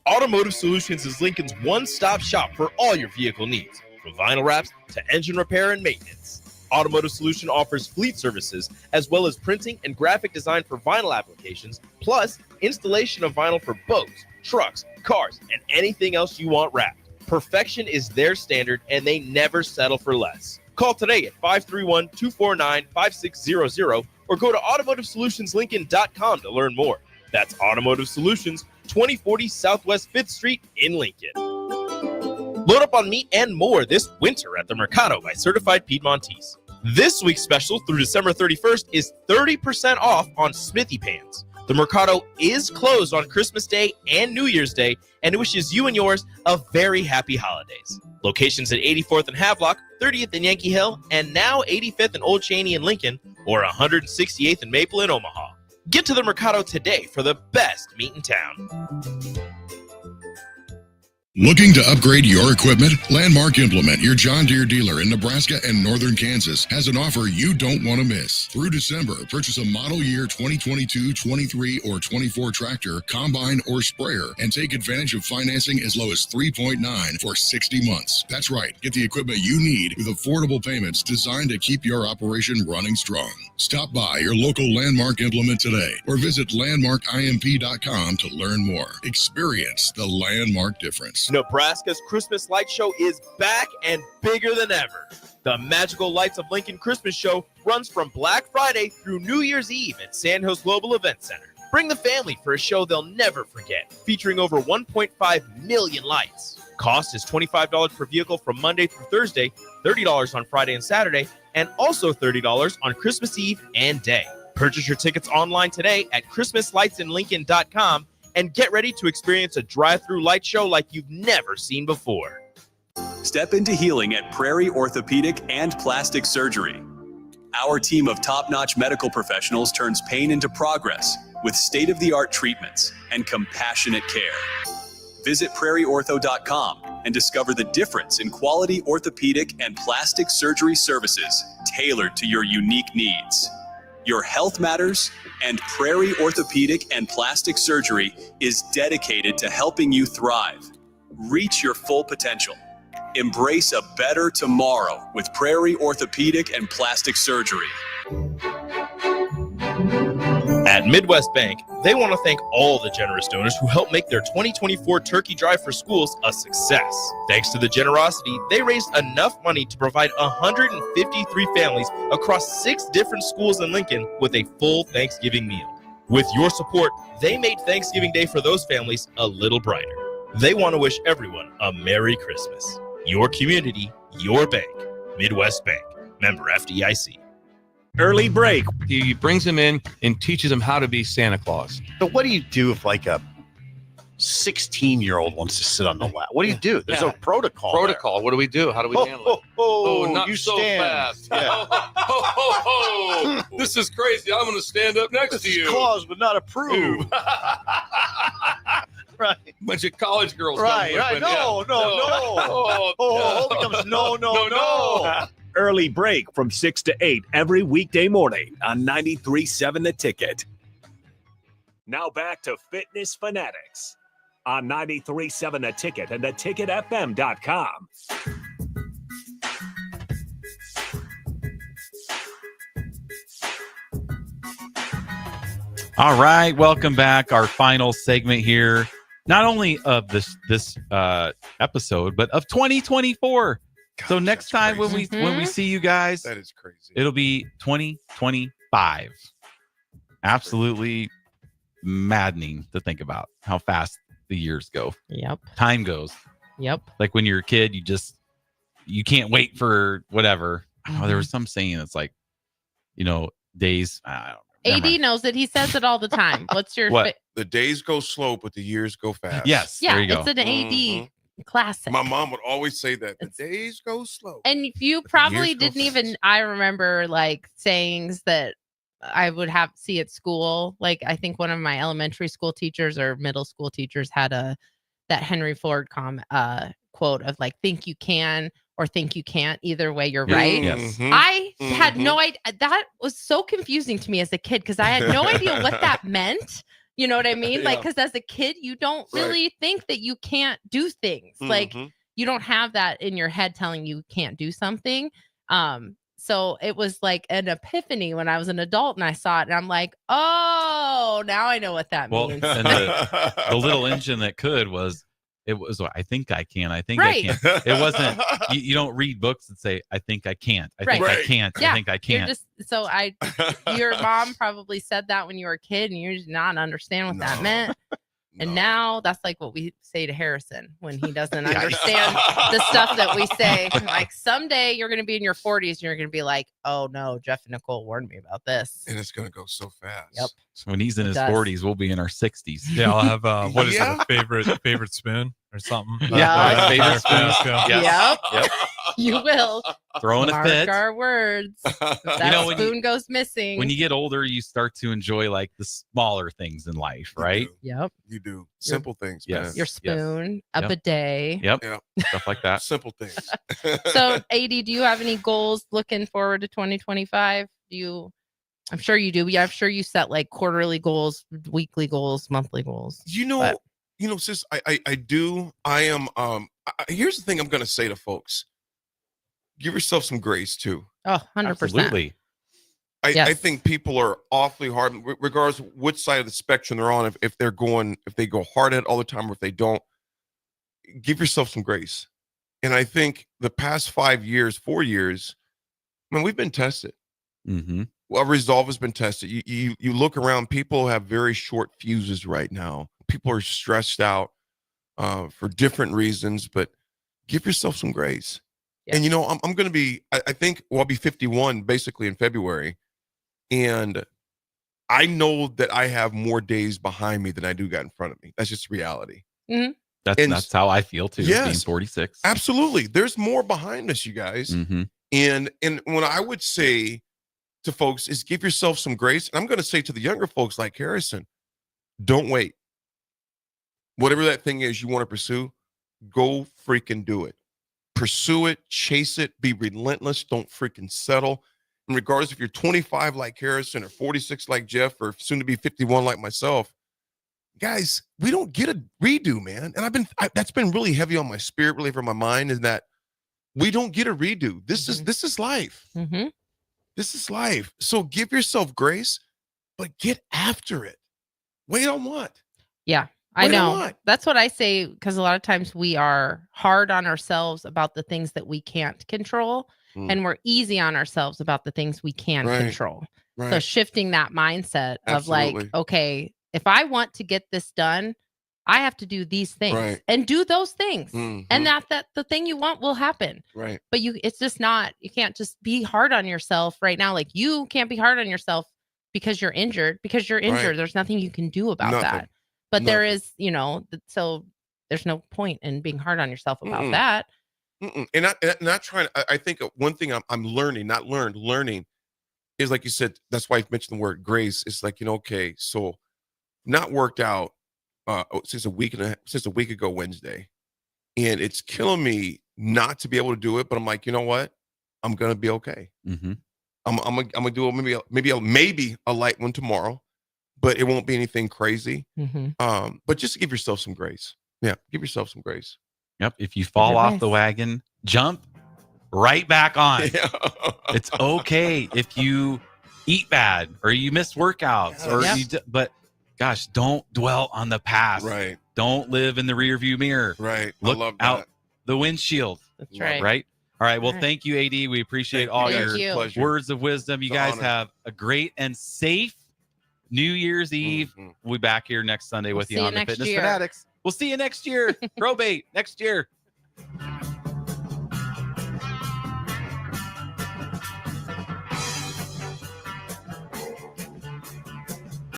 Automotive Solutions is Lincoln's one-stop shop for all your vehicle needs, from vinyl wraps to engine repair and maintenance. Automotive Solution offers fleet services as well as printing and graphic design for vinyl applications, plus installation of vinyl for boats, trucks, cars, and anything else you want wrapped. Perfection is their standard, and they never settle for less. Call today at 531-249-5600 or go to automotivesolutionslincoln.com to learn more. That's Automotive Solutions, 2040 Southwest 5th Street in Lincoln. Load up on meat and more this winter at the Mercado by Certified Piedmontese. This week's special through December 31st is 30% off on Smithy pans. The Mercado is closed on Christmas Day and New Year's Day, and it wishes you and yours a very happy holidays. Locations at 84th and Havelock, 30th and Yankee Hill, and now 85th and Old Cheney in Lincoln, or 168th and Maple in Omaha. Get to the Mercado today for the best meat in town. Looking to upgrade your equipment? Landmark Implement, your John Deere dealer in Nebraska and northern Kansas, has an offer you don't want to miss. Through December, purchase a model year 2022, 23, or 24 tractor, combine, or sprayer, and take advantage of financing as low as 3.9 for 60 months. That's right. Get the equipment you need with affordable payments designed to keep your operation running strong. Stop by your local Landmark Implement today or visit landmarkimp.com to learn more. Experience the Landmark difference. Nebraska's Christmas light show is back and bigger than ever. The Magical Lights of Lincoln Christmas Show runs from Black Friday through New Year's Eve at Sandhills Global Event Center. Bring the family for a show they'll never forget, featuring over 1.5 million lights. Cost is $25 per vehicle from Monday through Thursday, $30 on Friday and Saturday, and also $30 on Christmas Eve and day. Purchase your tickets online today at ChristmasLightsInLincoln.com and get ready to experience a drive-through light show like you've never seen before. Step into healing at Prairie Orthopedic and Plastic Surgery. Our team of top-notch medical professionals turns pain into progress with state-of-the-art treatments and compassionate care. Visit prairieortho.com and discover the difference in quality orthopedic and plastic surgery services tailored to your unique needs. Your health matters, and Prairie Orthopedic and Plastic Surgery is dedicated to helping you thrive. Reach your full potential. Embrace a better tomorrow with Prairie Orthopedic and Plastic Surgery. At Midwest Bank, they want to thank all the generous donors who helped make their 2024 Turkey Drive for Schools a success. Thanks to the generosity, they raised enough money to provide 153 families across 6 different schools in Lincoln with a full Thanksgiving meal. With your support, they made Thanksgiving Day for those families a little brighter. They want to wish everyone a Merry Christmas. Your community, your bank. Midwest Bank. Member FDIC. Early break. He brings them in and teaches them how to be Santa Claus. But what do you do if like a 16-year-old wants to sit on the lap? What do you do? There's a protocol. Protocol. What do we do? How do we handle it? Oh, not you so stand. fast. Yeah. This is crazy. I'm going to stand up next to you. Clause would not approve. Right. Bunch of college girls. Right. No. Oh, becomes no. Early break from 6 to 8 every weekday morning on 93.7 The Ticket. Now back to Fitness Fanatics on 93.7 The Ticket and theticketfm.com. All right, welcome back. Our final segment here, not only of this episode, but of 2024. God, so next time when we see you guys, that is crazy. It'll be 2025. Absolutely maddening to think about how fast the years go. Yep. Time goes. Yep. Like when you're a kid, you can't wait for whatever. Oh, there was some saying it's like, days. I don't. AD knows it. He says it all the time. What's your What? The days go slow, but the years go fast. Yes. Yeah, there you go. it's an AD classic. My mom would always say that the days go slow. And you probably didn't even, I remember like sayings that I would see at school. Like I think one of my elementary school teachers or middle school teachers had that Henry Ford quote of like, think you can or think you can't. Either way, you're right. Yes. I had no idea. That was so confusing to me as a kid because I had no idea what that meant. You know what I mean? Like, because as a kid, you don't really think that you can't do things. Like, you don't have that in your head telling you can't do something. So it was like an epiphany when I was an adult and I saw it and I'm like, oh, now I know what that means. And the little engine that I think I can. I think I can. It wasn't, you don't read books and say, I think I can't. I think I can't. Yeah, I think I can't. Your mom probably said that when you were a kid and you did not understand what that meant. And now that's like what we say to Harrison when he doesn't understand the stuff that we say. Like someday you're going to be in your 40s and you're going to be like, oh no, Jeff and Nicole warned me about this. And it's going to go so fast. Yep. So when he's in his 40s, we'll be in our 60s. Yeah, I'll have what is it, a favorite spoon or something? Yeah, favorite spoon. Yep. You will. Throwing a fit. Mark our words. That spoon goes missing. When you get older, you start to enjoy like the smaller things in life, right? Yep. You do. Simple things, yes. man. Your spoon, a Yep. bidet. Yep. Stuff like that. Simple things. So, AD, do you have any goals looking forward to 2025? I'm sure you do. Yeah, I'm sure you set like quarterly goals, weekly goals, monthly goals. Sis, I do. I am. Here's the thing I'm going to say to folks. Give yourself some grace too. Oh, 100%. Absolutely. I think people are awfully hard, regardless of which side of the spectrum they're on. If they go hard at it all the time, or if they don't, give yourself some grace And I think the past 4 years, man, we've been tested. Mm-hmm. Well, resolve has been tested. You look around, people have very short fuses right now. People are stressed out for different reasons, but give yourself some grace. Yeah. And I'm going to be, I think, I'll be 51 basically in February. And I know that I have more days behind me than I do got in front of me. That's just reality. Mm-hmm. That's how I feel too. Yes, being 46. Absolutely. There's more behind us, you guys. Mm-hmm. And when I would say to folks is give yourself some grace. And I'm going to say to the younger folks like Harrison, don't wait. Whatever that thing is you want to pursue, go freaking do it. Pursue it, chase it, be relentless. Don't freaking settle. And regardless if you're 25 like Harrison or 46 like Jeff or soon to be 51 like myself, guys, we don't get a redo, man. And that's been really heavy on my spirit, really for my mind, is that we don't get a redo. This is life. Mm-hmm. This is life. So give yourself grace, but get after it. Wait on what? Yeah, I know. That's what I say, because a lot of times we are hard on ourselves about the things that we can't control, and we're easy on ourselves about the things we can control. Right. So shifting that mindset of like, okay, if I want to get this done, I have to do these things and do those things. Mm-hmm. And that the thing you want will happen. Right. But it's just not, you can't just be hard on yourself right now. Like you can't be hard on yourself because you're injured. Right. There's nothing you can do about that. But there is, so there's no point in being hard on yourself about that. And not trying, I think one thing I'm learning, learning is, like you said, that's why I mentioned the word grace. It's like, okay, so not worked out since a week ago Wednesday, and it's killing me not to be able to do it. But I'm like, you know what? I'm gonna be okay. Mm-hmm. I'm gonna do it. Maybe a light one tomorrow, but it won't be anything crazy. Mm-hmm. But just give yourself some grace. Yeah, give yourself some grace. Yep. If you fall off the wagon, jump right back on. Yeah. It's okay if you eat bad or you miss workouts but gosh, don't dwell on the past. Right. Don't live in the rear view mirror. Right. Look I love out that. The windshield. That's right. Right. All right. Well, thank you, AD. We appreciate all your words of wisdom. You guys have a great and safe New Year's Eve. Mm-hmm. We'll be back here next Sunday with you on the Fitness Fanatics. We'll see you next year. Probate next year.